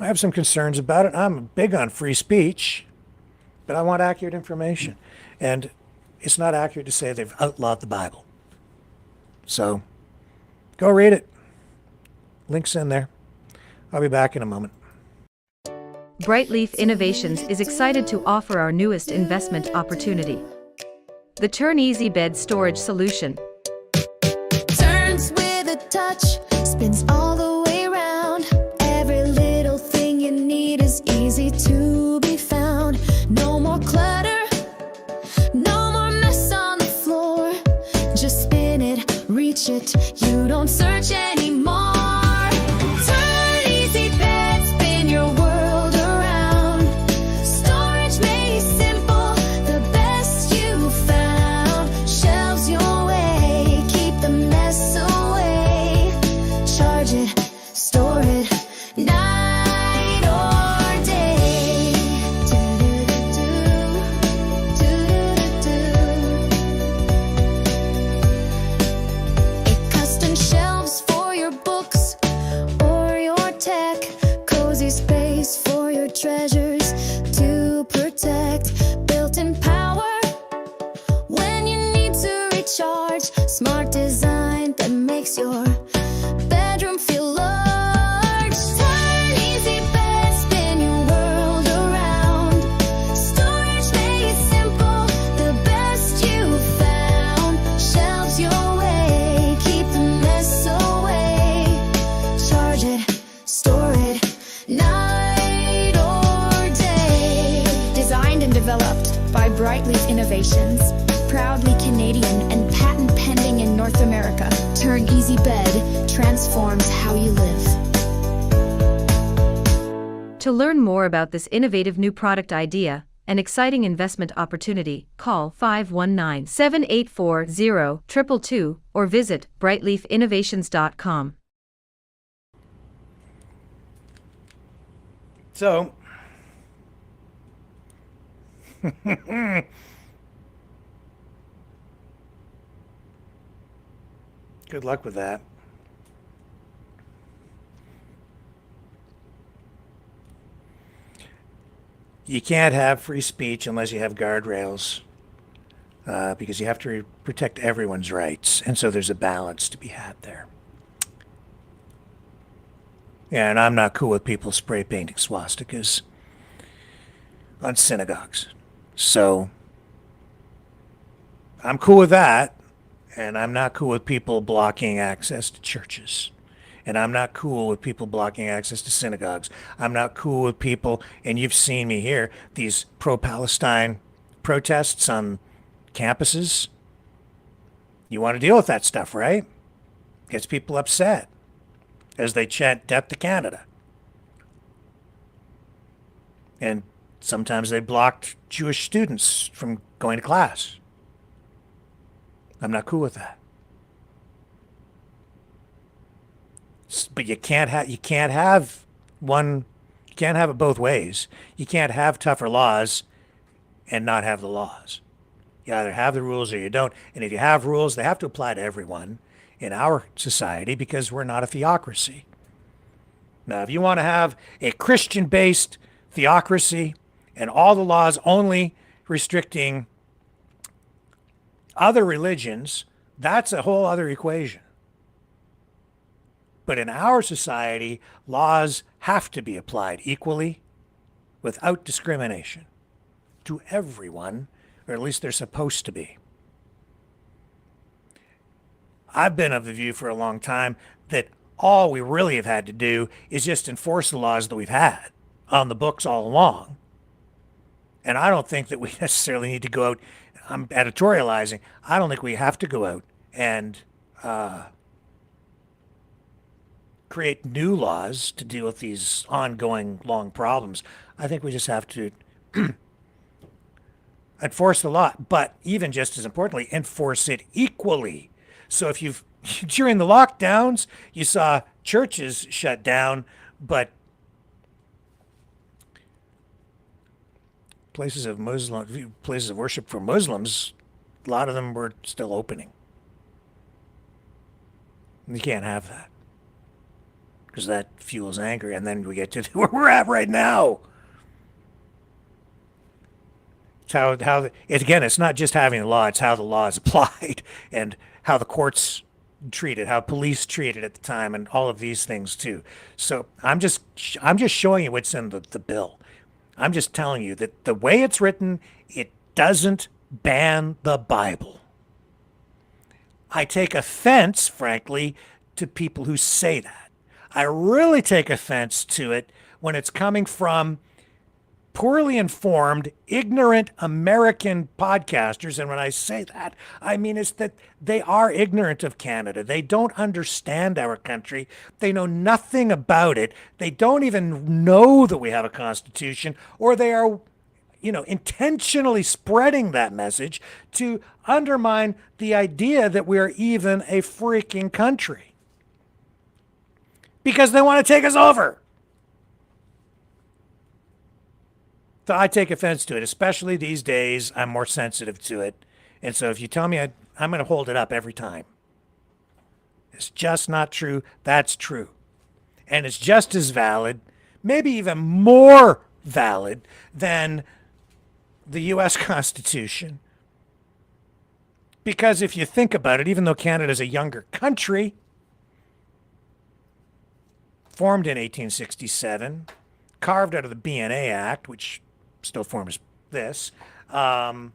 I have some concerns about it. I'm big on free speech, but I want accurate information. And it's not accurate to say they've outlawed the Bible. So go read it. Link's in there. I'll be back in a moment. Brightleaf Innovations is excited to offer our newest investment opportunity, the Turn Easy Bed Storage Solution. Turns with a touch, spins all the way around. Every little thing you need is easy to be found. No more clutter, no more mess on the floor. Just spin it, reach it, you don't search anymore. Turn easy bed, spin your world around. Storage made simple, the best you found. Shelves your way, keep the mess away. Charge it, store it, night or day. Custom shelves for your books or your tech. Cozy space for your treasures to protect. Built-in power when you need to recharge. Smart design that makes your bedroom feel large. Turn easy bed, spin your world around. Storage made simple, the best you found. Shelves your way, keep the mess away. Charge it, store it, night or day. Designed and developed by Brightleaf Innovations. Proudly Canadian and patent pending in North America. Turn Easy Bed transforms how you live. To learn more about this innovative new product idea and exciting investment opportunity, call 519-784-0222 or visit brightleafinnovations.com. So, good luck with that. You can't have free speech unless you have guardrails, because you have to protect everyone's rights. And so there's a balance to be had there. Yeah, and I'm not cool with people spray painting swastikas on synagogues. So I'm cool with that, and I'm not cool with people blocking access to churches. And I'm not cool with people blocking access to synagogues. I'm not cool with people, and you've seen me here, these pro-Palestine protests on campuses. You want to deal with that stuff, right? Gets people upset as they chant death to Canada. And sometimes they blocked Jewish students from going to class. I'm not cool with that. But you can't have it both ways. You can't have tougher laws and not have the laws. You either have the rules or you don't. And if you have rules, they have to apply to everyone in our society because we're not a theocracy. Now, if you want to have a Christian-based theocracy and all the laws only restricting other religions, that's a whole other equation. But in our society, laws have to be applied equally without discrimination to everyone, or at least they're supposed to be. I've been of the view for a long time that all we really have had to do is just enforce the laws that we've had on the books all along. And I don't think that we necessarily need to go out. I'm editorializing. I don't think we have to go out and create new laws to deal with these ongoing long problems. I think we just have to enforce the law, but even just as importantly, enforce it equally. So if you've, during the lockdowns, you saw churches shut down, but places of worship for Muslims, a lot of them were still opening. You can't have that, because that fuels anger, and then we get to where we're at right now. It's not just having the law, it's how the law is applied and how the courts treat it, how police treat it at the time, and all of these things too. So I'm just showing you what's in the bill. I'm just telling you that the way it's written, it doesn't ban the Bible. I take offense, frankly, to people who say that. I really take offense to it when it's coming from poorly informed, ignorant American podcasters. And when I say that, I mean it's that they are ignorant of Canada. They don't understand our country. They know nothing about it. They don't even know that we have a constitution, or they are, intentionally spreading that message to undermine the idea that we're even a freaking country. Because they want to take us over. So I take offense to it, especially these days. I'm more sensitive to it. And so if you tell me I'm going to hold it up every time. It's just not true. That's true. And it's just as valid, maybe even more valid than the U.S. Constitution. Because if you think about it, even though Canada is a younger country, formed in 1867, carved out of the BNA Act, which still forms this, the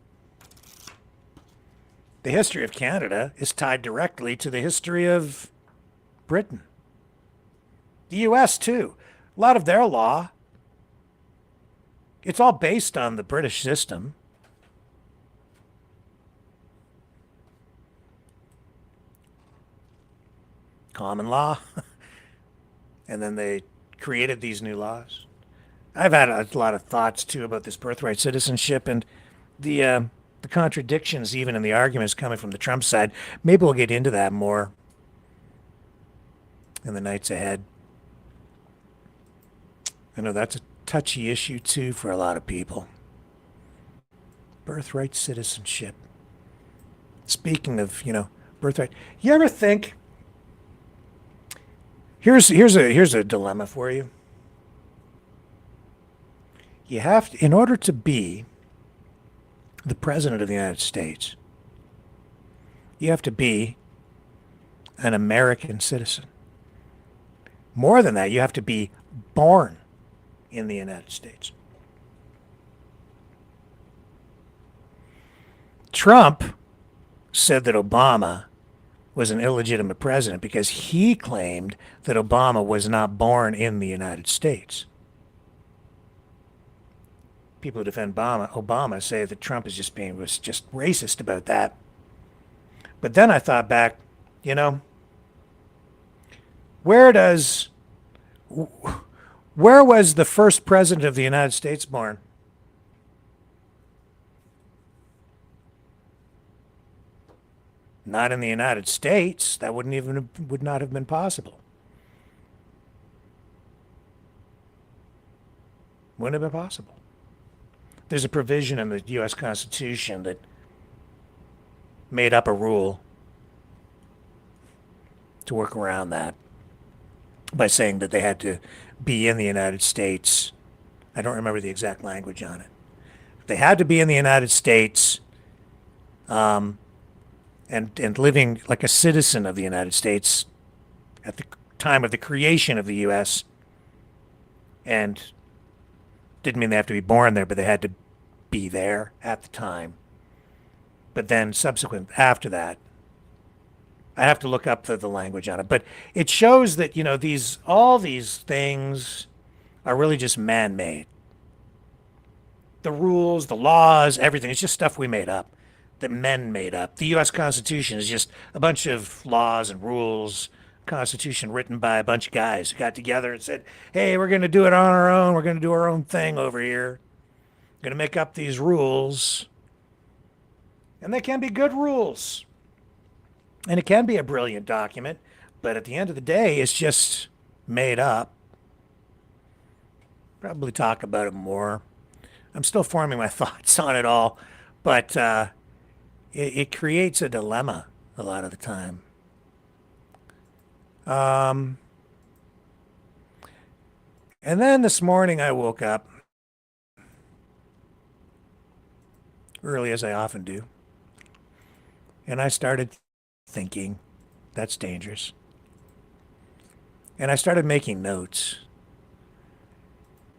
history of Canada is tied directly to the history of Britain. The U.S. too. A lot of their law, it's all based on the British system. Common law. And then they created these new laws. I've had a lot of thoughts too about this birthright citizenship and the contradictions even in the arguments coming from the Trump side. Maybe we'll get into that more in the nights ahead. I know that's a touchy issue too for a lot of people. Birthright citizenship. Speaking of, birthright, you ever think? Here's a dilemma for you. You have to, in order to be the President of the United States, you have to be an American citizen. More than that, you have to be born in the United States. Trump said that Obama was an illegitimate president because he claimed that Obama was not born in the United States. People who defend Obama say that Trump was just racist about that. But then I thought back, you know, where was the first president of the United States born? Not in the United States. That would not have been possible. Wouldn't have been possible. There's a provision in the U.S. Constitution that made up a rule to work around that by saying that they had to be in the United States. I don't remember the exact language on it. They had to be in the United States and living like a citizen of the United States at the time of the creation of the U.S. And didn't mean they have to be born there, but they had to be there at the time. But then subsequent after that, I have to look up the language on it. But it shows that, you know, all these things are really just man-made. The rules, the laws, everything, it's just stuff we made up, that men made up. The U.S. Constitution is just a bunch of laws and rules, Constitution written by a bunch of guys who got together and said, hey, we're going to do it on our own. We're going to do our own thing over here. We're going to make up these rules. And they can be good rules. And it can be a brilliant document, but at the end of the day, it's just made up. Probably talk about it more. I'm still forming my thoughts on it all, but it creates a dilemma a lot of the time. And then this morning I woke up, early as I often do, and I started thinking, that's dangerous. And I started making notes.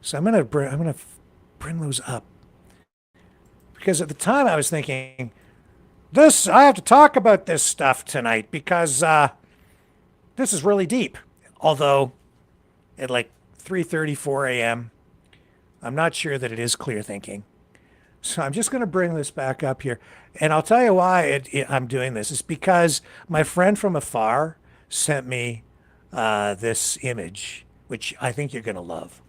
So I'm gonna bring those up, because at the time I was thinking, I have to talk about this stuff tonight because this is really deep. Although at like 3:34 a.m., I'm not sure that it is clear thinking. So I'm just going to bring this back up here. And I'll tell you why I'm doing this. It's because my friend from afar sent me this image, which I think you're going to love.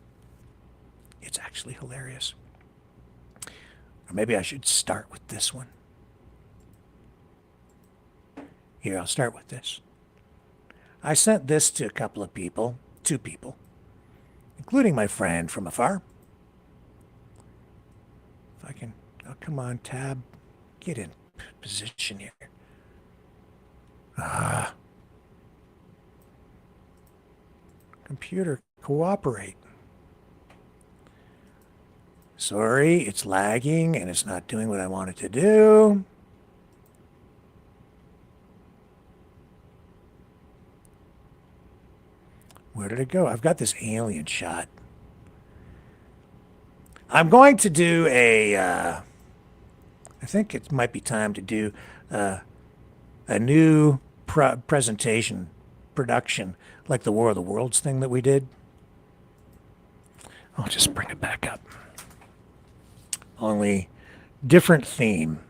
It's actually hilarious. Or maybe I should start with this one. Here, I'll start with this. I sent this to a couple of people, 2 people, including my friend from afar. If I can, oh, come on, tab, get in position here. Computer, cooperate. Sorry, it's lagging and it's not doing what I want it to do. Where did it go? I've got this alien shot. I'm going to do I think it might be time to do a new production, like the War of the Worlds thing that we did. I'll just bring it back up. Only different theme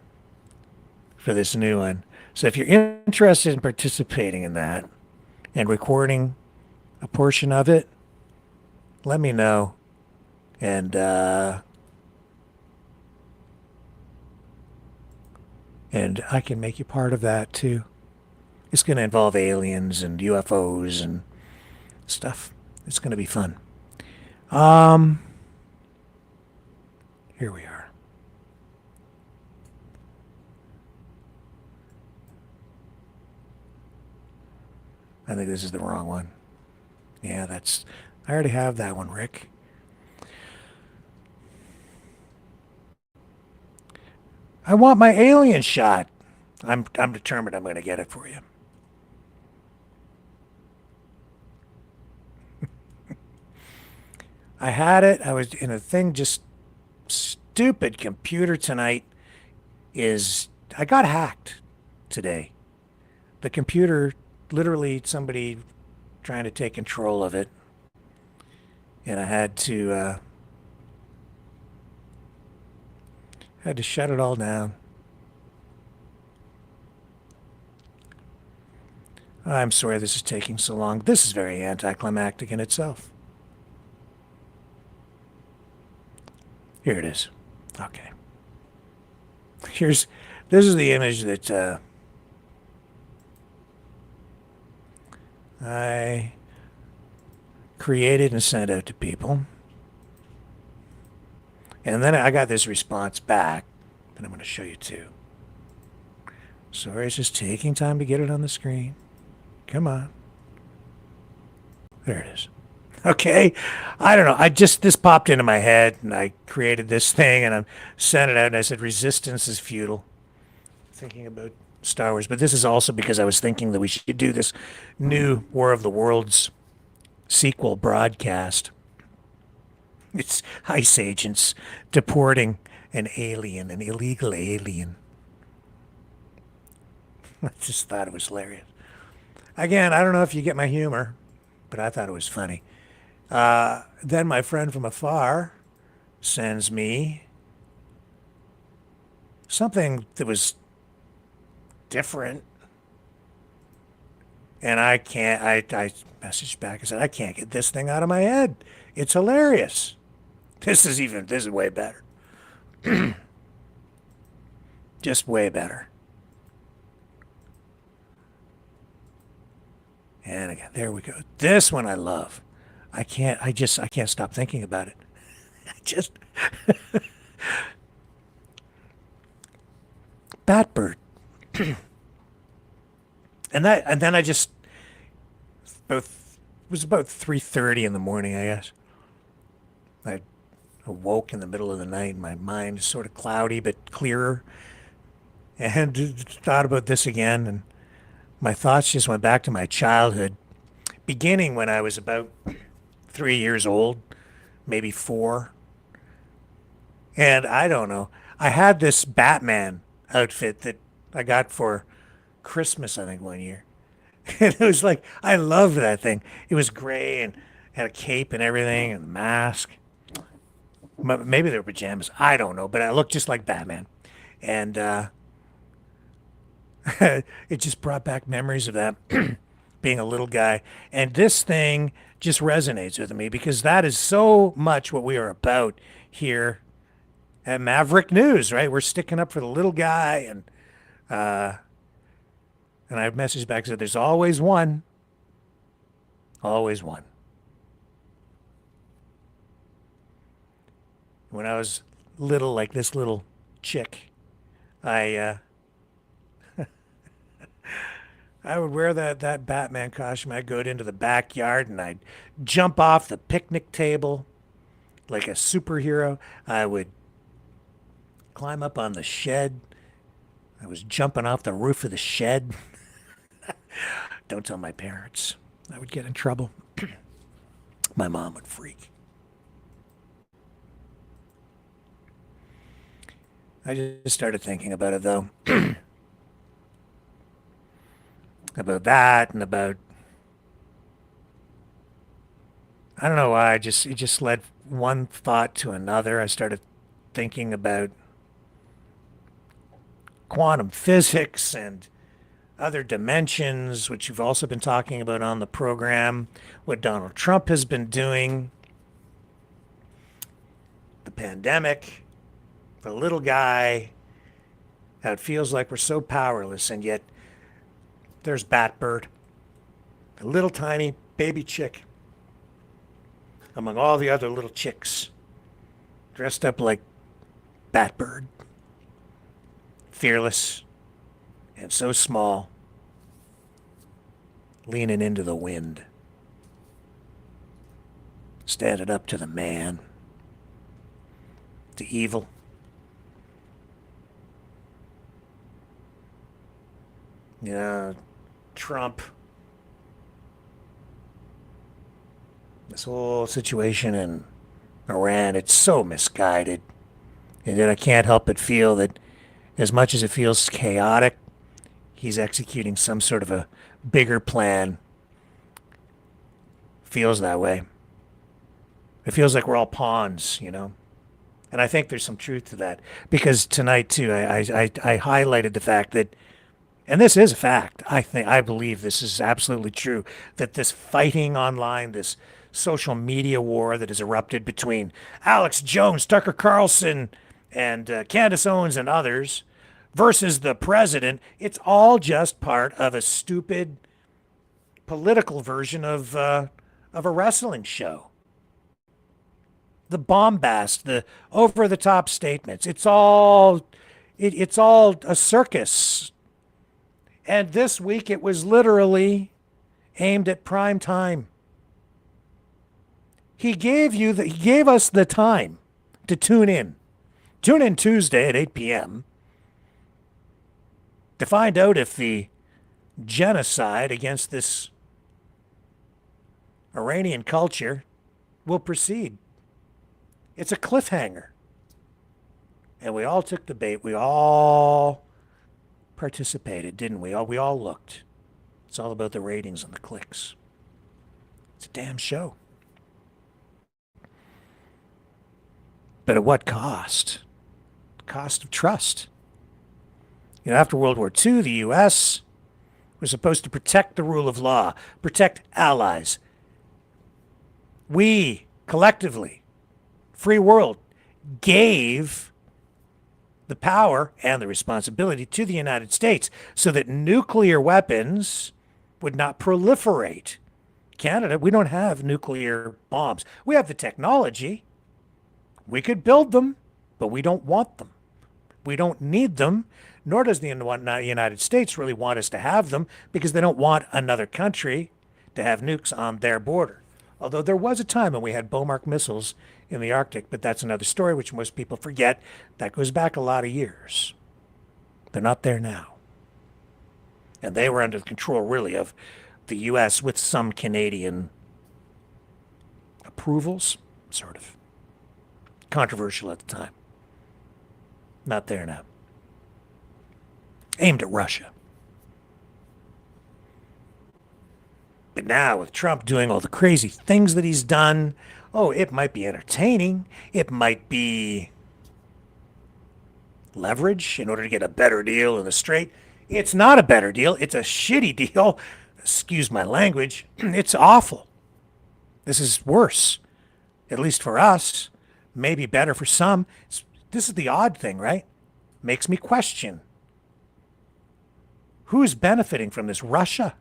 for this new one. So if you're interested in participating in that and recording a portion of it, let me know. And I can make you part of that too. It's going to involve aliens and UFOs and stuff. It's going to be fun. Here we are. I think this is the wrong one. Yeah, I already have that one, Rick. I want my alien shot. I'm determined I'm going to get it for you. I had it. I was in a thing, just stupid computer tonight I got hacked today. The computer, literally somebody trying to take control of it. And I had to shut it all down. I'm sorry this is taking so long. This is very anticlimactic in itself. Here it is. Okay. This is the image that I created and sent out to people. And then I got this response back that I'm going to show you too. Sorry, it's just taking time to get it on the screen. Come on. There it is. Okay. I don't know. This popped into my head and I created this thing and I sent it out and I said, resistance is futile. Thinking about Star Wars. But this is also because I was thinking that we should do this new War of the Worlds sequel broadcast. It's ICE agents deporting an illegal alien. I just thought it was hilarious. Again, I don't know if you get my humor, but I thought it was funny. Then my friend from afar sends me something that was different. And I messaged back and said, I can't get this thing out of my head. It's hilarious. This is way better. Just way better. And again, there we go. This one I love. I can't stop thinking about it. Batbird. and then I just it was about 3:30 in the morning, I guess. I awoke in the middle of the night, and my mind is sort of cloudy but clearer, and thought about this again, and my thoughts just went back to my childhood, beginning when I was about 3 years old, maybe 4. And I don't know. I had this Batman outfit that I got for Christmas, I think, one year. And it was like, I loved that thing. It was gray and had a cape and everything and a mask. Maybe they were pajamas. I don't know. But I looked just like Batman. And it just brought back memories of that, being a little guy. And this thing just resonates with me because that is so much what we are about here at Maverick News, right? We're sticking up for the little guy, and I messaged back and said, there's always one. Always one. When I was little, like this little chick, I would wear that Batman costume. I'd go into the backyard and I'd jump off the picnic table like a superhero. I would climb up on the shed. I was jumping off the roof of the shed. Don't tell my parents. I would get in trouble. My mom would freak. I just started thinking about it, though. About that and about... I don't know why. It just led one thought to another. I started thinking about quantum physics and other dimensions, which you've also been talking about on the program, what Donald Trump has been doing, the pandemic, the little guy, how it feels like we're so powerless, and yet there's Batbird, a little tiny baby chick among all the other little chicks, dressed up like Batbird, fearless and so small, leaning into the wind, standing up to the man, to evil, Yeah, Trump. This whole situation in Iran, it's so misguided. And then I can't help but feel that as much as it feels chaotic, he's executing some sort of a bigger plan. Feels that way. It feels like we're all pawns, you know? And I think there's some truth to that. Because tonight, too, I highlighted the fact that, and this is a fact, I believe this is absolutely true, that this fighting online, this social media war that has erupted between Alex Jones, Tucker Carlson, and Candace Owens and others versus the president, it's all just part of a stupid political version of a wrestling show. The bombast, the over-the-top statements, it's all a circus. And this week it was literally aimed at prime time. He gave us the time to tune in. Tune in Tuesday at 8 p.m. to find out if the genocide against this Iranian culture will proceed. It's a cliffhanger. And we all took the bait. We all participated, didn't we? We all looked. It's all about the ratings and the clicks. It's a damn show. But at what cost? Cost of trust. You know, after World War II, the U.S. was supposed to protect the rule of law, protect allies. We, collectively, free world, gave the power and the responsibility to the United States so that nuclear weapons would not proliferate. Canada, we don't have nuclear bombs. We have the technology. We could build them, but we don't want them. We don't need them, nor does the United States really want us to have them because they don't want another country to have nukes on their border. Although there was a time when we had Bomark missiles in the Arctic, but that's another story which most people forget. That goes back a lot of years. They're not there now. And they were under the control, really, of the U.S. with some Canadian approvals, sort of. Controversial at the time. Not there now. Aimed at Russia. But now, with Trump doing all the crazy things that he's done, oh, it might be entertaining. It might be leverage in order to get a better deal in the Strait. It's not a better deal. It's a shitty deal. Excuse my language. It's awful. This is worse, at least for us. Maybe better for some. This is the odd thing, right? Makes me question. Who's benefiting from this? Russia.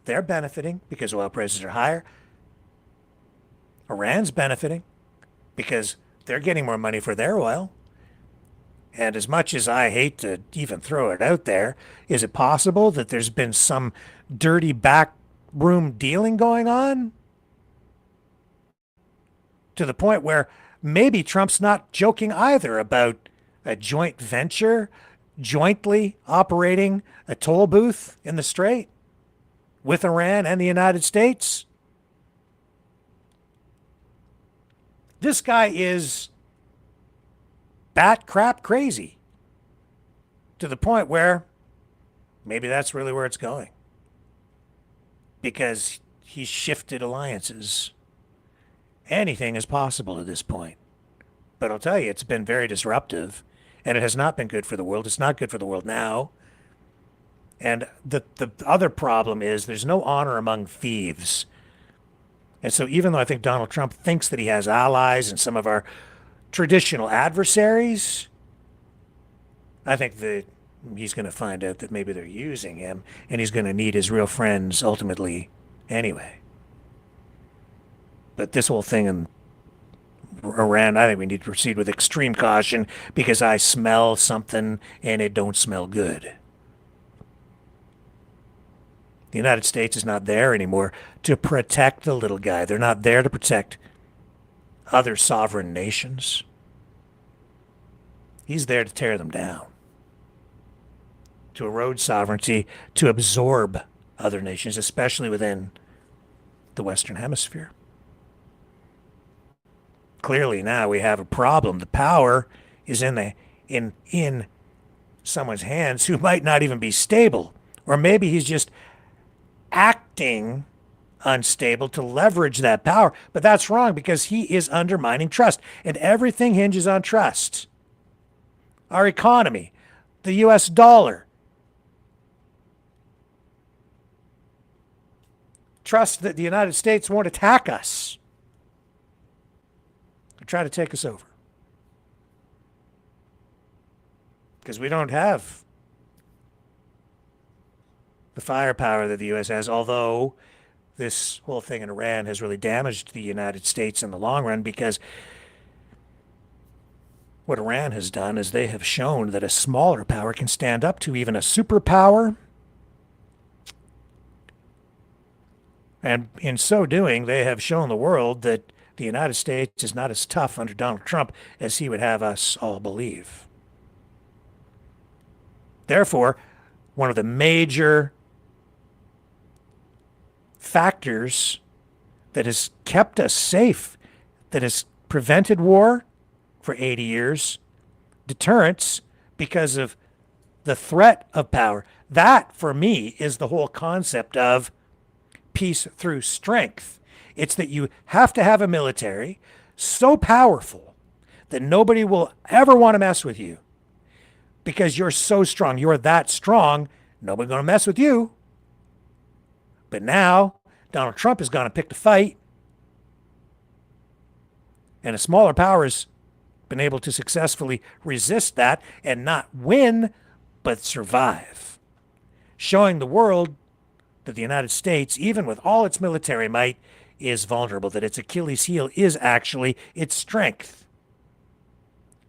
They're benefiting because oil prices are higher. Iran's benefiting because they're getting more money for their oil. And as much as I hate to even throw it out there, is it possible that there's been some dirty backroom dealing going on? To the point where maybe Trump's not joking either about a joint venture, jointly operating a toll booth in the Strait with Iran and the United States. This guy is bat crap crazy to the point where maybe that's really where it's going. Because he's shifted alliances. Anything is possible at this point. But I'll tell you, it's been very disruptive, and it has not been good for the world. It's not good for the world now. And the other problem is there's no honor among thieves. And so even though I think Donald Trump thinks that he has allies and some of our traditional adversaries, I think that he's going to find out that maybe they're using him, and he's going to need his real friends ultimately anyway. But this whole thing in Iran, I think we need to proceed with extreme caution because I smell something and it don't smell good. The United States is not there anymore to protect the little guy. They're not there to protect other sovereign nations. He's there to tear them down. to erode sovereignty, to absorb other nations, especially within the Western Hemisphere. Clearly now we have a problem. The power is in someone's hands who might not even be stable, or maybe he's just acting unstable to leverage that power. But that's wrong, because he is undermining trust, and everything hinges on trust. Our economy, the US dollar. Trust that the United States won't attack us or try to take us over. Because we don't have the firepower that the U.S. has, although this whole thing in Iran has really damaged the United States in the long run, because what Iran has done is they have shown that a smaller power can stand up to even a superpower. And in so doing, they have shown the world that the United States is not as tough under Donald Trump as he would have us all believe. Therefore, one of the major factors that has kept us safe, that has prevented war for 80 years, deterrence, because of the threat of power. That, for me, is the whole concept of peace through strength. It's that you have to have a military so powerful that nobody will ever want to mess with you, because you're so strong. You're that strong, nobody's going to mess with you. But now, Donald Trump has gone and picked a fight, and a smaller power has been able to successfully resist that and not win, but survive, showing the world that the United States, even with all its military might, is vulnerable, that its Achilles heel is actually its strength,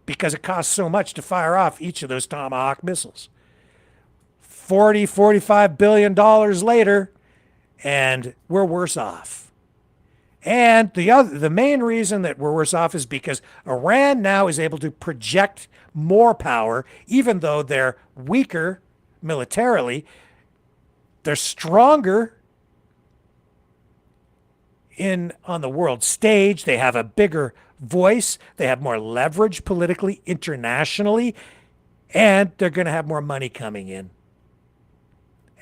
because it costs so much to fire off each of those Tomahawk missiles. $45 billion later, and we're worse off. And the main reason that we're worse off is because Iran now is able to project more power, even though they're weaker militarily. They're stronger on the world stage. They have a bigger voice. They have more leverage politically, internationally, and they're going to have more money coming in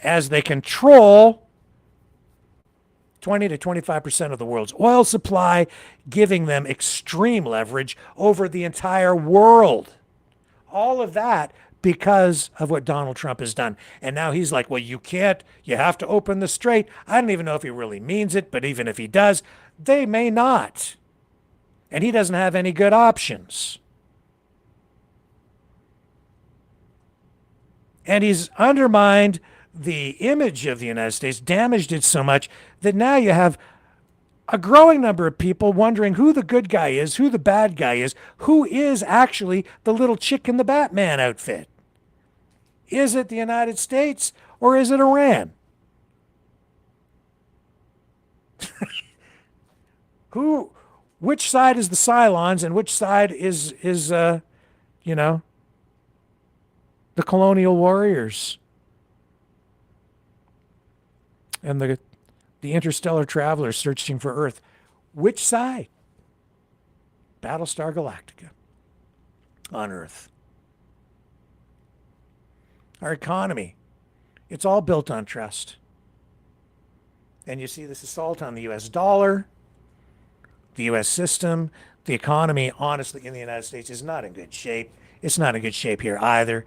as they control 20 to 25% of the world's oil supply, giving them extreme leverage over the entire world. All of that because of what Donald Trump has done. And now he's like, well, you have to open the strait. I don't even know if he really means it, but even if he does, they may not. And he doesn't have any good options. And he's undermined the image of the United States, damaged it so much that now you have a growing number of people wondering who the good guy is, who the bad guy is, who is actually the little chick in the Batman outfit. Is it the United States or is it Iran? Which side is the Cylons and which side is the colonial warriors and the interstellar travelers searching for Earth? Which side? Battlestar Galactica on Earth. Our economy, it's all built on trust. And you see this assault on the US dollar, the US system, the economy, honestly, in the United States is not in good shape. It's not in good shape here either.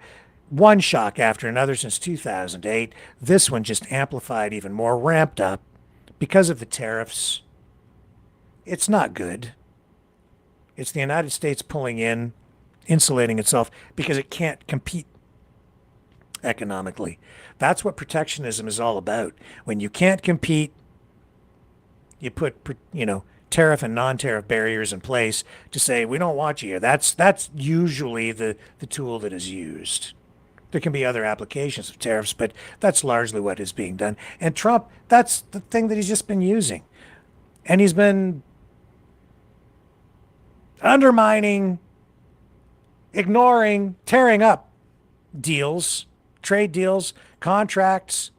One shock after another since 2008. This one just amplified even more, ramped up because of the tariffs. It's not good. It's the United States pulling in, insulating itself because it can't compete economically. That's what protectionism is all about. When you can't compete, you put, tariff and non-tariff barriers in place to say, we don't want you here. That's usually the tool that is used. There can be other applications of tariffs, but that's largely what is being done. And Trump, that's the thing that he's just been using. And he's been undermining, ignoring, tearing up deals trade deals, contracts,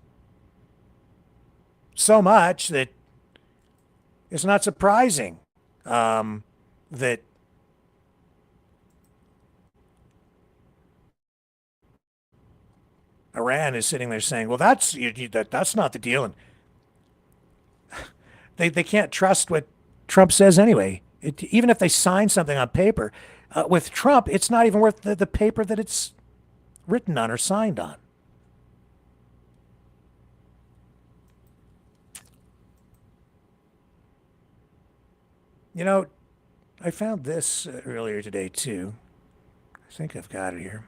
so much that it's not surprising that Iran is sitting there saying, well, that's not the deal. And they can't trust what Trump says anyway. Even if they sign something on paper, with Trump, it's not even worth the paper that it's written on or signed on. You know, I found this earlier today, too. I think I've got it here.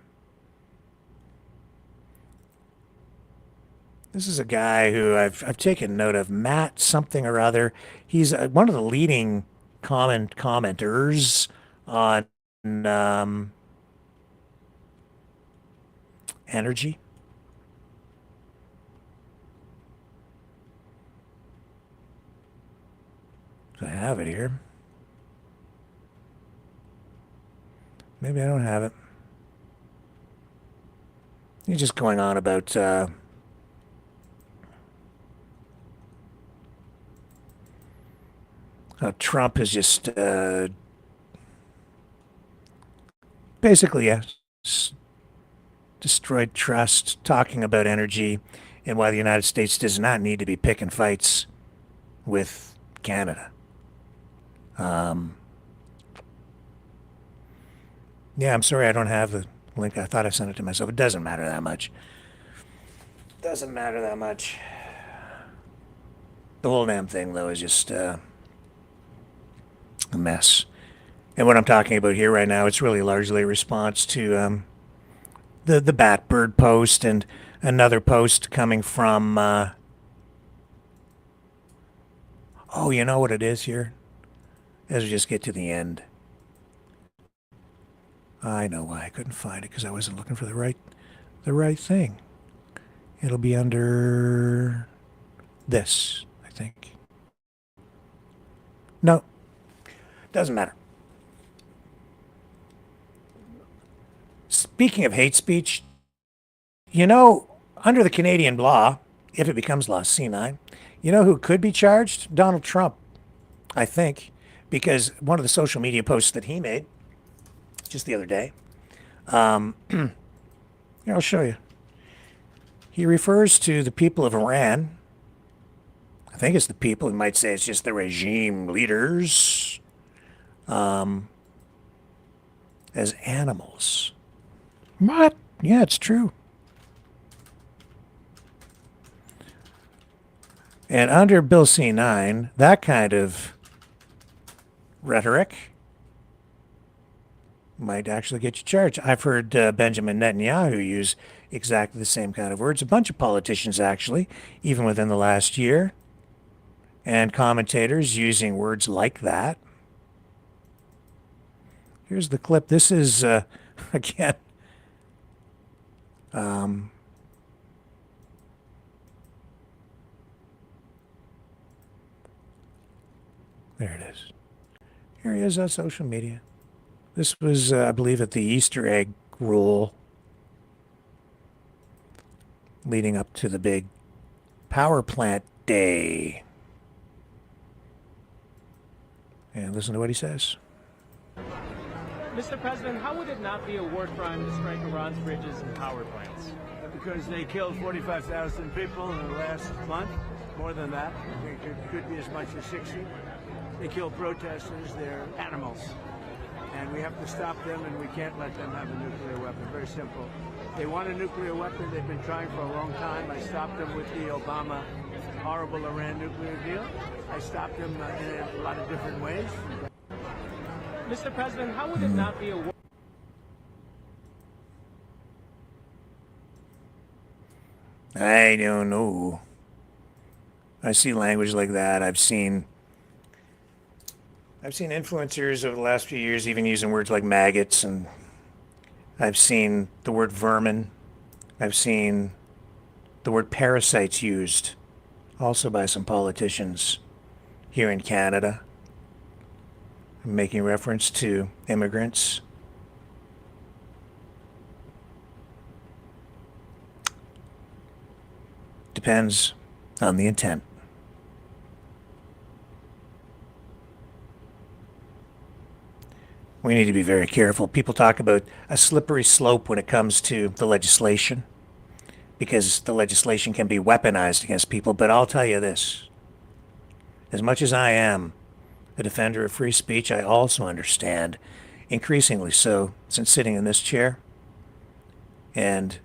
This is a guy who I've taken note of, Matt something or other. He's one of the leading commenters on energy. So I have it here. Maybe I don't have it. He's just going on about how Trump has just basically destroyed trust, talking about energy and why the United States does not need to be picking fights with Canada. Yeah, I'm sorry I don't have the link. I thought I sent it to myself. It doesn't matter that much. Doesn't matter that much. The whole damn thing, though, is just a mess. And what I'm talking about here right now, it's really largely a response to the Batbird post and another post coming from... oh, you know what it is here? As we just get to the end. I know why I couldn't find it, because I wasn't looking for the right thing. It'll be under this, I think. No, doesn't matter. Speaking of hate speech, you know, under the Canadian law, if it becomes law C9, you know who could be charged? Donald Trump, I think, because one of the social media posts that he made just the other day. Here, I'll show you. He refers to the people of Iran. I think it's the people. He might say it's just the regime leaders as animals. What? Yeah, it's true. And under Bill C9, that kind of rhetoric might actually get you charged. I've heard Benjamin Netanyahu use exactly the same kind of words. A bunch of politicians, actually, even within the last year, and commentators using words like that. Here's the clip. This is, again, there it is. Here he is on social media. This was, I believe, at the Easter egg roll leading up to the big power plant day. And listen to what he says. Mr. President, how would it not be a war crime to strike Iran's bridges and power plants? Because they killed 45,000 people in the last month, more than that. I think it could be as much as 60. They kill protesters, they're animals. And we have to stop them, and we can't let them have a nuclear weapon. Very simple. They want a nuclear weapon. They've been trying for a long time. I stopped them with the Obama horrible Iran nuclear deal. I stopped them in a lot of different ways. Mr. President, how would it not be a war? I don't know. I see language like that. I've seen influencers over the last few years even using words like maggots, and I've seen the word vermin. I've seen the word parasites used also by some politicians here in Canada, making reference to immigrants. depends on the intent. We need to be very careful. People talk about a slippery slope when it comes to the legislation, because the legislation can be weaponized against people. But I'll tell you this. As much as I am a defender of free speech, I also understand, increasingly so, since sitting in this chair and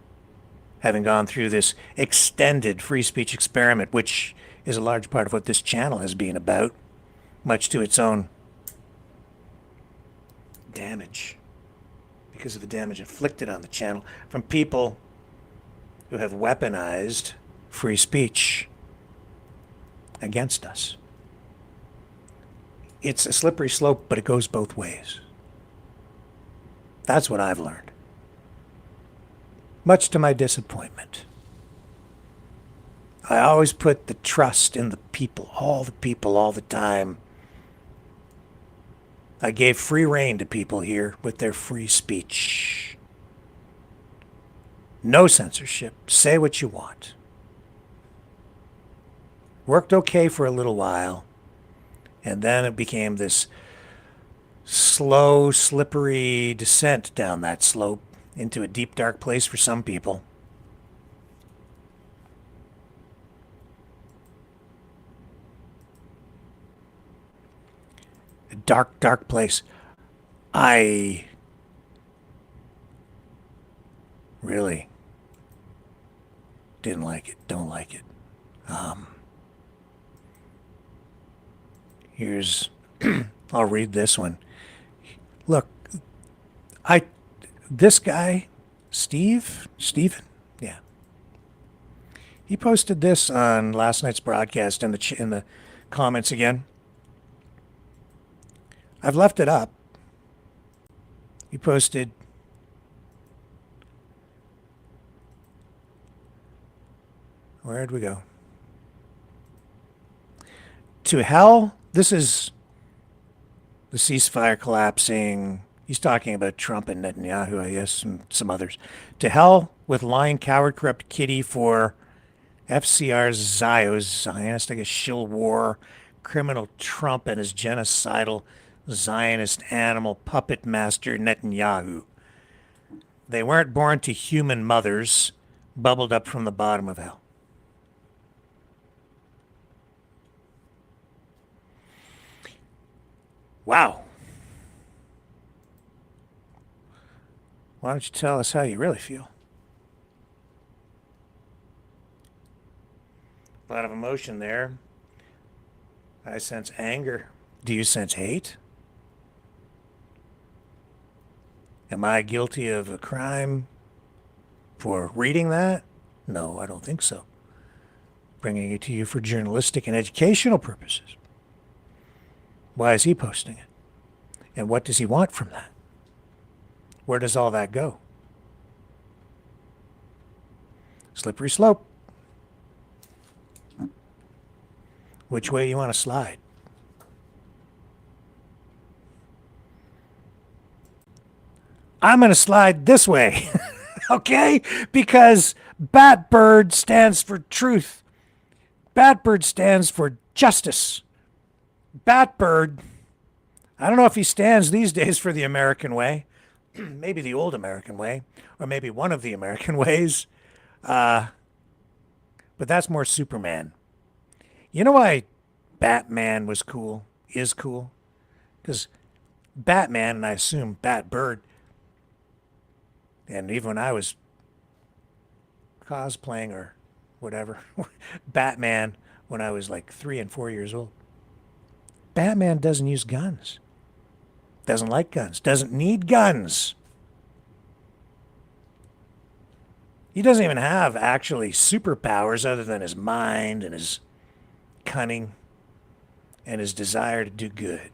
having gone through this extended free speech experiment, which is a large part of what this channel has been about, much to its own damage, because of the damage inflicted on the channel from people who have weaponized free speech against us. It's a slippery slope, but it goes both ways. That's what I've learned. Much to my disappointment. I always put the trust in the people, all the time. I gave free rein to people here with their free speech. No censorship. Say what you want. Worked okay for a little while, and then it became this slow, slippery descent down that slope into a deep, dark place for some people. A dark, dark place. I really didn't like it, don't like it. Here's, I'll read this one. Look, this guy, Stephen, yeah. He posted this on last night's broadcast in the comments again. I've left it up. He posted, where'd we go? To hell, this is the ceasefire collapsing. He's talking about Trump and Netanyahu, I guess, and some others. To hell with lying, coward, corrupt kitty for FCR's Zionist, I guess, shill war, criminal Trump and his genocidal Zionist animal puppet master Netanyahu. They weren't born to human mothers, bubbled up from the bottom of hell. Wow. Why don't you tell us how you really feel? A lot of emotion there. I sense anger. Do you sense hate? Am I guilty of a crime for reading that? No, I don't think so. Bringing it to you for journalistic and educational purposes. Why is he posting it? And what does he want from that? Where does all that go? Slippery slope. Which way you want to slide? I'm going to slide this way, okay? Because Batbird stands for truth. Batbird stands for justice. Batbird, I don't know if he stands these days for the American way, maybe the old American way, or maybe one of the American ways, but that's more Superman. You know why Batman was cool, is cool? Because Batman, and I assume Batbird, and even when I was cosplaying or whatever, Batman, when I was like 3 and 4 years old, Batman doesn't use guns. Doesn't like guns. Doesn't need guns. He doesn't even have actually superpowers other than his mind and his cunning and his desire to do good.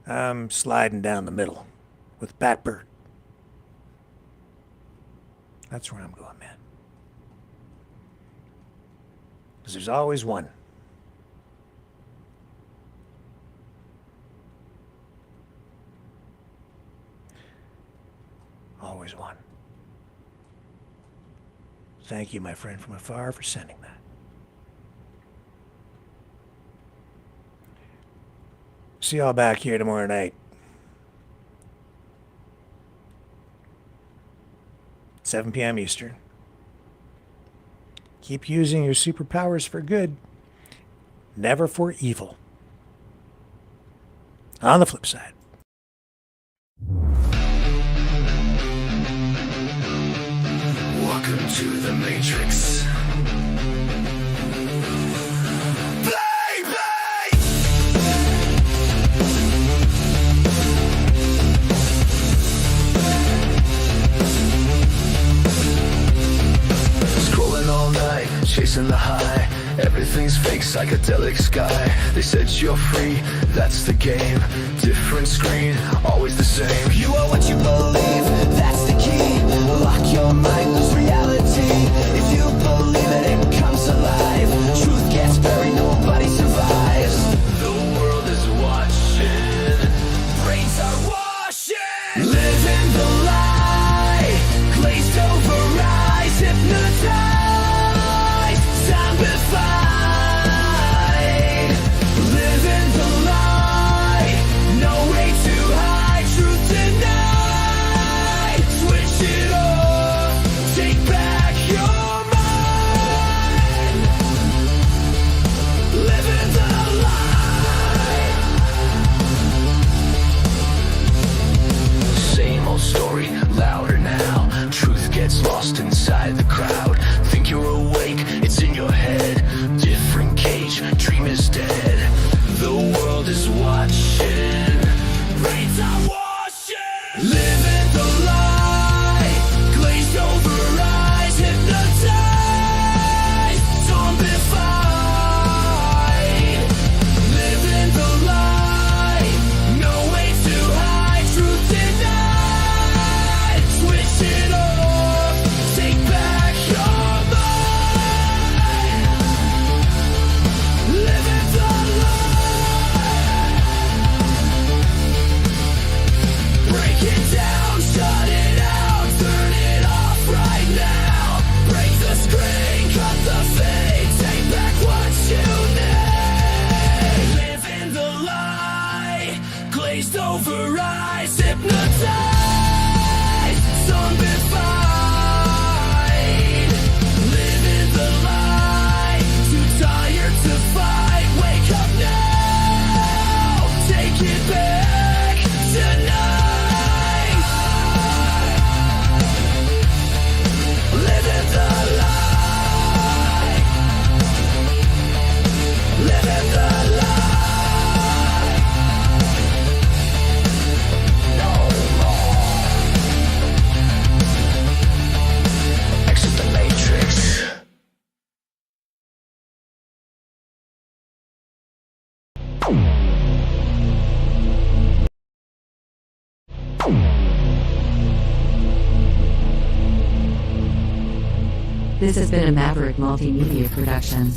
I'm sliding down the middle with Batbird. That's where I'm going, man. Because there's always one. Thank you, my friend from afar, for sending that. See y'all back here tomorrow night. 7 p.m. Eastern. Keep using your superpowers for good, never for evil. On the flip side. Welcome to the Matrix. Scrolling all night, chasing the high. Everything's fake, psychedelic sky. They said you're free, that's the game. Different screen, always the same. You are what you believe, that's the key. Lock your mind, lose reality. If you believe it, it comes alive. Truth gets buried, nobody survives. The world is watching, brains are washing. Living the lie, glazed over eyes, hypnotized. Living the lie, no way to hide, truth denied. Switch it off, take back your mind. Living the lie. Same old story, louder now. Truth gets lost inside the crowd. Think you're awake, it's in your head. Different cage, dream is dead. The world is watching, brains are washing. Living the lie, glazed over eyes, hypnotized, zombified. Living the lie, no way to hide, truth denied. Switch it off, take back your mind. Living the break it down, shut it out, turn it off right now. Break the screen, cut the feed, take back what you need. Live in the lie, glazed over eyes, hypnotized, zombified. Live in the lie, too tired to fight, wake up now, take it back tonight. Living the lie. Living the lie. No more. Exit the Matrix. This has been a Maverick Multimedia production.